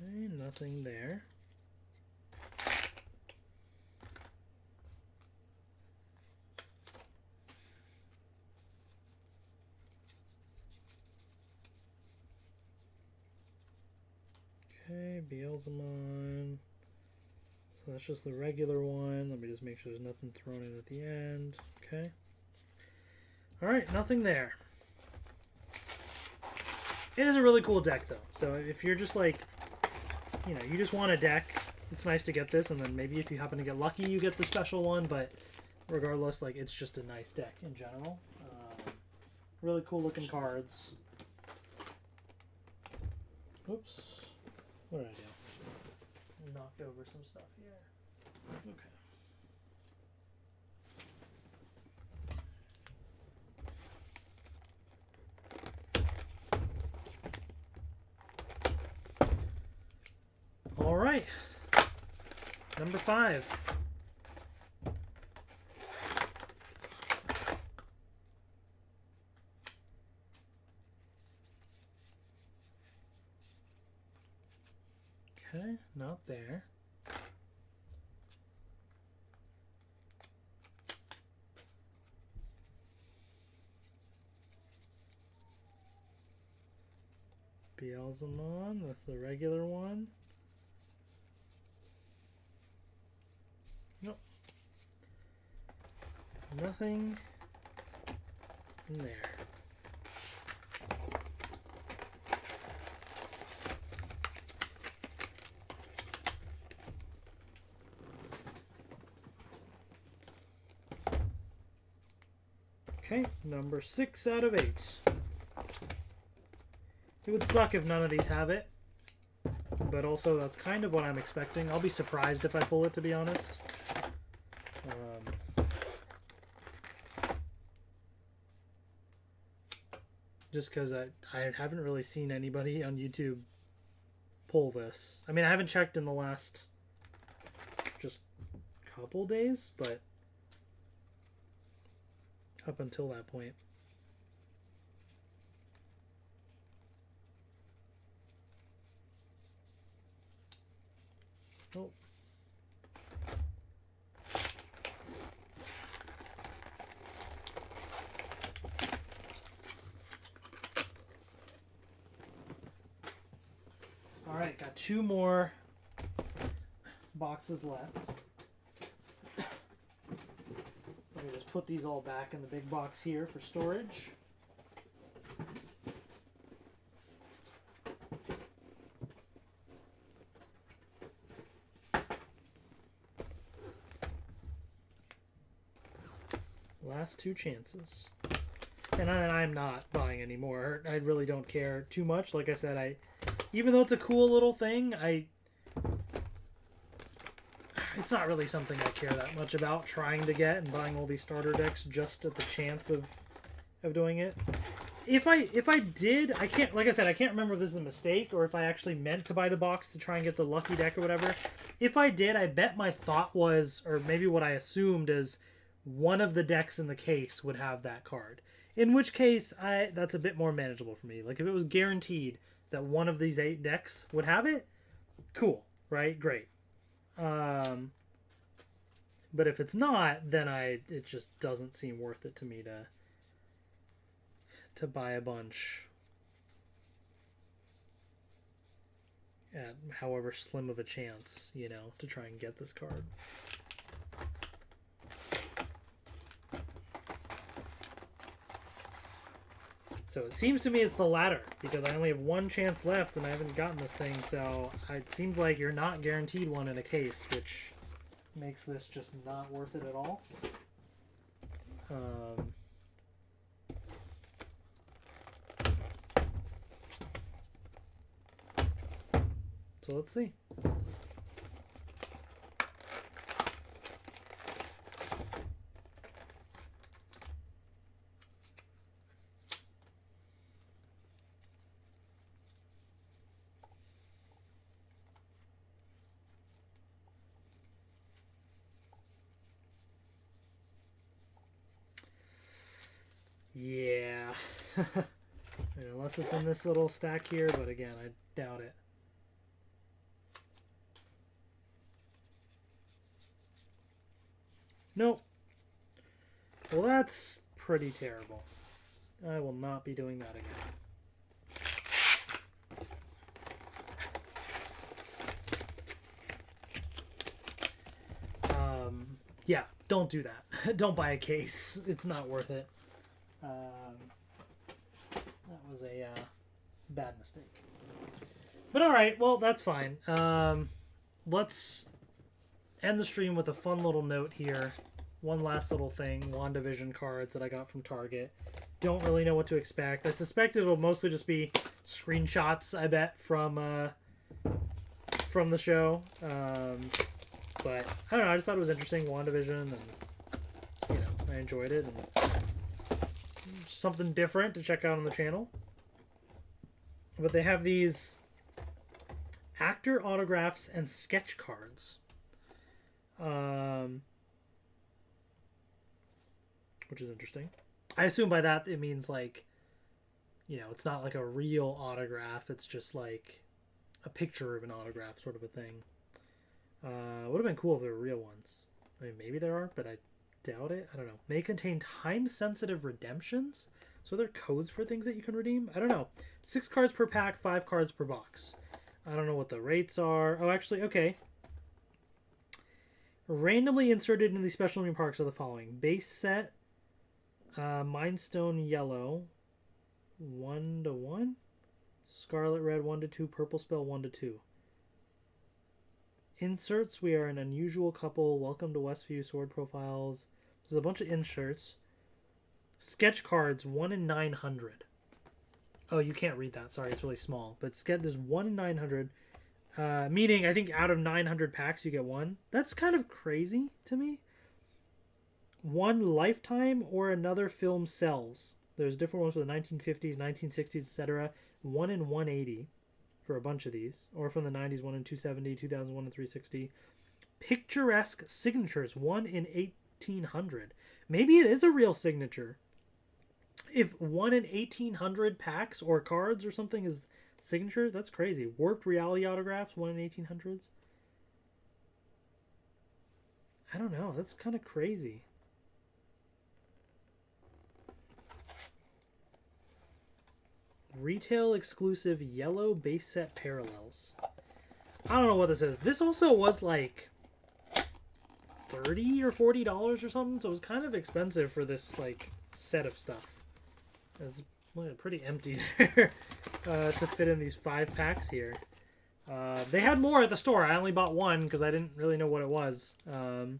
Speaker 1: Okay, nothing there. Okay, Beelzemon. So that's just the regular one. Let me just make sure there's nothing thrown in at the end. Okay. Alright, nothing there. It is a really cool deck, though. So if you're just like, you know, you just want a deck, it's nice to get this, and then maybe if you happen to get lucky, you get the special one, but regardless, like, it's just a nice deck in general. Really cool looking cards. Oops. What did I do? Just knocked over some stuff here. Okay. All right. Number 5. Okay, not there. Beelzemon, that's the regular one. Nope. Nothing in there. Okay, number 6 out of 8. It would suck if none of these have it, but also that's kind of what I'm expecting. I'll be surprised if I pull it, to be honest. Just because I haven't really seen anybody on YouTube pull this. I mean, I haven't checked in the last just couple days, but up until that point. Oh. All right, got 2 more boxes left. Let me just put these all back in the big box here for storage. Last 2 chances. And I'm not buying anymore. I really don't care too much. Like I said, even though it's a cool little thing, it's not really something I care that much about trying to get and buying all these starter decks just at the chance of doing it. If I did, I can't, like I said, I can't remember if this is a mistake or if I actually meant to buy the box to try and get the lucky deck or whatever. If I did, I bet my thought was, or maybe what I assumed is, one of the decks in the case would have that card. In which case, that's a bit more manageable for me. Like, if it was guaranteed that one of these 8 decks would have it, cool, right? Great. But if it's not, then it just doesn't seem worth it to me to buy a bunch at however slim of a chance, you know, to try and get this card. So it seems to me it's the latter, because I only have 1 chance left and I haven't gotten this thing, so it seems like you're not guaranteed one in a case, which makes this just not worth it at all. So let's see. Yeah. Unless it's in this little stack here, but again, I doubt it. Nope. Well, that's pretty terrible. I will not be doing that again. Yeah, don't do that. Don't buy a case. It's not worth it. That was a bad mistake. But alright, well, that's fine. Let's end the stream with a fun little note here. One last little thing. WandaVision cards that I got from Target. Don't really know what to expect. I suspect it'll mostly just be screenshots, I bet, from the show. But I don't know, I just thought it was interesting, WandaVision, and I enjoyed it, and something different to check out on the channel. But they have these actor autographs and sketch cards, which is interesting. I assume by that it means like, it's not like a real autograph, it's just like a picture of an autograph sort of a thing. Would have been cool if there were real ones. I mean, maybe there are, but I doubt it. I don't know. May contain time-sensitive redemptions. So they're codes for things that you can redeem? I don't know. 6 cards per pack, 5 cards per box. I don't know what the rates are. Oh, actually, okay. Randomly inserted in the special meme parks are the following. Base set, Mind Stone Yellow, 1/1. Scarlet Red, 1/2. Purple Spell, 1/2. Inserts, we are an unusual couple. Welcome to Westview. Sword profiles. There's a bunch of inserts. Sketch cards, 1 in 900. Oh, you can't read that. Sorry, it's really small. But there's 1 in 900. Meaning, I think out of 900 packs, you get 1. That's kind of crazy to me. 1 Lifetime or another film sells. There's different ones for the 1950s, 1960s, etc. 1 in 180. For a bunch of these, or from the 90s, 1 in 270, 2001 in 360. Picturesque signatures, 1 in 1800. Maybe it is a real signature. If 1 in 1800 packs or cards or something is signature, that's crazy. Warped reality autographs, 1 in 1800s. I don't know, that's kind of crazy. Retail exclusive yellow base set parallels. I don't know what this is. This also was like $30 or $40 or something, so it was kind of expensive for this like set of stuff. It's pretty empty there to fit in these 5 packs here. They had more at the store. I only bought 1 because I didn't really know what it was. So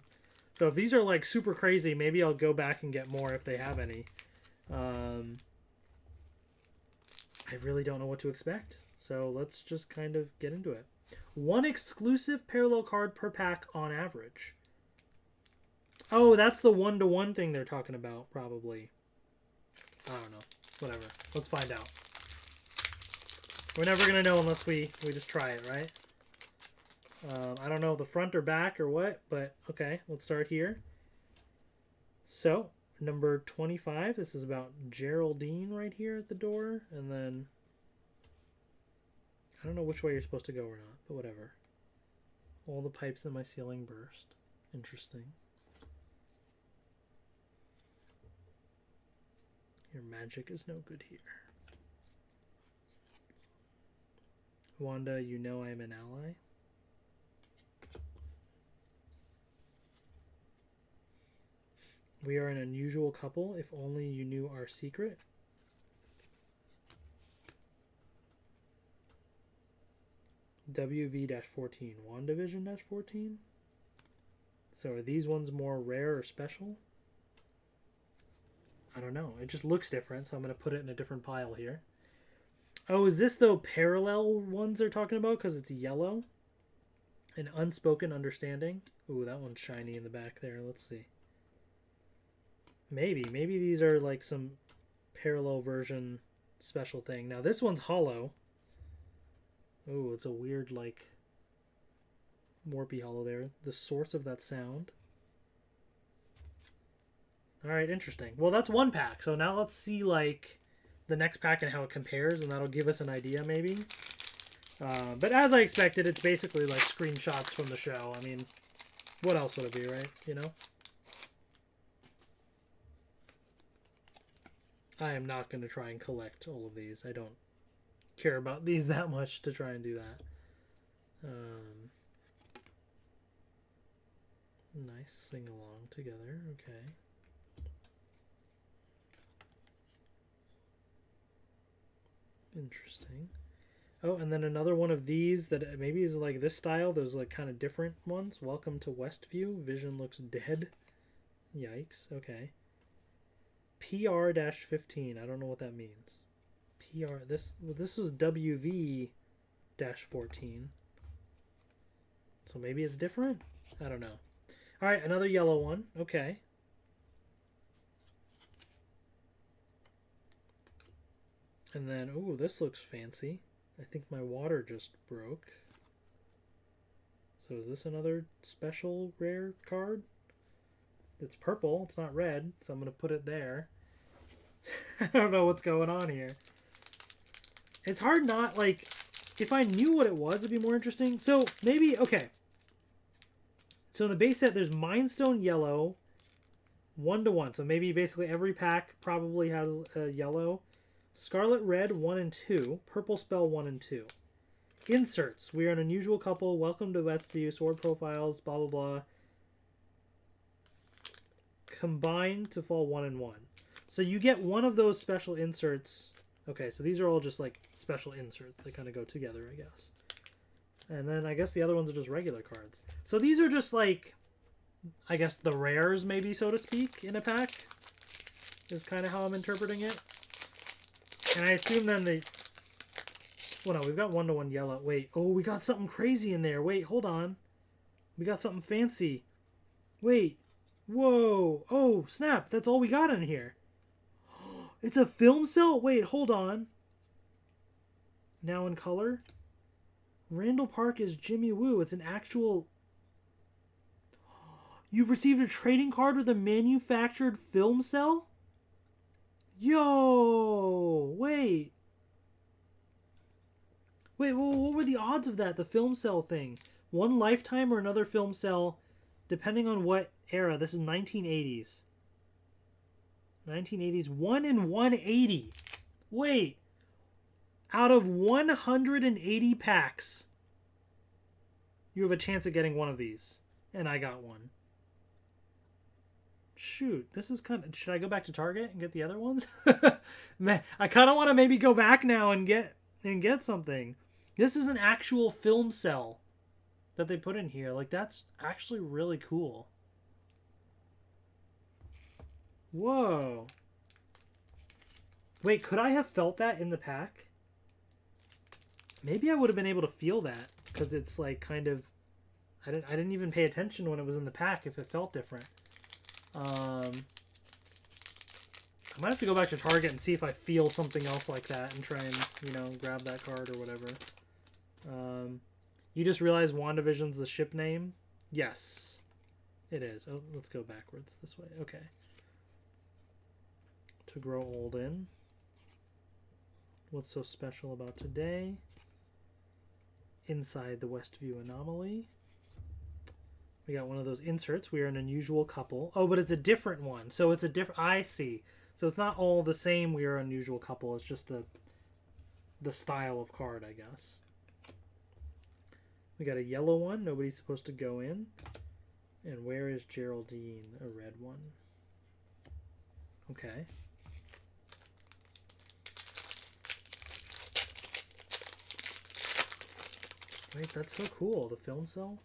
Speaker 1: if these are like super crazy, maybe I'll go back and get more if they have any. I really don't know what to expect, so let's just kind of get into it. 1 exclusive parallel card per pack on average. Oh, that's the 1/1 thing they're talking about, probably. I don't know. Whatever. Let's find out. We're never going to know unless we just try it, right? I don't know the front or back or what, but okay, let's start here. So, number 25, this is about Geraldine right here at the door, and then I don't know which way you're supposed to go or not, but whatever. All the pipes in my ceiling burst. Interesting. Your magic is no good here. Wanda, you know I am an ally. We are an unusual couple. If only you knew our secret. WV-14. WandaVision-14? So are these ones more rare or special? I don't know. It just looks different, so I'm going to put it in a different pile here. Oh, is this the parallel ones they're talking about? Because it's yellow. An unspoken understanding. Ooh, that one's shiny in the back there. Let's see. Maybe these are like some parallel version special thing. Now this one's hollow. Oh, it's a weird like warpy hollow there. The source of that sound. All right, interesting. Well, that's one pack. So now let's see like the next pack and how it compares, and that'll give us an idea maybe. But as I expected, it's basically like screenshots from the show. I mean, what else would it be, right? You know? I am not going to try and collect all of these. I don't care about these that much to try and do that. Nice sing-along together. Okay. Interesting. Oh, and then another one of these that maybe is like this style. Those like kind of different ones. Welcome to Westview. Vision looks dead. Yikes. Okay. PR-15. I don't know what that means. PR. This was WV-14. So maybe it's different? I don't know. All right, another yellow one. Okay. And then, ooh, this looks fancy. I think my water just broke. So is this another special rare card? It's purple. It's not red, so I'm going to put it there. I don't know what's going on here. It's hard not, like, if I knew what it was, it'd be more interesting. So maybe, okay. So in the base set, there's Mindstone Yellow, 1-to-1. So maybe basically every pack probably has a yellow. Scarlet Red, 1 and 2. Purple Spell, 1 and 2. Inserts. We are an unusual couple. Welcome to Westview. Sword profiles, blah, blah, blah. Combined to fall 1 and 1. So you get one of those special inserts. Okay, so these are all just like special inserts. They kind of go together, I guess. And then I guess the other ones are just regular cards. So these are just like, I guess the rares maybe, so to speak, in a pack. Is kind of how I'm interpreting it. And I assume then they... Well, no, we've got 1-to-1 yellow. Wait, oh, we got something crazy in there. Wait, hold on. We got something fancy. Wait. Whoa. Oh, snap. That's all we got in here. It's a film cell? Wait, hold on. Now in color. Randall Park is Jimmy Woo. It's an actual... You've received a trading card with a manufactured film cell? Yo! Wait. Wait, what were the odds of that? The film cell thing. One lifetime or another film cell, depending on what era. This is 1980s. 1980s. 1 in 180. Wait. Out of 180 packs, you have a chance of getting one of these. And I got one. Shoot, this is kind of... Should I go back to Target and get the other ones? Man, I kind of want to maybe go back now and get something. This is an actual film cell that they put in here. Like, that's actually really cool. Whoa. Wait, could I have felt that in the pack? Maybe I would have been able to feel that, because it's like kind of... I didn't even pay attention when it was in the pack if it felt different. I might have to go back to Target and see if I feel something else like that and try and, you know, grab that card or whatever. You just realized WandaVision's the ship name? Yes, it is. Oh, let's go backwards this way. Okay. To grow old in. What's so special about today? Inside the Westview anomaly. We got one of those inserts. We are an unusual couple. Oh, but it's a different one. So it's a different... I see. So it's not all the same We Are an Unusual Couple. It's just the style of card, I guess. We got a yellow one. Nobody's supposed to go in. And Where is Geraldine? A red one. Okay. Wait, that's so cool. The film cell?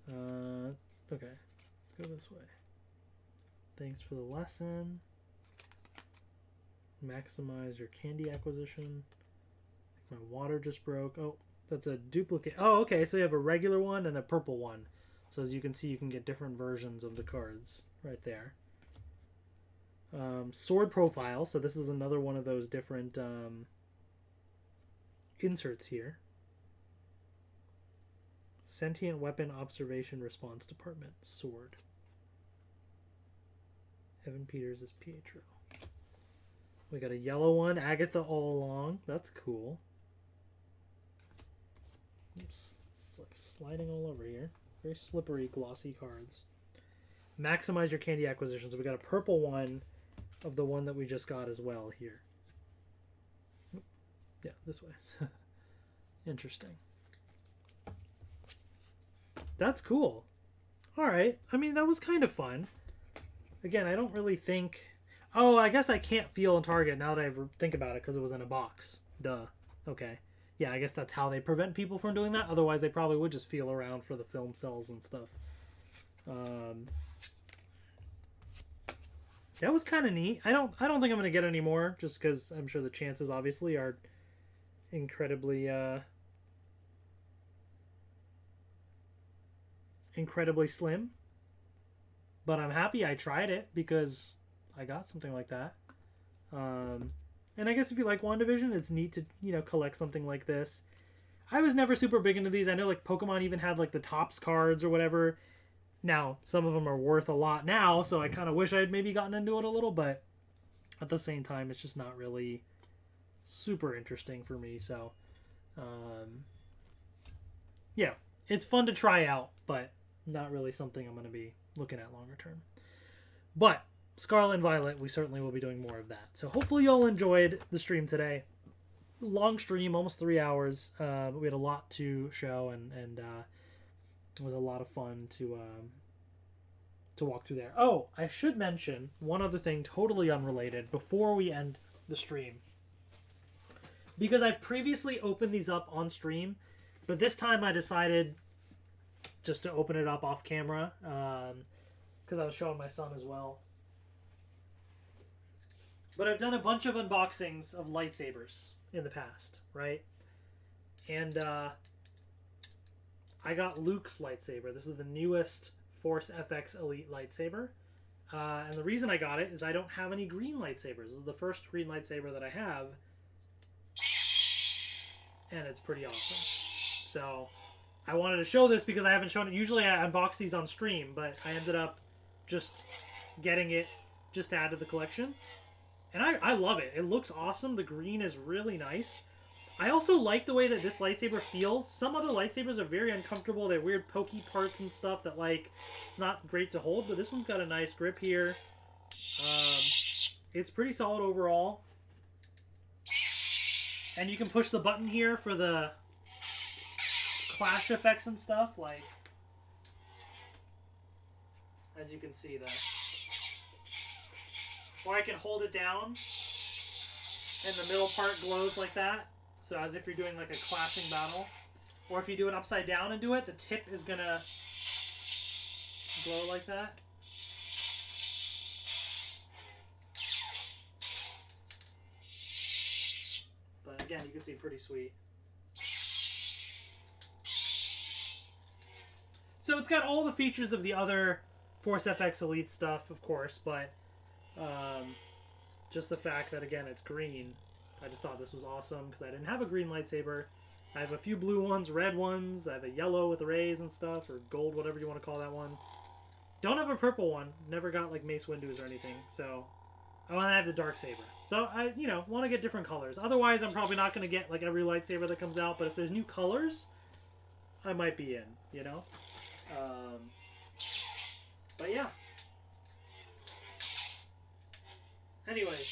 Speaker 1: Okay. Let's go this way. Thanks for the lesson. Maximize your candy acquisition. My water just broke. Oh, that's a duplicate. Oh, okay. So you have a regular one and a purple one. So as you can see, you can get different versions of the cards right there. Sword profile. So this is another one of those different inserts here. Sentient Weapon Observation Response Department. Sword. Evan Peters is Pietro. We got a yellow one, Agatha all along. That's cool. Oops, it's like sliding all over here. Very slippery, glossy cards. Maximize your candy acquisitions. We got a purple one of the one that we just got as well here. Yeah, this way. Interesting. That's cool. Alright. I mean, that was kind of fun. Again, I don't really think... Oh, I guess I can't feel in Target now that I think about it because it was in a box. Duh. Okay. Yeah, I guess that's how they prevent people from doing that. Otherwise, they probably would just feel around for the film cells and stuff. That was kind of neat. I don't think I'm going to get any more just because I'm sure the chances obviously are incredibly slim. But I'm happy I tried it because I got something like that. And I guess if you like WandaVision, it's neat to, you know, collect something like this. I was never super big into these. I know like Pokemon even had like the Topps cards or whatever. Now, some of them are worth a lot now, so I kind of wish I had maybe gotten into it a little, but at the same time, it's just not really super interesting for me. So, yeah, it's fun to try out, but not really something I'm going to be looking at longer term. But Scarlet and Violet, we certainly will be doing more of that. So hopefully you all enjoyed the stream today. Long stream, almost 3 hours. But we had a lot to show, and it was a lot of fun to walk through there. Oh, I should mention one other thing totally unrelated before we end the stream. Because I've previously opened these up on stream, but this time I decided just to open it up off camera because I was showing my son as well. But I've done a bunch of unboxings of lightsabers in the past, right? And I got Luke's lightsaber. This is the newest Force FX Elite lightsaber. And the reason I got it is I don't have any green lightsabers. This is the first green lightsaber that I have. And it's pretty awesome. So I wanted to show this because I haven't shown it. Usually I unbox these on stream, but I ended up just getting it just to add to the collection. And I love it. It looks awesome. The green is really nice. I also like the way that this lightsaber feels. Some other lightsabers are very uncomfortable. They're weird pokey parts and stuff that, like, it's not great to hold. But this one's got a nice grip here. It's pretty solid overall. And you can push the button here for the clash effects and stuff. Like, as you can see there. Or I can hold it down and the middle part glows like that. So as if you're doing like a clashing battle. Or if you do it upside down and do it, the tip is going to glow like that. But again, you can see pretty sweet. So it's got all the features of the other Force FX Elite stuff, of course, but just the fact that, again, it's green. I just thought this was awesome because I didn't have a green lightsaber. I have a few blue ones, red ones. I have a yellow with rays and stuff, or gold, whatever you want to call that one. Don't have a purple one. Never got, like, Mace Windu's or anything. So, oh, and I have the dark saber. So, I, you know, want to get different colors. Otherwise, I'm probably not going to get, like, every lightsaber that comes out. But if there's new colors, I might be in, you know? But, yeah. Anyways.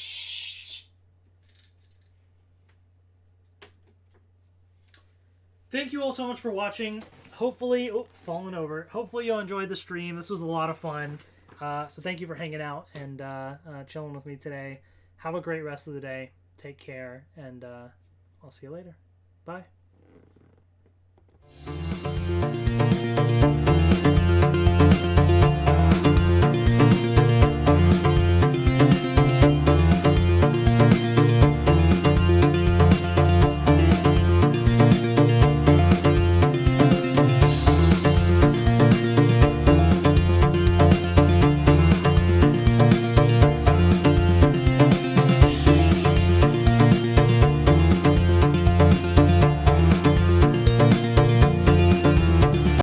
Speaker 1: Thank you all so much for watching. Hopefully, falling over. Hopefully you enjoyed the stream. This was a lot of fun. So thank you for hanging out and chilling with me today. Have a great rest of the day. Take care, and I'll see you later. Bye.